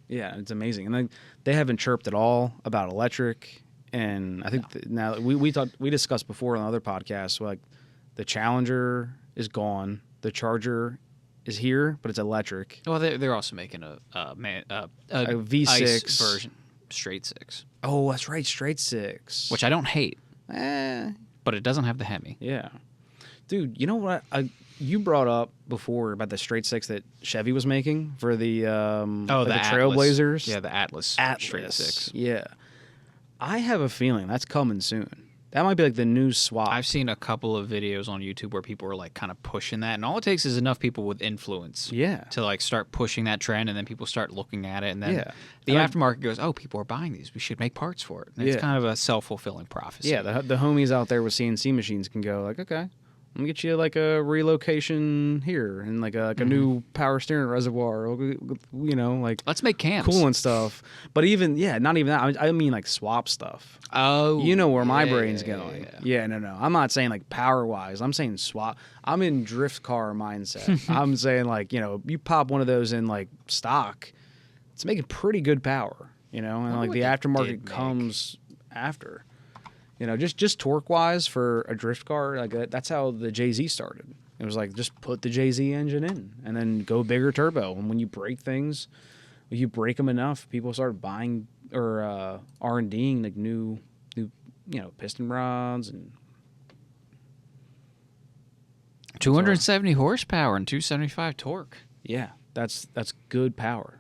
[SPEAKER 1] It's amazing. And like they haven't chirped at all about electric. And I think now we discussed before on other podcasts like the Challenger is gone, the Charger is here, but it's electric.
[SPEAKER 2] Well, they're also making a
[SPEAKER 1] V6
[SPEAKER 2] ICE version, straight six.
[SPEAKER 1] Oh, that's right, straight six,
[SPEAKER 2] which I don't hate,
[SPEAKER 1] but
[SPEAKER 2] it doesn't have the Hemi.
[SPEAKER 1] Yeah, dude, you know what? You brought up before about the straight six that Chevy was making for the the Trailblazers.
[SPEAKER 2] Yeah, the Atlas straight six.
[SPEAKER 1] Yeah, I have a feeling that's coming soon. That might be like the new swap.
[SPEAKER 2] I've seen a couple of videos on YouTube where people are like kind of pushing that, and all it takes is enough people with influence, to like start pushing that trend, and then people start looking at it, and then the aftermarket goes, "Oh, people are buying these. We should make parts for it." And it's kind of a self-fulfilling prophecy.
[SPEAKER 1] Yeah, the homies out there with CNC machines can go like, "Okay, let me get you like a relocation here and like a new power steering reservoir, you know, like
[SPEAKER 2] let's make cams,
[SPEAKER 1] coolant stuff." But even not even that. I mean like swap stuff.
[SPEAKER 2] Oh,
[SPEAKER 1] you know where my brain's going. Yeah, no. I'm not saying like power wise. I'm saying swap. I'm in drift car mindset. I'm saying like, you know, you pop one of those in like stock, it's making pretty good power, you know, and like the aftermarket comes after. You know, just torque wise for a drift car, like that's how the JZ started. It was like just put the JZ engine in and then go bigger turbo. And when you break things, if you break them enough, people start buying or R&Ding like new piston rods and
[SPEAKER 2] 270 horsepower and 275 torque.
[SPEAKER 1] Yeah, that's good power.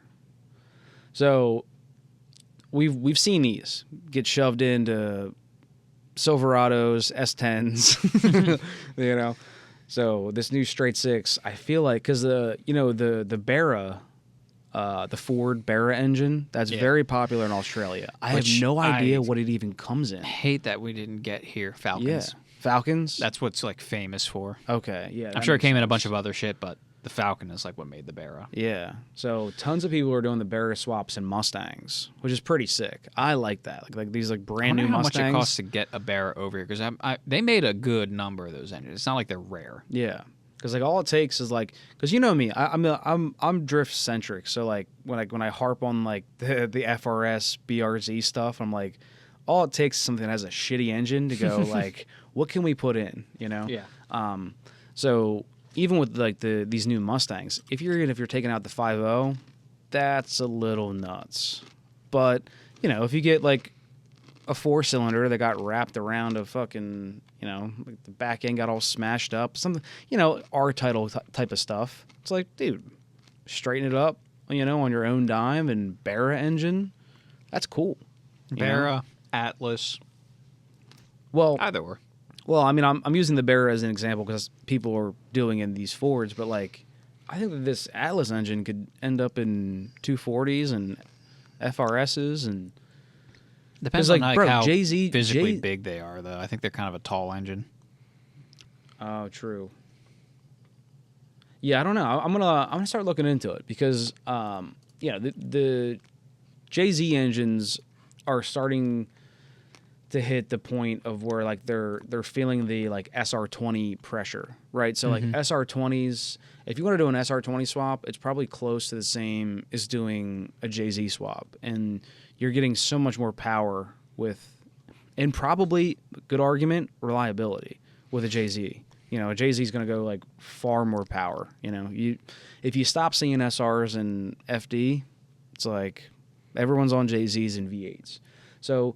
[SPEAKER 1] So we've seen these get shoved into Silverados, S10s, you know. So this new straight six, I feel like, because the BRE, the Ford BRE engine, that's very popular in Australia. I have no idea what it even comes in.
[SPEAKER 2] I hate that we didn't get here Falcons.
[SPEAKER 1] Yeah, Falcons.
[SPEAKER 2] That's what's like famous for.
[SPEAKER 1] Okay, yeah.
[SPEAKER 2] I'm sure it came in a bunch of other shit, but the Falcon is like what made the BRE.
[SPEAKER 1] Yeah. So tons of people are doing the BRE swaps in Mustangs, which is pretty sick. I like that. Like these like brand new Mustangs.
[SPEAKER 2] How much it costs to get a BRE over here? Because they made a good number of those engines. It's not like they're rare.
[SPEAKER 1] Yeah. Because like all it takes is like, because you know me, I'm drift centric. So like when I harp on like the FRS BRZ stuff, I'm like, all it takes is something that has a shitty engine to go like, what can we put in? You know?
[SPEAKER 2] Yeah.
[SPEAKER 1] So even with like these new Mustangs, if you're taking out the 5.0, that's a little nuts. But you know, if you get like a 4-cylinder that got wrapped around a fucking, you know, like the back end got all smashed up, something, you know, R-title type of stuff. It's like, dude, straighten it up, you know, on your own dime, and BRE engine, that's cool.
[SPEAKER 2] BRE, Atlas.
[SPEAKER 1] Well,
[SPEAKER 2] either or.
[SPEAKER 1] Well, I mean, I'm using the BRE as an example because people are doing in these Fords, but like, I think that this Atlas engine could end up in 240s and FRSs and.
[SPEAKER 2] Depends on like how physically big they are, though. I think they're kind of a tall engine.
[SPEAKER 1] Oh, true. Yeah, I don't know. I'm gonna start looking into it because the Jay-Z engines are starting to hit the point of where like they're feeling the like SR20 pressure, right? So like SR20s, if you want to do an SR20 swap, it's probably close to the same as doing a Jay-Z swap, and you're getting so much more power with, and probably, good argument, reliability with a Jay-Z. You know, a Jay-Z is going to go like far more power. You know, if you stop seeing SRs and FD, it's like everyone's on Jay-Zs and V8s. So,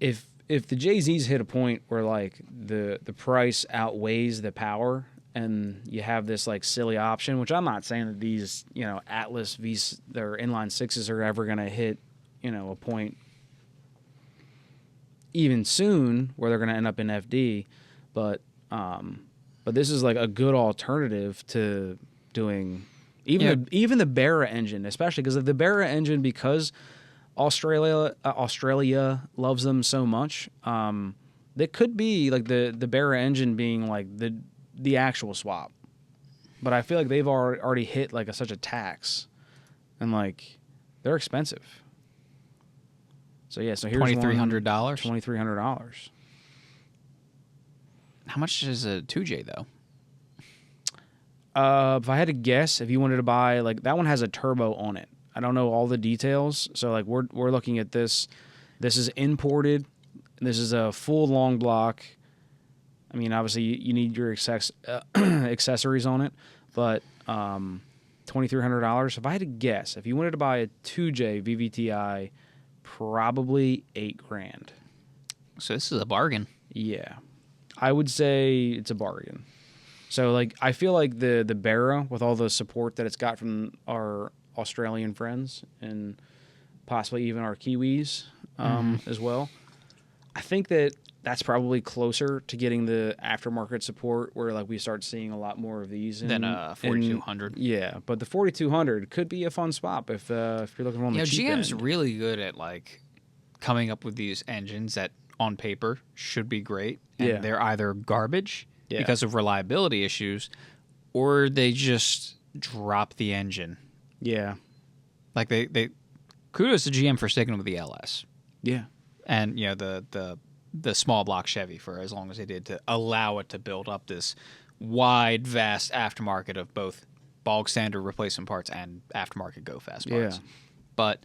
[SPEAKER 1] if the Jay-Zs hit a point where like the price outweighs the power, and you have this like silly option, which I'm not saying that these, you know, Atlas V's, their inline sixes are ever going to hit, you know, a point even soon where they're going to end up in FD, but this is like a good alternative to doing even the BRE engine, especially because of the BRE engine, because Australia loves them so much. That could be like the BRE engine being like the actual swap, but I feel like they've already hit like such a tax, and like they're expensive. So yeah, so here's
[SPEAKER 2] $2,300.
[SPEAKER 1] $2,300.
[SPEAKER 2] How much is a 2J though?
[SPEAKER 1] If I had to guess, if you wanted to buy, like, that one has a turbo on it. I don't know all the details, so like we're looking at this. This is imported. This is a full long block. I mean, obviously, you need your accessories on it, but $2,300. If I had to guess, if you wanted to buy a 2J VVTi, probably $8,000.
[SPEAKER 2] So this is a bargain.
[SPEAKER 1] Yeah, I would say it's a bargain. So, like, I feel like the BRE, with all the support that it's got from our Australian friends and possibly even our Kiwis as well, I think that's probably closer to getting the aftermarket support where like we start seeing a lot more of these
[SPEAKER 2] than a 4200.
[SPEAKER 1] Yeah, but the 4200 could be a fun swap if you're looking on the cheap
[SPEAKER 2] GM's
[SPEAKER 1] end.
[SPEAKER 2] Really good at like coming up with these engines that on paper should be great, and they're either garbage because of reliability issues, or they just drop the engine.
[SPEAKER 1] Yeah,
[SPEAKER 2] like they kudos to GM for sticking with the LS.
[SPEAKER 1] Yeah.
[SPEAKER 2] And, you know, the small block Chevy for as long as they did to allow it to build up this wide, vast aftermarket of both bog standard replacement parts and aftermarket go fast parts.
[SPEAKER 1] Yeah.
[SPEAKER 2] But,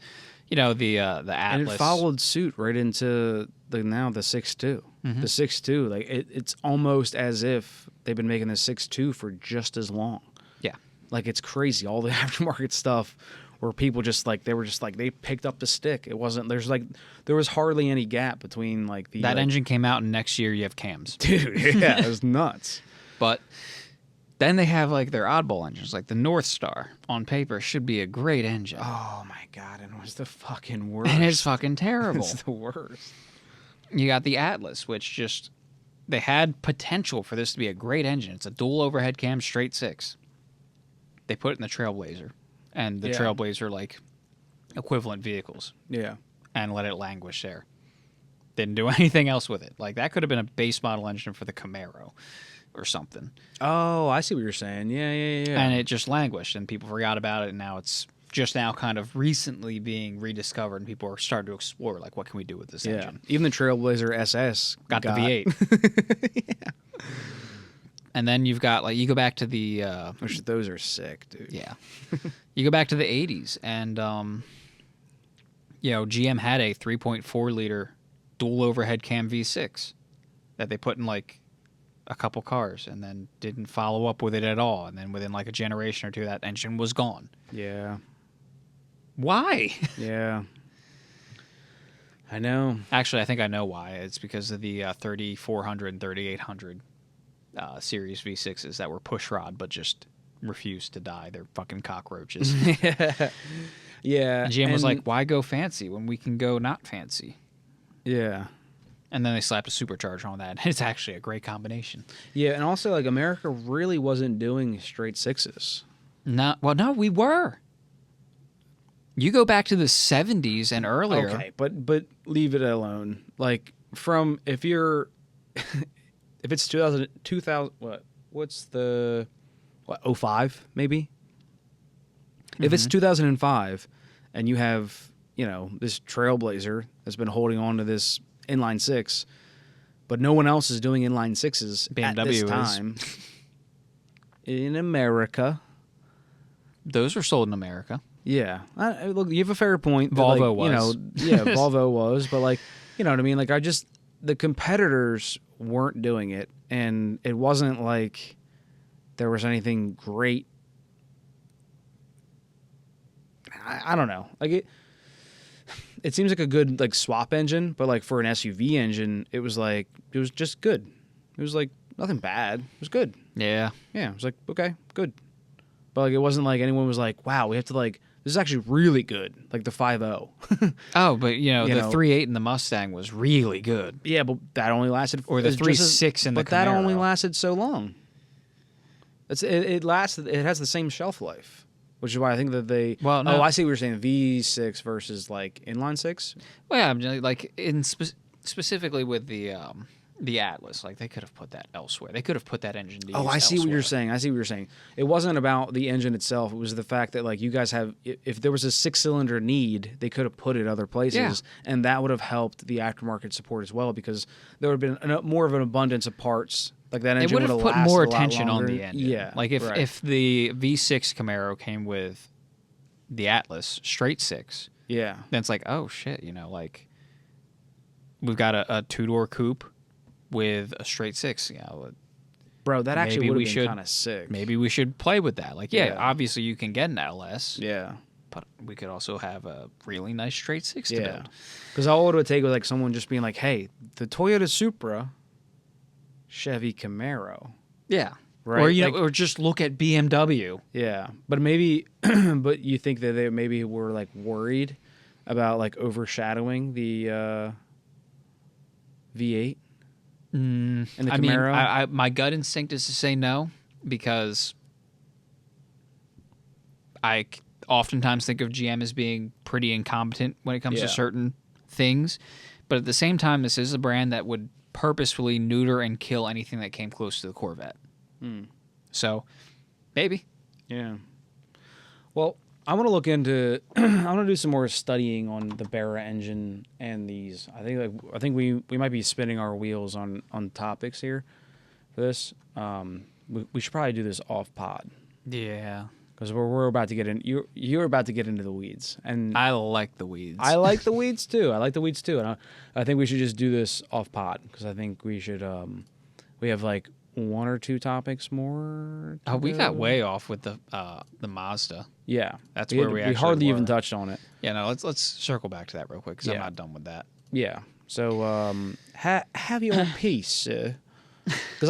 [SPEAKER 2] you know, the Atlas.
[SPEAKER 1] And it followed suit right into the 6.2.
[SPEAKER 2] Mm-hmm.
[SPEAKER 1] The 6.2, like it's almost as if they've been making the 6.2 for just as long.
[SPEAKER 2] Yeah.
[SPEAKER 1] Like, it's crazy. All the aftermarket stuff where people just like they picked up the stick. It wasn't there was hardly any gap between like the
[SPEAKER 2] that engine came out and next year you have cams.
[SPEAKER 1] Dude, yeah, it was nuts.
[SPEAKER 2] But Then they have like their oddball engines, like the North Star. On paper, should be a great engine.
[SPEAKER 1] Oh my god, and it was the fucking worst.
[SPEAKER 2] And it's fucking terrible.
[SPEAKER 1] It's the worst.
[SPEAKER 2] You got the Atlas, which just they had potential for this to be a great engine. It's a dual overhead cam, straight six. They put it in the Trailblazer, and the Trailblazer like equivalent vehicles.
[SPEAKER 1] Yeah.
[SPEAKER 2] And let it languish there. Didn't do anything else with it. Like that could have been a base model engine for the Camaro or something.
[SPEAKER 1] Oh, I see what you're saying. Yeah.
[SPEAKER 2] And it just languished, and people forgot about it, and now it's just now kind of recently being rediscovered, and people are starting to explore, like, what can we do with this engine?
[SPEAKER 1] Even the Trailblazer SS
[SPEAKER 2] got the V8.
[SPEAKER 1] Yeah.
[SPEAKER 2] And then you've got, like, you go back to the...
[SPEAKER 1] Which those are sick, dude.
[SPEAKER 2] Yeah. You go back to the 80s, and, you know, GM had a 3.4-liter dual overhead cam V6 that they put in, like, a couple cars, and then didn't follow up with it at all. And then within, like, a generation or two, that engine was gone.
[SPEAKER 1] Yeah.
[SPEAKER 2] Why?
[SPEAKER 1] Yeah. I know.
[SPEAKER 2] Actually, I think I know why. It's because of the 3400 and 3800 series V6s that were push rod but just refused to die. They're fucking cockroaches.
[SPEAKER 1] Yeah.
[SPEAKER 2] And GM was like, why go fancy when we can go not fancy?
[SPEAKER 1] Yeah.
[SPEAKER 2] And then they slapped a supercharger on that. It's actually a great combination.
[SPEAKER 1] Yeah, and also, like, America really wasn't doing straight sixes.
[SPEAKER 2] No, we were. You go back to the 70s and earlier.
[SPEAKER 1] Okay, but leave it alone. Like, from, if you're, if it's 2000, what's the, 05, maybe? If it's 2005, and you have, you know, this Trailblazer that's been holding on to this inline six, but no one else is doing inline sixes
[SPEAKER 2] BMW
[SPEAKER 1] at this time. In America.
[SPEAKER 2] Those were sold in America.
[SPEAKER 1] Yeah. Look, you have a fair point.
[SPEAKER 2] Volvo
[SPEAKER 1] was. You know, yeah, Volvo was. But, like, you know what I mean? Like, the competitors weren't doing it, and it wasn't like there was anything great. I don't know. Like, it seems like a good, like, swap engine, but, like, for an SUV engine, it was just good. It was, like, nothing bad. It was good.
[SPEAKER 2] Yeah.
[SPEAKER 1] Yeah, it was like, okay, good. But, like, it wasn't like anyone was like, wow, we have to, like, this is actually really good, like the 5.0.
[SPEAKER 2] Oh, but, you know, the 3.8 in the Mustang was really good.
[SPEAKER 1] Yeah, but that only lasted...
[SPEAKER 2] Or the 3.6 in the Camaro.
[SPEAKER 1] But that only lasted so long. It lasted... It has the same shelf life, which is why I think that they...
[SPEAKER 2] Well, no.
[SPEAKER 1] Oh, I see what you're saying. V6 versus, like, inline six?
[SPEAKER 2] Well, yeah, I'm just, like, specifically with the Atlas, like, they could have put that elsewhere. They could have put that engine to use
[SPEAKER 1] I see
[SPEAKER 2] elsewhere.
[SPEAKER 1] what you're saying. I see what you're saying. It wasn't about the engine itself. It was the fact that, like, you guys have... If there was a six-cylinder need, they could have put it other places,
[SPEAKER 2] Yeah.
[SPEAKER 1] and that would have helped the aftermarket support as well, because there would have been more of an abundance of parts. Like, that engine
[SPEAKER 2] would have put
[SPEAKER 1] lasted
[SPEAKER 2] more
[SPEAKER 1] a lot
[SPEAKER 2] attention on
[SPEAKER 1] longer.
[SPEAKER 2] the engine.
[SPEAKER 1] Yeah.
[SPEAKER 2] Like, if the V6 Camaro came with the Atlas straight six,
[SPEAKER 1] Yeah.
[SPEAKER 2] then it's like, oh, shit, you know, like, we've got a two-door coupe with a straight six, you know.
[SPEAKER 1] Bro, that actually would have been
[SPEAKER 2] should
[SPEAKER 1] kind of sick.
[SPEAKER 2] Maybe we should play with that. Like,
[SPEAKER 1] Yeah.
[SPEAKER 2] obviously you can get an LS,
[SPEAKER 1] Yeah.
[SPEAKER 2] but we could also have a really nice straight six to
[SPEAKER 1] Yeah.
[SPEAKER 2] build.
[SPEAKER 1] Because all it would take was, like, someone just being like, hey, the Toyota Supra, Chevy Camaro.
[SPEAKER 2] Yeah.
[SPEAKER 1] Right,
[SPEAKER 2] Or, you
[SPEAKER 1] like-
[SPEAKER 2] know, or just look at BMW.
[SPEAKER 1] Yeah. But maybe, but you think that they maybe were, like, worried about, like, overshadowing the V8? And the
[SPEAKER 2] I mean,
[SPEAKER 1] Camaro?
[SPEAKER 2] my gut instinct is to say no, because I oftentimes think of GM as being pretty incompetent when it comes to
[SPEAKER 1] Yeah.
[SPEAKER 2] certain things. But at the same time, this is a brand that would purposefully neuter and kill anything that came close to the Corvette. So, maybe.
[SPEAKER 1] Yeah. Well, I want to look into. I want to do some more studying on the BRE engine and these. I think we might be spinning our wheels on topics here for this. We should probably do this off pod
[SPEAKER 2] Yeah.
[SPEAKER 1] because we're about to get in. You're about to get into the weeds, and
[SPEAKER 2] I like the weeds.
[SPEAKER 1] I like the weeds too. And I think we should just do this off pod because I think we should. We have like one or two topics more.
[SPEAKER 2] Oh, we
[SPEAKER 1] go.
[SPEAKER 2] got way off with the Mazda.
[SPEAKER 1] Yeah,
[SPEAKER 2] That's where we actually
[SPEAKER 1] hardly even
[SPEAKER 2] were.
[SPEAKER 1] touched on it.
[SPEAKER 2] Yeah, no, let's circle back to that real quick because I'm
[SPEAKER 1] Yeah.
[SPEAKER 2] not done with that.
[SPEAKER 1] Yeah. So have your piece, sir. Because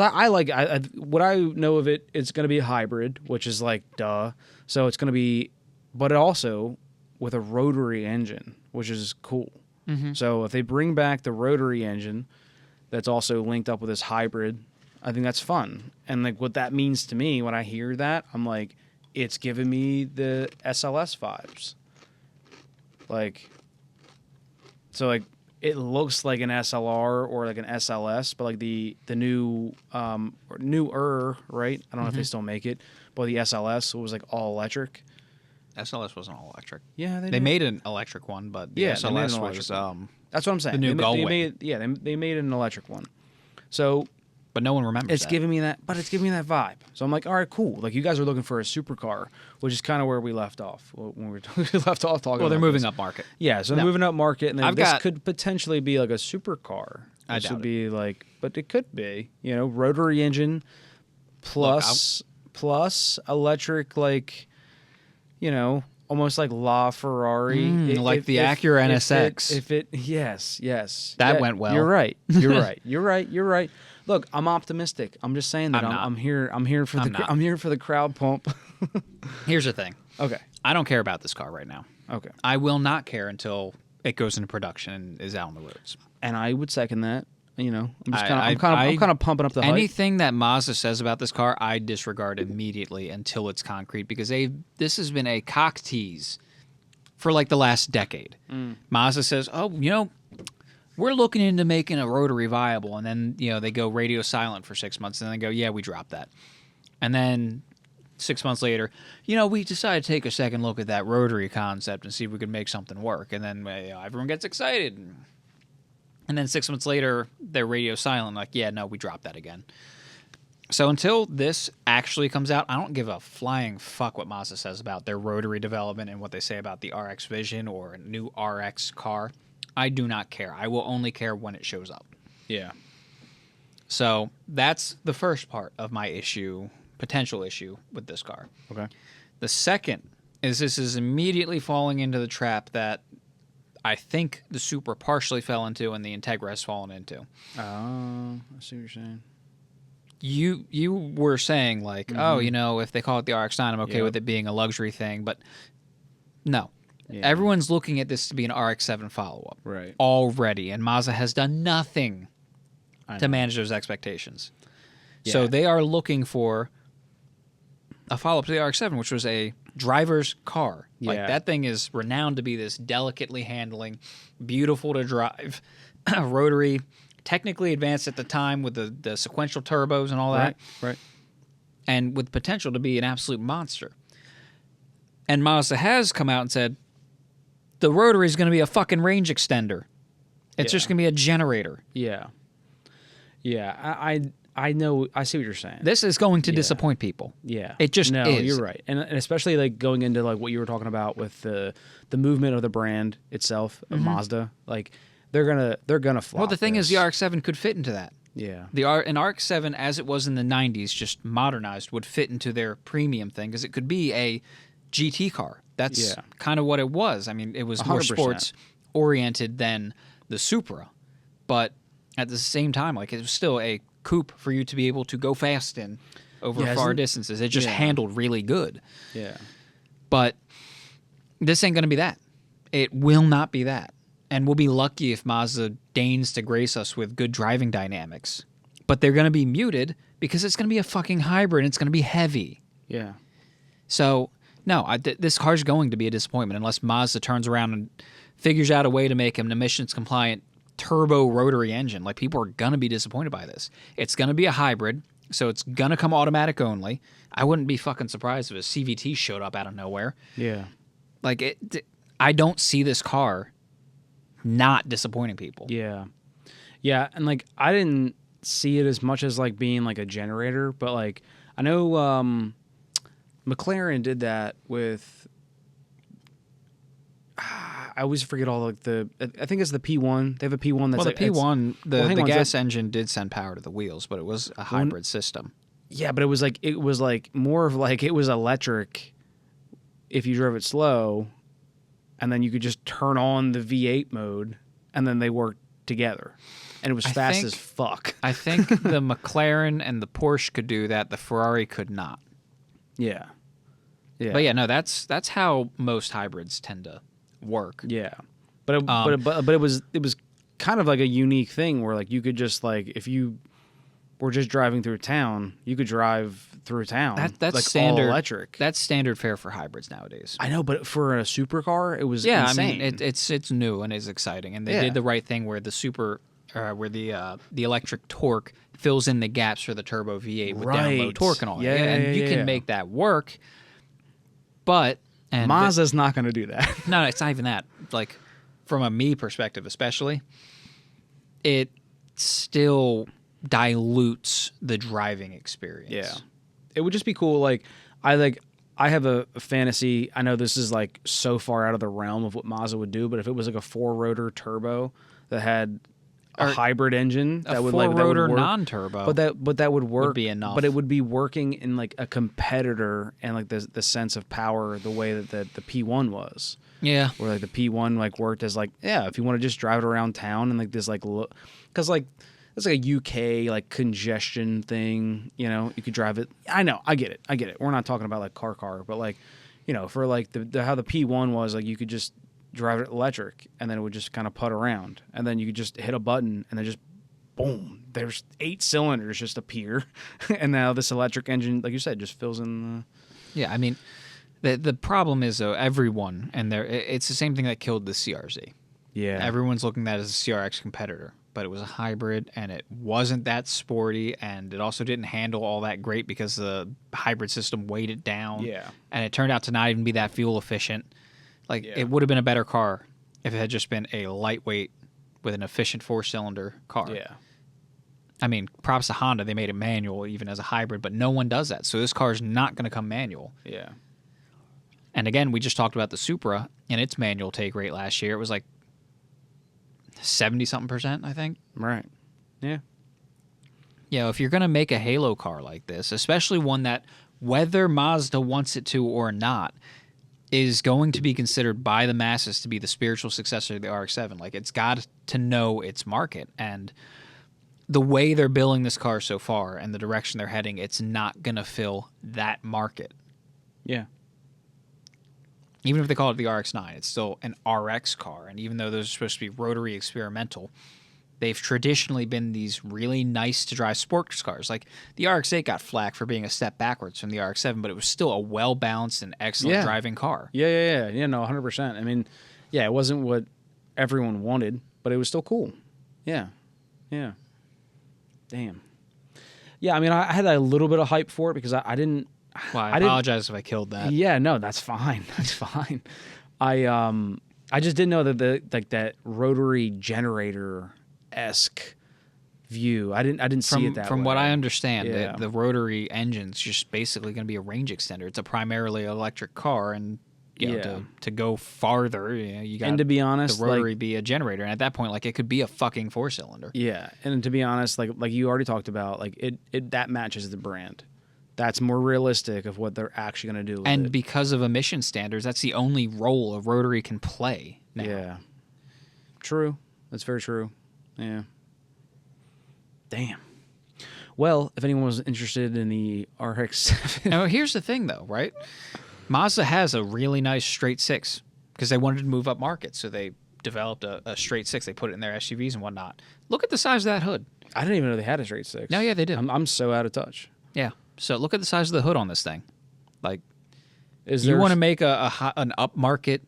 [SPEAKER 1] what I know of it, it's going to be a hybrid, which is like, duh. So it's going to be, but it also with a rotary engine, which is cool.
[SPEAKER 2] Mm-hmm.
[SPEAKER 1] So if they bring back the rotary engine that's also linked up with this hybrid, I think that's fun. And like what that means to me when I hear that, I'm like, it's giving me the SLS vibes. Like, so like it looks like an SLR or like an SLS, but like the new or newer, right? I don't know if they still make it, but the SLS was like all electric.
[SPEAKER 2] SLS wasn't all electric.
[SPEAKER 1] Yeah,
[SPEAKER 2] they made an electric one, but the SLS was
[SPEAKER 1] that's what I'm saying.
[SPEAKER 2] The new Gullwing.
[SPEAKER 1] They made an electric one. So,
[SPEAKER 2] but no one remembers.
[SPEAKER 1] It's giving me that vibe. So I'm like, all right, cool. Like you guys are looking for a supercar, which is kind of where we left off when we left off talking.
[SPEAKER 2] Well, they're
[SPEAKER 1] about
[SPEAKER 2] moving
[SPEAKER 1] this.
[SPEAKER 2] up market.
[SPEAKER 1] Yeah, so they're moving up market, and then this
[SPEAKER 2] got-
[SPEAKER 1] could potentially be like a supercar.
[SPEAKER 2] I
[SPEAKER 1] This
[SPEAKER 2] doubt
[SPEAKER 1] would be like, but it could be, rotary engine plus electric, like, almost like La Ferrari,
[SPEAKER 2] like the Acura NSX.
[SPEAKER 1] Yes,
[SPEAKER 2] That went well.
[SPEAKER 1] You're right. You're right. Look, I'm optimistic. I'm just saying that I'm here for the crowd pump.
[SPEAKER 2] Here's the thing.
[SPEAKER 1] Okay.
[SPEAKER 2] I don't care about this car right now.
[SPEAKER 1] Okay.
[SPEAKER 2] I will not care until it goes into production and is out on the roads.
[SPEAKER 1] And I would second that. I'm kind of pumping up the hype.
[SPEAKER 2] Anything that Mazda says about this car, I disregard immediately until it's concrete because this has been a cock tease for like the last decade. Mazda says, "Oh, we're looking into making a rotary viable," and then they go radio silent for 6 months, and then they go, "Yeah, we dropped that," and then 6 months later, we decided to take a second look at that rotary concept and see if we could make something work, and then everyone gets excited. And then 6 months later, they're radio silent, like, yeah, no, we dropped that again. So until this actually comes out, I don't give a flying fuck what Mazda says about their rotary development and what they say about the RX Vision or a new RX car. I do not care. I will only care when it shows up.
[SPEAKER 1] Yeah.
[SPEAKER 2] So that's the first part of my potential issue with this car.
[SPEAKER 1] Okay.
[SPEAKER 2] The second is this is immediately falling into the trap that I think the Supra partially fell into and the Integra has fallen into.
[SPEAKER 1] Oh, I see what you're saying.
[SPEAKER 2] You were saying like, if they call it the RX-9, I'm okay with it being a luxury thing, but no. Yeah. Everyone's looking at this to be an RX-7 follow-up already, and Mazda has done nothing to manage those expectations. Yeah. So they are looking for a follow-up to the RX-7, which was a driver's car. Like that thing is renowned to be this delicately handling, beautiful to drive, rotary, technically advanced at the time with the sequential turbos and all that.
[SPEAKER 1] Right.
[SPEAKER 2] And with potential to be an absolute monster. And Mazda has come out and said, the rotary is going to be a fucking range extender. It's just going to be a generator.
[SPEAKER 1] Yeah. Yeah. I know. I see what you're saying.
[SPEAKER 2] This is going to disappoint people.
[SPEAKER 1] Yeah,
[SPEAKER 2] it just is.
[SPEAKER 1] You're right, and especially like going into like what you were talking about with the movement of the brand itself, Mazda. Like they're gonna flop.
[SPEAKER 2] Well, the thing is, the RX-7 could fit into that.
[SPEAKER 1] Yeah,
[SPEAKER 2] an RX-7 as it was in the '90s, just modernized, would fit into their premium thing because it could be a GT car. That's kind of what it was. I mean, it was 100%. More sports oriented than the Supra, but at the same time, like it was still a coupe for you to be able to go fast in over far distances. It just handled really good.
[SPEAKER 1] Yeah.
[SPEAKER 2] But this ain't going to be that. It will not be that. And we'll be lucky if Mazda deigns to grace us with good driving dynamics. But they're going to be muted because it's going to be a fucking hybrid and it's going to be heavy.
[SPEAKER 1] Yeah.
[SPEAKER 2] So, no, this car's going to be a disappointment unless Mazda turns around and figures out a way to make an emissions compliant turbo rotary engine. Like, people are gonna be disappointed by this. It's gonna be a hybrid, so it's gonna come automatic only. I wouldn't be fucking surprised if a CVT showed up out of nowhere.
[SPEAKER 1] Yeah.
[SPEAKER 2] Like, I don't see this car not disappointing people.
[SPEAKER 1] Yeah. Yeah, and like I didn't see it as much as like being like a generator, but like I know McLaren did that with I always forget all like I think it's the P1. They have a P1 that's
[SPEAKER 2] the P1, the gas engine did send power to the wheels, but it was a hybrid system.
[SPEAKER 1] Yeah, but it was like more of like it was electric if you drove it slow, and then you could just turn on the V8 mode, and then they worked together, and it was
[SPEAKER 2] I
[SPEAKER 1] fast
[SPEAKER 2] think-
[SPEAKER 1] as fuck.
[SPEAKER 2] I think the McLaren and the Porsche could do that. The Ferrari could not.
[SPEAKER 1] Yeah. Yeah.
[SPEAKER 2] But yeah, no, that's how most hybrids tend to work.
[SPEAKER 1] Yeah, but it was kind of like a unique thing where like you could just like if you were just driving through town, you could drive through town.
[SPEAKER 2] That's
[SPEAKER 1] like
[SPEAKER 2] standard
[SPEAKER 1] all electric.
[SPEAKER 2] That's standard fare for hybrids nowadays.
[SPEAKER 1] I know, but for a supercar, it was
[SPEAKER 2] Yeah,
[SPEAKER 1] insane.
[SPEAKER 2] I mean it's new and it's exciting, and they
[SPEAKER 1] Yeah.
[SPEAKER 2] did the right thing where the electric torque fills in the gaps for the turbo V8 with down low
[SPEAKER 1] Right.
[SPEAKER 2] torque and all
[SPEAKER 1] Yeah,
[SPEAKER 2] that. And
[SPEAKER 1] yeah,
[SPEAKER 2] you
[SPEAKER 1] yeah.
[SPEAKER 2] can make that work, but
[SPEAKER 1] Mazda's not going to do that.
[SPEAKER 2] no, it's not even that. Like from a me perspective, especially, it still dilutes the driving experience.
[SPEAKER 1] Yeah, it would just be cool. I have a fantasy. I know this is like so far out of the realm of what Mazda would do, but if it was like a 4-rotor turbo that had a hybrid engine that would like that would
[SPEAKER 2] four-rotor
[SPEAKER 1] work,
[SPEAKER 2] non-turbo,
[SPEAKER 1] but that would work.
[SPEAKER 2] be enough.
[SPEAKER 1] But it would be working in like a competitor and like the sense of power the way that the P1 was.
[SPEAKER 2] yeah,
[SPEAKER 1] Where like the P1 like worked as like if you want to just drive it around town and like this like because like it's like a UK like congestion thing, you know, you could drive it. I know, I get it. We're not talking about like car, but like, you know, for like the how the P1 was, like you could just drive it electric and then it would just kind of putt around and then you could just hit a button and then just boom, there's 8 cylinders just appear. And now this electric engine, like you said, just fills in
[SPEAKER 2] yeah. I mean, the problem is though, everyone and it's the same thing that killed the CRZ.
[SPEAKER 1] yeah.
[SPEAKER 2] Everyone's looking at it as a CRX competitor, but it was a hybrid and it wasn't that sporty, and it also didn't handle all that great because the hybrid system weighed it down.
[SPEAKER 1] Yeah.
[SPEAKER 2] And it turned out to not even be that fuel efficient. Like,
[SPEAKER 1] Yeah.
[SPEAKER 2] it would have been a better car if it had just been a lightweight with an efficient 4-cylinder car.
[SPEAKER 1] Yeah.
[SPEAKER 2] I mean, props to Honda. They made it manual even as a hybrid, but no one does that. So this car is not going to come manual.
[SPEAKER 1] Yeah.
[SPEAKER 2] And again, we just talked about the Supra and its manual take rate last year. It was like 70-something%, I think.
[SPEAKER 1] Right. Yeah.
[SPEAKER 2] You know, if you're going to make a Halo car like this, especially one that, whether Mazda wants it to or not, is going to be considered by the masses to be the spiritual successor of the RX-7. Like, it's got to know its market. And the way they're building this car so far and the direction they're heading, it's not going to fill that market.
[SPEAKER 1] Yeah.
[SPEAKER 2] Even if they call it the RX-9, it's still an RX car. And even though those are supposed to be rotary experimental, they've traditionally been these really nice-to-drive sports cars. Like, the RX-8 got flack for being a step backwards from the RX-7, but it was still a well-balanced and excellent driving car.
[SPEAKER 1] Yeah, no, 100%. I mean, yeah, it wasn't what everyone wanted, but it was still cool. Yeah. Damn. Yeah, I mean, I had a little bit of hype for it because I didn't...
[SPEAKER 2] Well, I apologize if I killed that.
[SPEAKER 1] Yeah, no, that's fine. That's fine. I just didn't know that that rotary generator-esque view. I didn't see it that way.
[SPEAKER 2] From what I understand,
[SPEAKER 1] Yeah.
[SPEAKER 2] the rotary engine's just basically going to be a range extender. It's a primarily electric car, and you know, to go farther, you got
[SPEAKER 1] and to be honest,
[SPEAKER 2] the rotary be a generator, and at that point, like, it could be a fucking 4-cylinder.
[SPEAKER 1] Yeah, and to be honest, like you already talked about, like it that matches the brand. That's more realistic of what they're actually going to do with
[SPEAKER 2] And
[SPEAKER 1] it.
[SPEAKER 2] because of emission standards, that's the only role a rotary can play now.
[SPEAKER 1] Yeah. True. That's very true. Yeah. Damn. Well, if anyone was interested in the RX-7...
[SPEAKER 2] Now, here's the thing, though, right? Mazda has a really nice straight 6 because they wanted to move up market, so they developed a straight 6. They put it in their SUVs and whatnot. Look at the size of that hood.
[SPEAKER 1] I didn't even know they had a straight 6.
[SPEAKER 2] No, yeah, they do.
[SPEAKER 1] I'm so out of touch.
[SPEAKER 2] Yeah. So look at the size of the hood on this thing. Like,
[SPEAKER 1] Is
[SPEAKER 2] you
[SPEAKER 1] there
[SPEAKER 2] want to make an upmarket,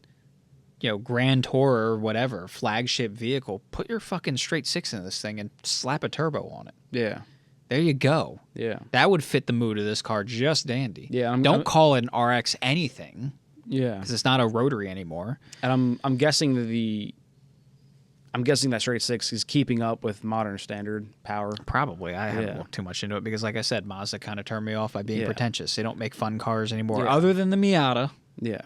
[SPEAKER 2] Grand Tourer or whatever, flagship vehicle, put your fucking straight 6 in this thing and slap a turbo on it.
[SPEAKER 1] Yeah.
[SPEAKER 2] There you go.
[SPEAKER 1] Yeah.
[SPEAKER 2] That would fit the mood of this car just dandy.
[SPEAKER 1] Yeah,
[SPEAKER 2] Don't call it an RX anything
[SPEAKER 1] Yeah.
[SPEAKER 2] because it's not a rotary anymore.
[SPEAKER 1] And I'm guessing that straight 6 is keeping up with modern standard power.
[SPEAKER 2] Probably. I haven't
[SPEAKER 1] Yeah.
[SPEAKER 2] looked too much into it because, like I said, Mazda kind of turned me off by being
[SPEAKER 1] Yeah.
[SPEAKER 2] pretentious. They don't make fun cars anymore
[SPEAKER 1] Yeah.
[SPEAKER 2] other than the Miata.
[SPEAKER 1] Yeah.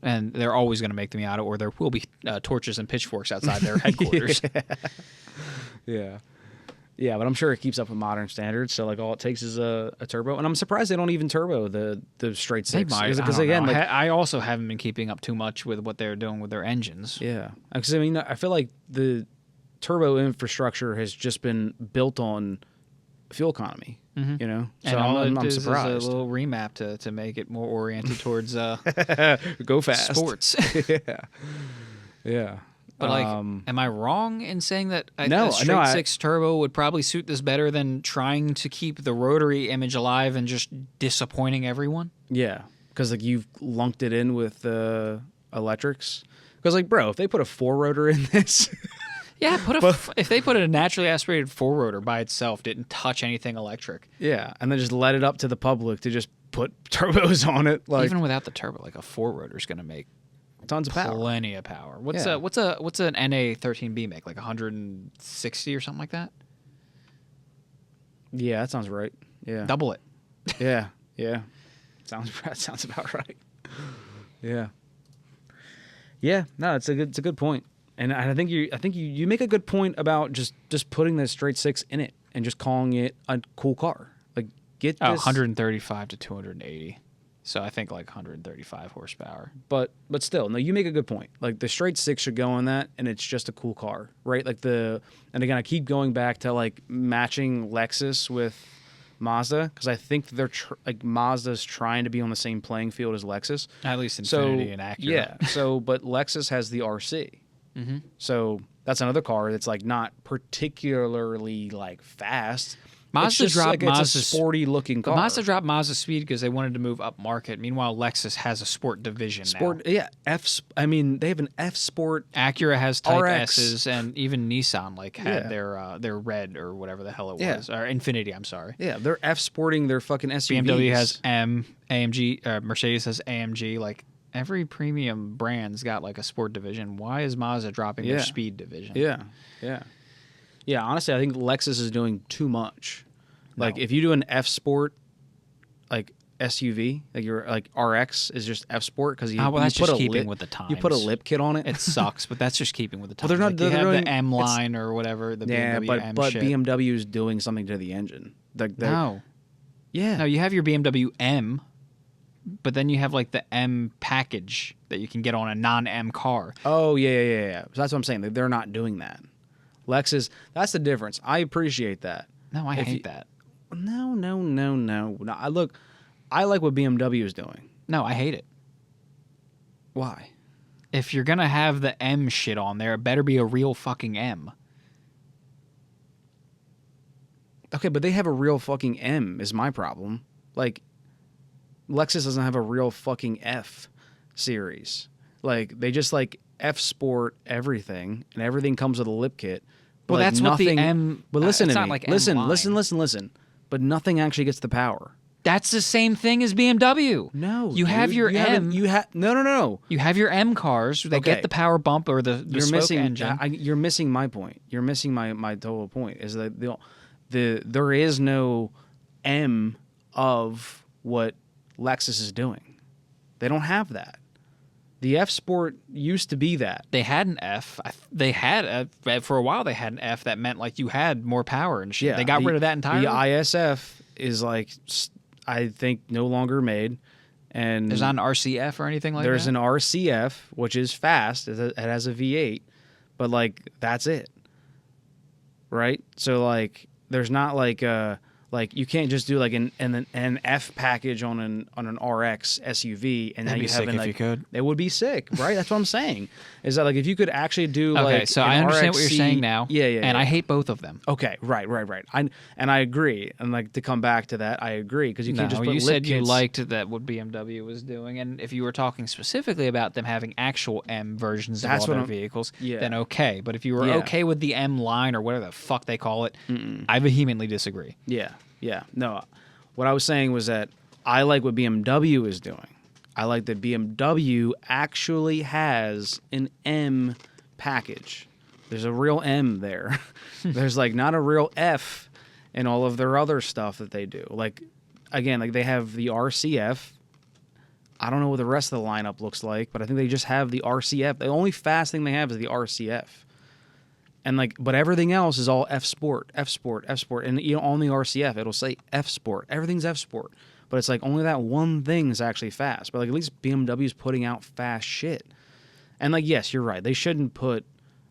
[SPEAKER 2] And they're always going to make the Miata, or there will be torches and pitchforks outside their headquarters.
[SPEAKER 1] Yeah. Yeah, but I'm sure it keeps up with modern standards. So like all it takes is a turbo, and I'm surprised they don't even turbo the straight 6. Because again, like,
[SPEAKER 2] I also haven't been keeping up too much with what they're doing with their engines.
[SPEAKER 1] yeah, because I mean I feel like the turbo infrastructure has just been built on fuel economy.
[SPEAKER 2] Mhm.
[SPEAKER 1] You know,
[SPEAKER 2] And
[SPEAKER 1] so
[SPEAKER 2] all
[SPEAKER 1] I'm
[SPEAKER 2] it is
[SPEAKER 1] surprised.
[SPEAKER 2] is a little remap to make it more oriented towards
[SPEAKER 1] Go fast.
[SPEAKER 2] sports.
[SPEAKER 1] Yeah. Yeah.
[SPEAKER 2] But like, am I wrong in saying that
[SPEAKER 1] No,
[SPEAKER 2] a straight six turbo would probably suit this better than trying to keep the rotary image alive and just disappointing everyone?
[SPEAKER 1] Yeah, because like you've lunked it in with electrics. Because like, bro, if they put a 4-rotor in this,
[SPEAKER 2] Yeah, if they put a naturally aspirated 4-rotor by itself, didn't touch anything electric.
[SPEAKER 1] yeah, and then just let it up to the public to just put turbos on it, like
[SPEAKER 2] Even without the turbo, like a 4-rotor is going to make
[SPEAKER 1] tons of power.
[SPEAKER 2] plenty of power. What's
[SPEAKER 1] Yeah.
[SPEAKER 2] what's an NA13B make? Like 160 or something like that?
[SPEAKER 1] Yeah, that sounds right. Yeah,
[SPEAKER 2] Double it.
[SPEAKER 1] yeah, yeah. Sounds about right. Yeah, yeah. No, it's a good point, and I think you make a good point about just putting the straight six in it and just calling it a cool car. Like get this
[SPEAKER 2] 135 to 280. So I think like 135 horsepower.
[SPEAKER 1] But still, no, you make a good point. Like the straight six should go on that, and it's just a cool car, right? Like and again, I keep going back to like matching Lexus with Mazda because I think they're like Mazda's trying to be on the same playing field as Lexus.
[SPEAKER 2] At least Infiniti and Acura.
[SPEAKER 1] Yeah. So, but Lexus has the RC, so that's another car that's like not particularly like fast.
[SPEAKER 2] Mazda dropped
[SPEAKER 1] it's a sporty looking car.
[SPEAKER 2] Mazda dropped Mazda speed because they wanted to move up market. Meanwhile, Lexus has a sport division now.
[SPEAKER 1] Yeah, I mean, they have an F Sport.
[SPEAKER 2] Acura has Type
[SPEAKER 1] RX.
[SPEAKER 2] S's, and even Nissan had their red or whatever the hell it was, or Infiniti. I'm sorry.
[SPEAKER 1] Yeah, they're F sporting their fucking SUVs.
[SPEAKER 2] BMW has M, AMG, Mercedes has AMG. Like every premium brand's got like a sport division. Why is Mazda dropping their speed division?
[SPEAKER 1] Yeah. Honestly, I think Lexus is doing too much. Like if you do an F Sport, like SUV, like your like RX is just F Sport because you
[SPEAKER 2] that's
[SPEAKER 1] put
[SPEAKER 2] just
[SPEAKER 1] a
[SPEAKER 2] keeping
[SPEAKER 1] lip,
[SPEAKER 2] with the times.
[SPEAKER 1] You put a lip kit on it.
[SPEAKER 2] It sucks, but that's just keeping with the times.
[SPEAKER 1] Well, they're not.
[SPEAKER 2] Like you
[SPEAKER 1] they're
[SPEAKER 2] have
[SPEAKER 1] doing,
[SPEAKER 2] the M line or whatever. The BMW M
[SPEAKER 1] but
[SPEAKER 2] shit.
[SPEAKER 1] BMW is doing something to the engine.
[SPEAKER 2] No,
[SPEAKER 1] yeah,
[SPEAKER 2] no, you have your BMW M, but then you have like the M package that you can get on a non-M car.
[SPEAKER 1] Oh yeah. So that's what I'm saying. They're not doing that. Lexus, that's the difference. I appreciate that.
[SPEAKER 2] No, I hate that.
[SPEAKER 1] No. I like what BMW is doing.
[SPEAKER 2] No, I hate it.
[SPEAKER 1] Why?
[SPEAKER 2] If you're gonna have the M shit on there, it better be a real fucking M.
[SPEAKER 1] Okay, but they have a real fucking M is my problem. Like, Lexus doesn't have a real fucking F series. Like, they just like F Sport everything, and everything comes with a lip kit.
[SPEAKER 2] Well,
[SPEAKER 1] like
[SPEAKER 2] that's
[SPEAKER 1] nothing,
[SPEAKER 2] what the M.
[SPEAKER 1] But listen
[SPEAKER 2] it's
[SPEAKER 1] to
[SPEAKER 2] not
[SPEAKER 1] me.
[SPEAKER 2] like
[SPEAKER 1] Listen. But nothing actually gets the power.
[SPEAKER 2] That's the same thing as BMW.
[SPEAKER 1] No,
[SPEAKER 2] you have your M.
[SPEAKER 1] No.
[SPEAKER 2] You have your M cars that get the power bump or the
[SPEAKER 1] You're
[SPEAKER 2] spoke
[SPEAKER 1] missing.
[SPEAKER 2] engine.
[SPEAKER 1] You're missing my point. You're missing my total point. Is that there is no M of what Lexus is doing. They don't have that. The F Sport used to be that.
[SPEAKER 2] They had an F. For a while they had an F that meant like you had more power and shit.
[SPEAKER 1] Yeah,
[SPEAKER 2] they got rid of that entirely.
[SPEAKER 1] The ISF is like, I think, no longer made. And
[SPEAKER 2] there's not an RCF or anything like that?
[SPEAKER 1] There's an RCF, which is fast. It has a V8. But, like, that's it. Right? So, like, there's not like you can't just do like an F package on an RX SUV and
[SPEAKER 2] That'd
[SPEAKER 1] now
[SPEAKER 2] be
[SPEAKER 1] you
[SPEAKER 2] sick
[SPEAKER 1] have
[SPEAKER 2] if
[SPEAKER 1] like,
[SPEAKER 2] you could.
[SPEAKER 1] It would be sick, right? That's what I'm saying. Is that like if you could actually do
[SPEAKER 2] okay,
[SPEAKER 1] like
[SPEAKER 2] so
[SPEAKER 1] an
[SPEAKER 2] I understand
[SPEAKER 1] RXC,
[SPEAKER 2] what you're saying now.
[SPEAKER 1] Yeah.
[SPEAKER 2] And I hate both of them.
[SPEAKER 1] Okay, right. I agree. And like to come back to that, I agree because you can't just put
[SPEAKER 2] you
[SPEAKER 1] lip
[SPEAKER 2] said you
[SPEAKER 1] kits.
[SPEAKER 2] liked that what BMW was doing, and if you were talking specifically about them having actual M versions of all their vehicles, then okay. But if you were okay with the M line or whatever the fuck they call it, I vehemently disagree.
[SPEAKER 1] Yeah. No, what I was saying was that I like what BMW is doing. I like that BMW actually has an M package. There's a real M there. There's like not a real F in all of their other stuff that they do. Like, again, like they have the RCF. I don't know what the rest of the lineup looks like, but I think they just have the RCF. The only fast thing they have is the RCF. And like, but everything else is all F Sport, and on the RCF it'll say F Sport. Everything's F Sport, but it's like only that one thing is actually fast. But like at least BMW's putting out fast shit. And like, yes, you're right. They shouldn't put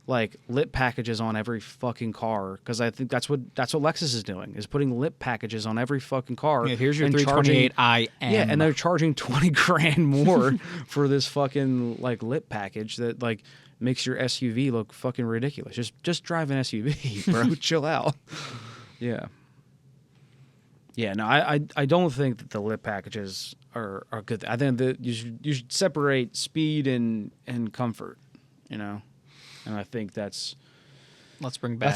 [SPEAKER 1] like lip packages on every fucking car, because I think that's what Lexus is doing, is putting lip packages on every fucking car.
[SPEAKER 2] Yeah, here's your
[SPEAKER 1] and
[SPEAKER 2] 328 IM.
[SPEAKER 1] Yeah, and they're charging $20,000 more for this fucking like lip package that like makes your SUV look fucking ridiculous. Just drive an SUV, bro. Chill out. Yeah. Yeah, no, I don't think that the lip packages are good. I think that you should separate speed and comfort, you know? And I think that's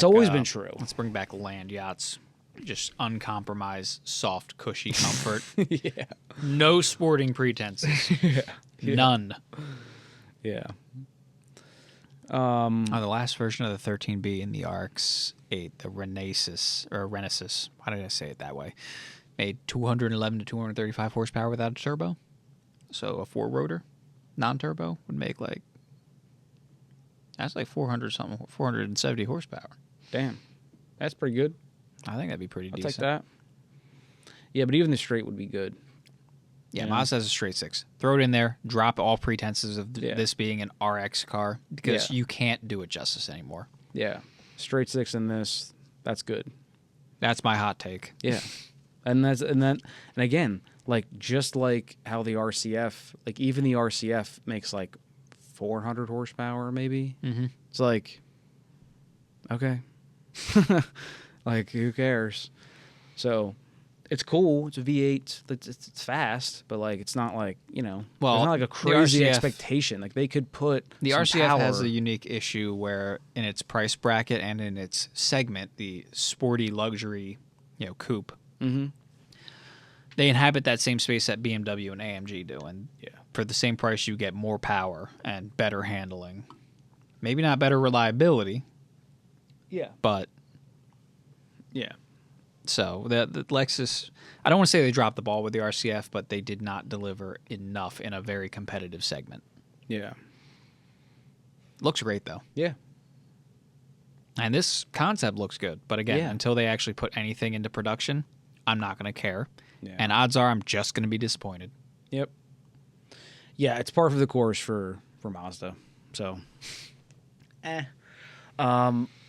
[SPEAKER 1] always been true.
[SPEAKER 2] Let's bring back land yachts. Just uncompromised, soft, cushy comfort.
[SPEAKER 1] Yeah.
[SPEAKER 2] No sporting pretenses.
[SPEAKER 1] Yeah.
[SPEAKER 2] None.
[SPEAKER 1] Yeah.
[SPEAKER 2] The last version of the 13B in the RX-8, the Renesis, why did I say it that way? Made 211 to 235 horsepower without a turbo. So a 4-rotor, non-turbo, would make like, that's like 470 horsepower.
[SPEAKER 1] Damn. That's pretty good.
[SPEAKER 2] I think that'd be pretty decent.
[SPEAKER 1] I'll take that. Yeah, but even the straight would be good.
[SPEAKER 2] Yeah, Mazda has a straight 6. Throw it in there. Drop all pretenses of this being an RX car, because you can't do it justice anymore.
[SPEAKER 1] Yeah, straight 6 in this. That's good.
[SPEAKER 2] That's my hot take.
[SPEAKER 1] Yeah, and again, like just like how the RCF, like even the RCF makes like 400 horsepower, maybe.
[SPEAKER 2] Mm-hmm.
[SPEAKER 1] It's like, okay, like who cares? So. It's cool. It's a V8. It's fast, but like it's not like, you know, it's not like a crazy expectation. Like they could put
[SPEAKER 2] the
[SPEAKER 1] some
[SPEAKER 2] RCF
[SPEAKER 1] power.
[SPEAKER 2] has a unique issue where in its price bracket and in its segment, the sporty luxury, coupe, they inhabit that same space that BMW and AMG do, and for the same price, you get more power and better handling. Maybe not better reliability.
[SPEAKER 1] Yeah.
[SPEAKER 2] But
[SPEAKER 1] yeah.
[SPEAKER 2] So the Lexus, I don't want to say they dropped the ball with the RCF, but they did not deliver enough in a very competitive segment.
[SPEAKER 1] Yeah.
[SPEAKER 2] Looks great, though.
[SPEAKER 1] Yeah.
[SPEAKER 2] And this concept looks good. But again, until they actually put anything into production, I'm not going to care. Yeah. And odds are I'm just going to be disappointed.
[SPEAKER 1] Yep. Yeah, it's par for the course for Mazda. So,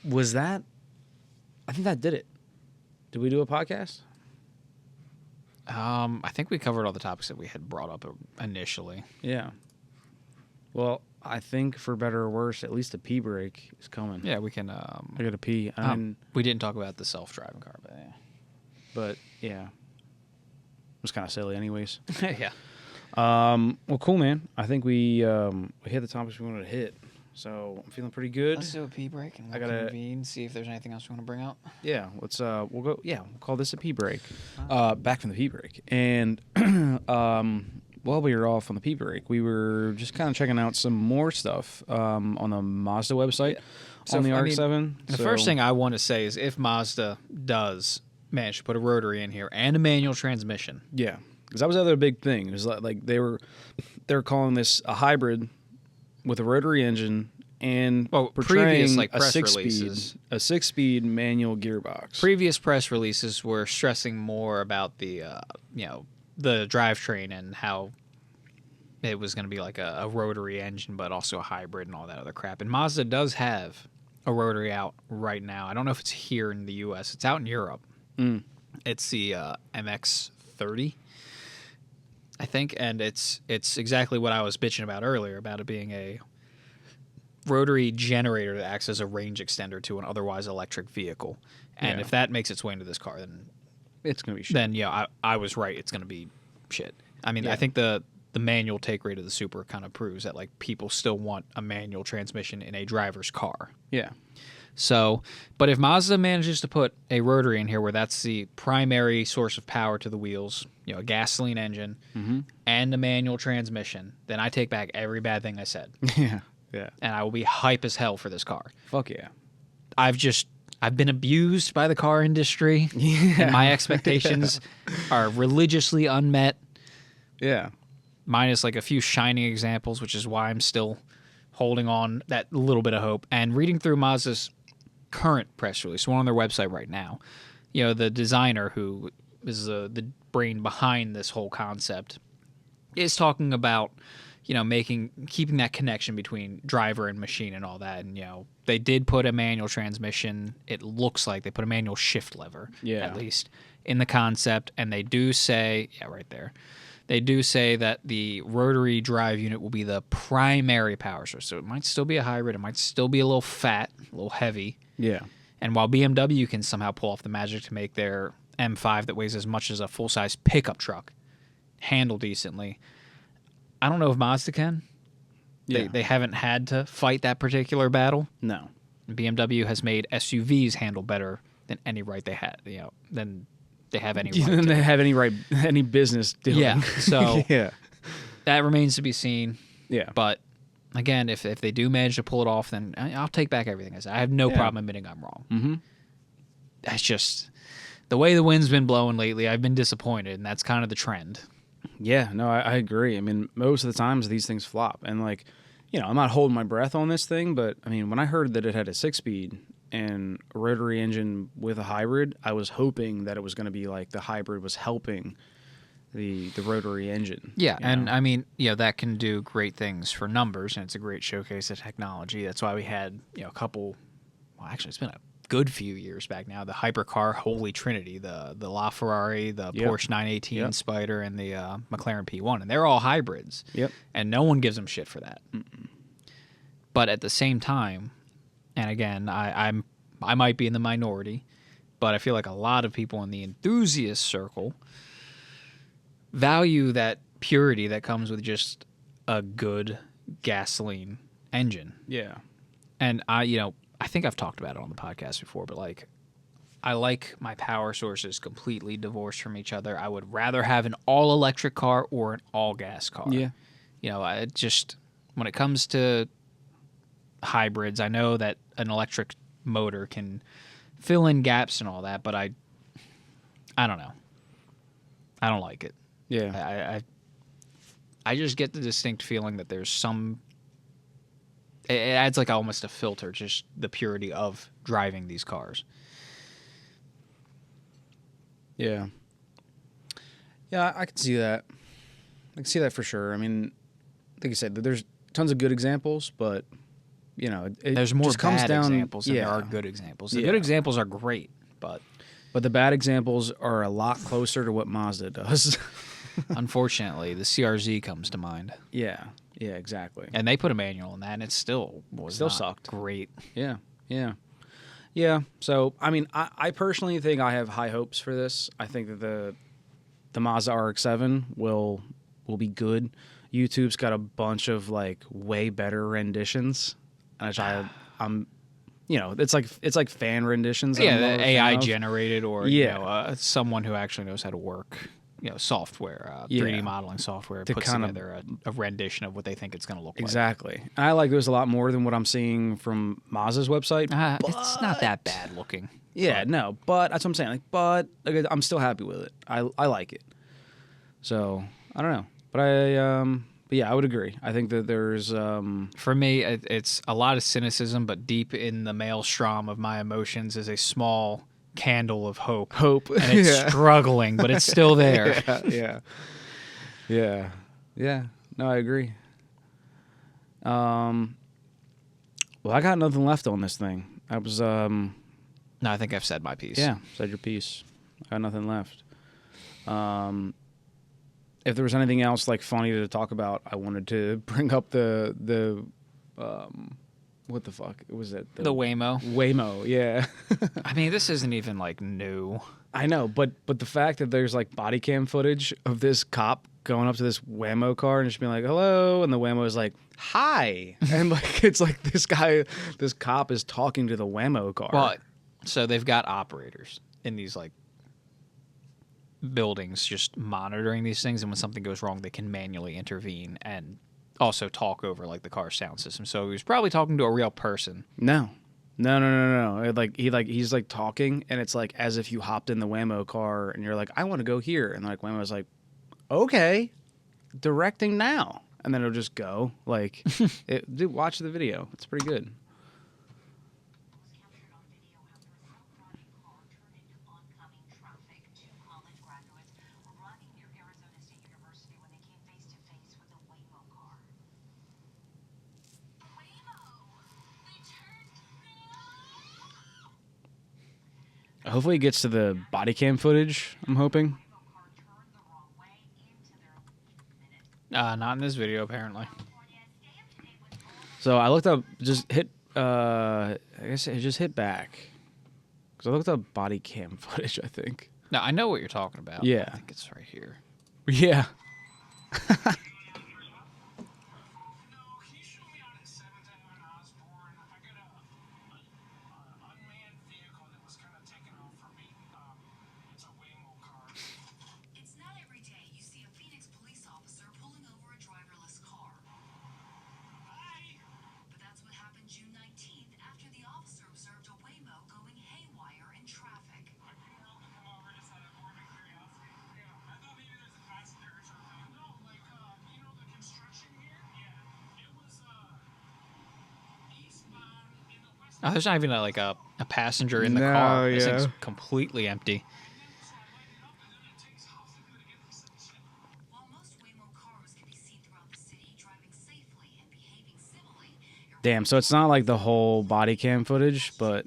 [SPEAKER 1] was that? I think that did it. Did we do a podcast?
[SPEAKER 2] I think we covered all the topics that we had brought up initially.
[SPEAKER 1] Yeah. Well, I think for better or worse, at least a pee break is coming.
[SPEAKER 2] Yeah, we can.
[SPEAKER 1] I got to pee. I mean,
[SPEAKER 2] we didn't talk about the self-driving car, but yeah.
[SPEAKER 1] But yeah, it was kind of silly, anyways.
[SPEAKER 2] Yeah.
[SPEAKER 1] Well, cool, man. I think we hit the topics we wanted to hit. So I'm feeling pretty good.
[SPEAKER 2] Let's do a pee break and we'll convene, see if there's anything else we want to bring up.
[SPEAKER 1] Yeah, let's we'll go. Yeah, we'll call this a pee break. Back from the pee break, and while we were off on the pee break, we were just kind of checking out some more stuff on the Mazda website on the RX-7.
[SPEAKER 2] The first thing I want to say is if Mazda does manage to put a rotary in here and a manual transmission,
[SPEAKER 1] yeah, because that was the other big thing. It was like they were calling this a hybrid with a rotary engine and portraying
[SPEAKER 2] like
[SPEAKER 1] a six-speed manual gearbox.
[SPEAKER 2] Previous press releases were stressing more about the the drivetrain and how it was going to be like a rotary engine, but also a hybrid and all that other crap. And Mazda does have a rotary out right now. I don't know if it's here in the U.S. It's out in Europe. It's the MX-30. I think, and it's exactly what I was bitching about earlier, about it being a rotary generator that acts as a range extender to an otherwise electric vehicle. And if that makes its way into this car, then
[SPEAKER 1] it's going to be shit.
[SPEAKER 2] Then, I was right. It's going to be shit. I mean, I think the manual take rate of the Super kind of proves that, like, people still want a manual transmission in a driver's car.
[SPEAKER 1] Yeah.
[SPEAKER 2] So, but if Mazda manages to put a rotary in here where that's the primary source of power to the wheels, a gasoline engine and a manual transmission, then I take back every bad thing I said.
[SPEAKER 1] Yeah. Yeah.
[SPEAKER 2] And I will be hype as hell for this car.
[SPEAKER 1] Fuck yeah.
[SPEAKER 2] I've been abused by the car industry. Yeah. And my expectations are religiously unmet.
[SPEAKER 1] Yeah.
[SPEAKER 2] Minus like a few shining examples, which is why I'm still holding on that little bit of hope. And reading through Mazda's current press release, one on their website right now, the designer who is the brain behind this whole concept is talking about, keeping that connection between driver and machine and all that. And they did put a manual transmission. It looks like they put a manual shift lever, at least in the concept. And they do say, right there, they do say that the rotary drive unit will be the primary power source. So it might still be a hybrid. It might still be a little fat, a little heavy.
[SPEAKER 1] Yeah.
[SPEAKER 2] And while BMW can somehow pull off the magic to make their M5 that weighs as much as a full-size pickup truck handle decently, I don't know if Mazda can.
[SPEAKER 1] Yeah.
[SPEAKER 2] They haven't had to fight that particular battle.
[SPEAKER 1] No.
[SPEAKER 2] BMW has made SUVs handle better than any right they had, than they have any right
[SPEAKER 1] Than
[SPEAKER 2] to.
[SPEAKER 1] they have any business doing.
[SPEAKER 2] Yeah. So
[SPEAKER 1] yeah.
[SPEAKER 2] that remains to be seen.
[SPEAKER 1] Yeah.
[SPEAKER 2] But again, if they do manage to pull it off, then I'll take back everything I said. I have no problem admitting I'm wrong.
[SPEAKER 1] Mm-hmm.
[SPEAKER 2] That's just the way the wind's been blowing lately. I've been disappointed, and that's kind of the trend.
[SPEAKER 1] Yeah, no, I agree. I mean, most of the times these things flop. And, I'm not holding my breath on this thing, but, I mean, when I heard that it had a 6-speed and a rotary engine with a hybrid, I was hoping that it was going to be like the hybrid was helping the rotary engine.
[SPEAKER 2] Yeah, and, I mean, that can do great things for numbers, and it's a great showcase of technology. That's why we had, a couple, well, actually, it's been a good few years back now, the hypercar holy trinity, the LaFerrari, the Porsche 918 Spyder, and the McLaren P1, and they're all hybrids.
[SPEAKER 1] Yep.
[SPEAKER 2] And no one gives them shit for that. Mm-mm. But at the same time, and again, I might be in the minority, but I feel like a lot of people in the enthusiast circle value that purity that comes with just a good gasoline engine.
[SPEAKER 1] Yeah.
[SPEAKER 2] And I think I've talked about it on the podcast before, but I like my power sources completely divorced from each other. I would rather have an all-electric car or an all-gas car.
[SPEAKER 1] Yeah.
[SPEAKER 2] I just, when it comes to hybrids, I know that an electric motor can fill in gaps and all that, but I don't know. I don't like it.
[SPEAKER 1] Yeah.
[SPEAKER 2] I just get the distinct feeling that there's some... It adds almost a filter, just the purity of driving these cars.
[SPEAKER 1] Yeah. Yeah, I can see that. I can see that for sure. I mean, like you said, there's tons of good examples, but,
[SPEAKER 2] there's more
[SPEAKER 1] just comes
[SPEAKER 2] bad
[SPEAKER 1] down,
[SPEAKER 2] examples than there are good examples. The
[SPEAKER 1] Yeah.
[SPEAKER 2] good examples are great, but
[SPEAKER 1] the bad examples are a lot closer to what Mazda does.
[SPEAKER 2] unfortunately, the CRZ comes to mind.
[SPEAKER 1] Yeah, exactly.
[SPEAKER 2] And they put a manual in that, and it still not
[SPEAKER 1] sucked.
[SPEAKER 2] Great.
[SPEAKER 1] Yeah. So, I mean, I personally think I have high hopes for this. I think that the Mazda RX-7 will be good. YouTube's got a bunch of way better renditions, which I'm. It's like fan renditions.
[SPEAKER 2] Yeah, the AI generated or someone who actually knows how to work. Software, 3D modeling software puts together a rendition of what they think it's going to look like.
[SPEAKER 1] Exactly. I like those a lot more than what I'm seeing from Mazda's website.
[SPEAKER 2] It's not that bad looking.
[SPEAKER 1] Yeah, no, but that's what I'm saying. But I'm still happy with it. I like it. So I don't know, but I would agree. I think that there's
[SPEAKER 2] for me, it's a lot of cynicism, but deep in the maelstrom of my emotions is a small candle of hope, and it's struggling, but it's still there.
[SPEAKER 1] Yeah. No, I agree. Well, I got nothing left on this thing. I was
[SPEAKER 2] No, I think I've said my piece.
[SPEAKER 1] Yeah, said your piece. I got nothing left. If there was anything else funny to talk about, I wanted to bring up the what the fuck was it?
[SPEAKER 2] The Waymo.
[SPEAKER 1] Waymo, yeah.
[SPEAKER 2] I mean, this isn't even new.
[SPEAKER 1] I know, but the fact that there's body cam footage of this cop going up to this Waymo car and just being like, "Hello," and the Waymo is like, "Hi," and it's this cop is talking to the Waymo car.
[SPEAKER 2] Well, so they've got operators in these buildings just monitoring these things, and when something goes wrong, they can manually intervene and also talk over the car sound system. So he was probably talking to a real person.
[SPEAKER 1] No. He's talking, and it's as if you hopped in the Waymo car and you're like, "I want to go here," and Waymo's like, "Okay, directing now," and then it'll just go. Dude, watch the video. It's pretty good. Hopefully, it gets to the body cam footage. I'm hoping.
[SPEAKER 2] Not in this video, apparently.
[SPEAKER 1] So I looked up, just hit. I guess it just hit back because I looked up body cam footage. I think.
[SPEAKER 2] No, I know what you're talking about.
[SPEAKER 1] Yeah.
[SPEAKER 2] I think it's right here.
[SPEAKER 1] Yeah.
[SPEAKER 2] Oh, there's not even like a passenger in the
[SPEAKER 1] No,
[SPEAKER 2] car. This
[SPEAKER 1] yeah.
[SPEAKER 2] thing's completely empty.
[SPEAKER 1] Damn. So it's not like the whole body cam footage, but.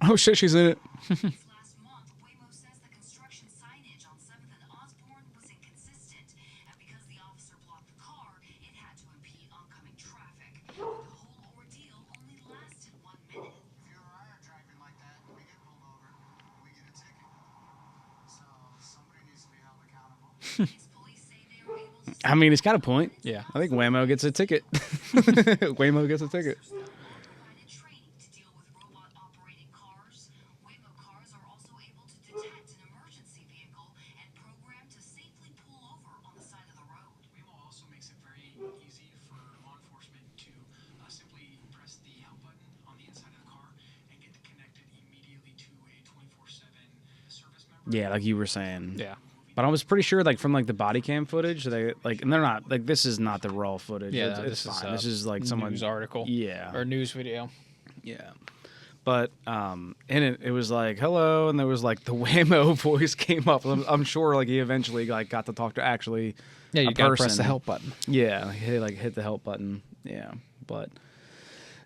[SPEAKER 1] Oh shit, she's in it. I mean, it's got a point.
[SPEAKER 2] Yeah.
[SPEAKER 1] I think Waymo gets a ticket. Waymo gets a ticket. Yeah, like you were saying.
[SPEAKER 2] Yeah.
[SPEAKER 1] But I was pretty sure, like from like the body cam footage, they like, and they're not like this is not the raw footage.
[SPEAKER 2] Yeah,
[SPEAKER 1] it's,
[SPEAKER 2] no,
[SPEAKER 1] it's
[SPEAKER 2] this
[SPEAKER 1] fine.
[SPEAKER 2] is
[SPEAKER 1] This is like someone
[SPEAKER 2] news article.
[SPEAKER 1] Yeah,
[SPEAKER 2] Or news video.
[SPEAKER 1] yeah. But in it was like hello, and there was like the Waymo voice came up. I'm sure like he eventually like got to talk to actually
[SPEAKER 2] Yeah, you
[SPEAKER 1] a
[SPEAKER 2] gotta
[SPEAKER 1] person.
[SPEAKER 2] press the help button.
[SPEAKER 1] Yeah, hit the help button. Yeah, but.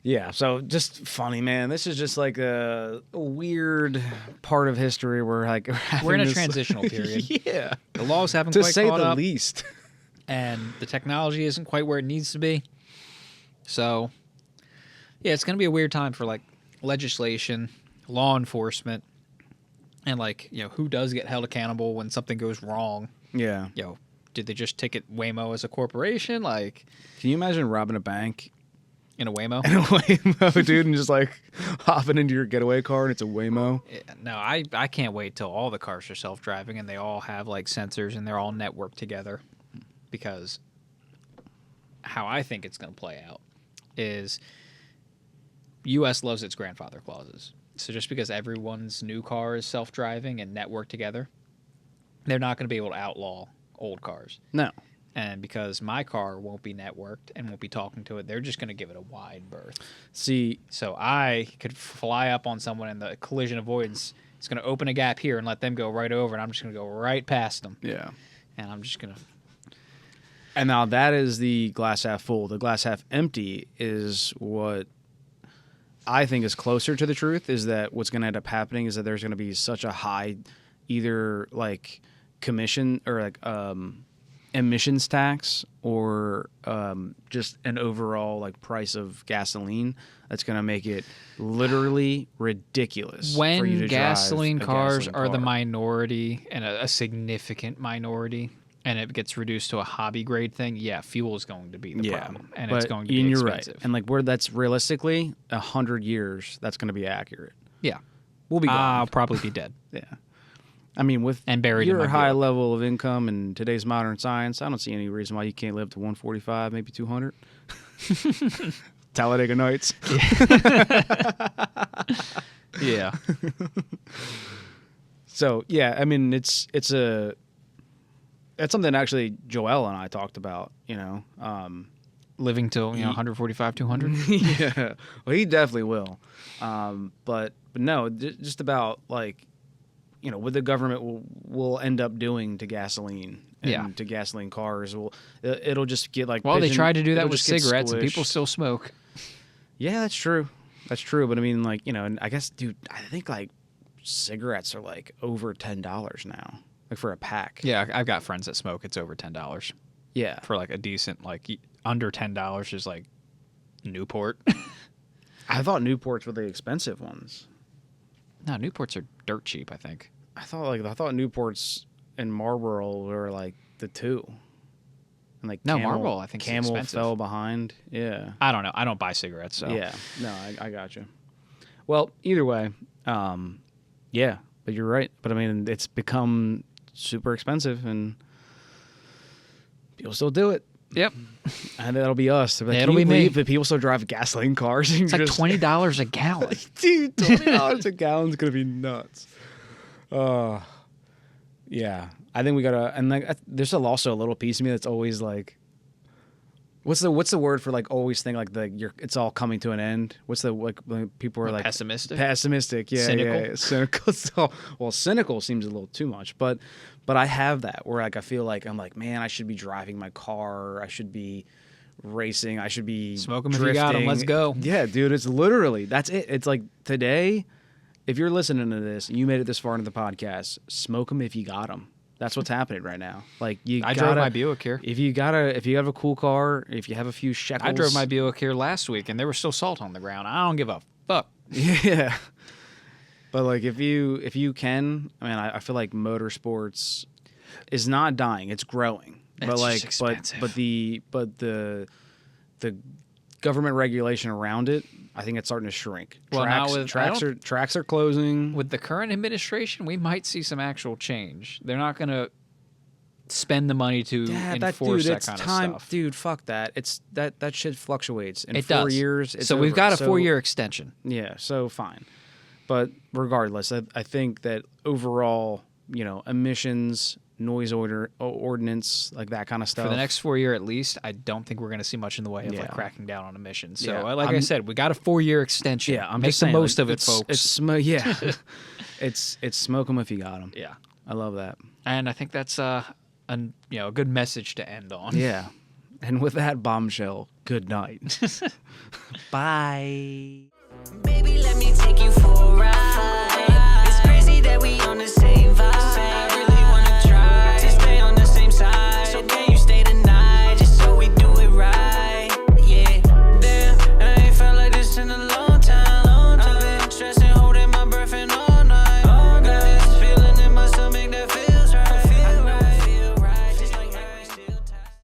[SPEAKER 1] Yeah, so just funny, man. This is just like a weird part of history where like
[SPEAKER 2] We're in a
[SPEAKER 1] this-
[SPEAKER 2] transitional period.
[SPEAKER 1] Yeah,
[SPEAKER 2] The laws haven't
[SPEAKER 1] to
[SPEAKER 2] quite
[SPEAKER 1] say
[SPEAKER 2] caught
[SPEAKER 1] the
[SPEAKER 2] up,
[SPEAKER 1] least.
[SPEAKER 2] and the technology isn't quite where it needs to be. So, yeah, it's going to be a weird time for like legislation, law enforcement, and like, you know, who does get held accountable when something goes wrong?
[SPEAKER 1] Yeah.
[SPEAKER 2] You know, did they just ticket Waymo as a corporation? Like,
[SPEAKER 1] Can you imagine robbing a bank
[SPEAKER 2] in a Waymo?
[SPEAKER 1] in a Waymo, dude, and just like hopping into your getaway car and it's a Waymo?
[SPEAKER 2] No, I can't wait till all the cars are self-driving and they all have like sensors and they're all networked together, because how I think it's going to play out is U.S. loves its grandfather clauses. So just because everyone's new car is self-driving and networked together, they're not going to be able to outlaw old cars.
[SPEAKER 1] No.
[SPEAKER 2] And because my car won't be networked and won't be talking to it, they're just going to give it a wide berth.
[SPEAKER 1] See,
[SPEAKER 2] So I could fly up on someone and the collision avoidance is going to open a gap here and let them go right over, and I'm just going to go right past them.
[SPEAKER 1] yeah.
[SPEAKER 2] And I'm just going to...
[SPEAKER 1] And now that is the glass half full. The glass half empty is what I think is closer to the truth, is that what's going to end up happening is that there's going to be such a high either like commission or like emissions tax or just an overall like price of gasoline that's going to make it literally ridiculous for you
[SPEAKER 2] When
[SPEAKER 1] to
[SPEAKER 2] gasoline
[SPEAKER 1] drive a
[SPEAKER 2] cars
[SPEAKER 1] gasoline
[SPEAKER 2] are the
[SPEAKER 1] car.
[SPEAKER 2] minority and a significant minority, and it gets reduced to a hobby grade thing, yeah, fuel is going to be the problem, and it's going to be
[SPEAKER 1] you're
[SPEAKER 2] expensive.
[SPEAKER 1] right. And like where that's realistically 100 years, that's going to be accurate.
[SPEAKER 2] Yeah,
[SPEAKER 1] We'll be gone.
[SPEAKER 2] I'll probably be dead.
[SPEAKER 1] Yeah. I mean, with
[SPEAKER 2] And buried in
[SPEAKER 1] your
[SPEAKER 2] my
[SPEAKER 1] high
[SPEAKER 2] vehicle.
[SPEAKER 1] level of income and today's modern science, I don't see any reason why you can't live to 145, maybe 200. Talladega Nights.
[SPEAKER 2] Yeah.
[SPEAKER 1] So yeah, I mean, it's something actually Joel and I talked about. You know,
[SPEAKER 2] Living till 145, 200.
[SPEAKER 1] yeah. Well, he definitely will. But no, just about like what the government will end up doing to gasoline and to gasoline cars. It'll just get like.
[SPEAKER 2] Well, they tried to do that
[SPEAKER 1] it'll
[SPEAKER 2] with
[SPEAKER 1] just get
[SPEAKER 2] cigarettes, and
[SPEAKER 1] squished.
[SPEAKER 2] people still smoke.
[SPEAKER 1] Yeah, that's true. That's true. But I mean, like, and I guess, dude, I think like cigarettes are like over $10 now, like for a pack.
[SPEAKER 2] Yeah, I've got friends that smoke. It's over $10
[SPEAKER 1] Yeah.
[SPEAKER 2] for like a decent, like under $10 is like Newport.
[SPEAKER 1] I thought Newports were the expensive ones.
[SPEAKER 2] No, Newports are dirt cheap, I think.
[SPEAKER 1] I thought Newports and Marlboro were like the two. And like
[SPEAKER 2] No,
[SPEAKER 1] Camel,
[SPEAKER 2] Marlboro, I think, is
[SPEAKER 1] Camel
[SPEAKER 2] expensive.
[SPEAKER 1] fell behind. Yeah.
[SPEAKER 2] I don't know. I don't buy cigarettes, so.
[SPEAKER 1] Yeah. No, I got you. Well, either way, yeah, but you're right. But I mean, it's become super expensive, and people still do it.
[SPEAKER 2] Yep.
[SPEAKER 1] And that'll be us. Like,
[SPEAKER 2] It'll be me.
[SPEAKER 1] But people still drive gasoline cars.
[SPEAKER 2] It's like $20 a gallon.
[SPEAKER 1] Dude, $20 a gallon's gonna be nuts. Yeah. I think we gotta, and like, there's also a little piece of me that's always like, what's the word for like always think like it's all coming to an end? What's the like when people are like
[SPEAKER 2] Pessimistic?
[SPEAKER 1] Pessimistic, yeah,
[SPEAKER 2] Cynical?
[SPEAKER 1] yeah, cynical. So, well, cynical seems a little too much, but I have that where like I feel like I'm like, man, I should be driving my car, I should be racing, I should be
[SPEAKER 2] Smoke 'em if you got 'em, let's go.
[SPEAKER 1] Yeah, dude, it's literally that's it. It's like today, if you're listening to this and you made it this far into the podcast, smoke them if you got them. That's what's happening right now. Like
[SPEAKER 2] I drove my Buick here.
[SPEAKER 1] If you have a cool car, if you have a few shekels.
[SPEAKER 2] I drove my Buick here last week, and there was still salt on the ground. I don't give a fuck.
[SPEAKER 1] Yeah. But like if you can, I mean, I feel like motorsports is not dying; it's growing.
[SPEAKER 2] It's
[SPEAKER 1] but like,
[SPEAKER 2] just expensive.
[SPEAKER 1] but the government regulation around it, I think it's starting to shrink.
[SPEAKER 2] Well, now
[SPEAKER 1] Tracks are closing.
[SPEAKER 2] With the current administration, we might see some actual change. They're not going to spend the money to enforce that kind of stuff.
[SPEAKER 1] Dude, fuck that. It's that shit fluctuates. In
[SPEAKER 2] it
[SPEAKER 1] 4
[SPEAKER 2] does.
[SPEAKER 1] years, it's
[SPEAKER 2] so we've
[SPEAKER 1] over.
[SPEAKER 2] got a
[SPEAKER 1] So-
[SPEAKER 2] 4-year extension.
[SPEAKER 1] Yeah, so fine. But regardless, I think that overall, emissions, noise ordinance, like that kind of stuff.
[SPEAKER 2] For the next 4 year at least, I don't think we're going to see much in the way of
[SPEAKER 1] Yeah.
[SPEAKER 2] like cracking down on emissions. So,
[SPEAKER 1] Yeah,
[SPEAKER 2] I said, we got a 4-year extension.
[SPEAKER 1] Yeah, I'm
[SPEAKER 2] Make
[SPEAKER 1] just
[SPEAKER 2] the
[SPEAKER 1] saying,
[SPEAKER 2] most
[SPEAKER 1] like,
[SPEAKER 2] of it, folks.
[SPEAKER 1] Yeah, it's smoke 'em if you got 'em.
[SPEAKER 2] Yeah,
[SPEAKER 1] I love that.
[SPEAKER 2] and I think that's a good message to end on.
[SPEAKER 1] Yeah, and with that bombshell, good night. Bye.
[SPEAKER 3] Baby,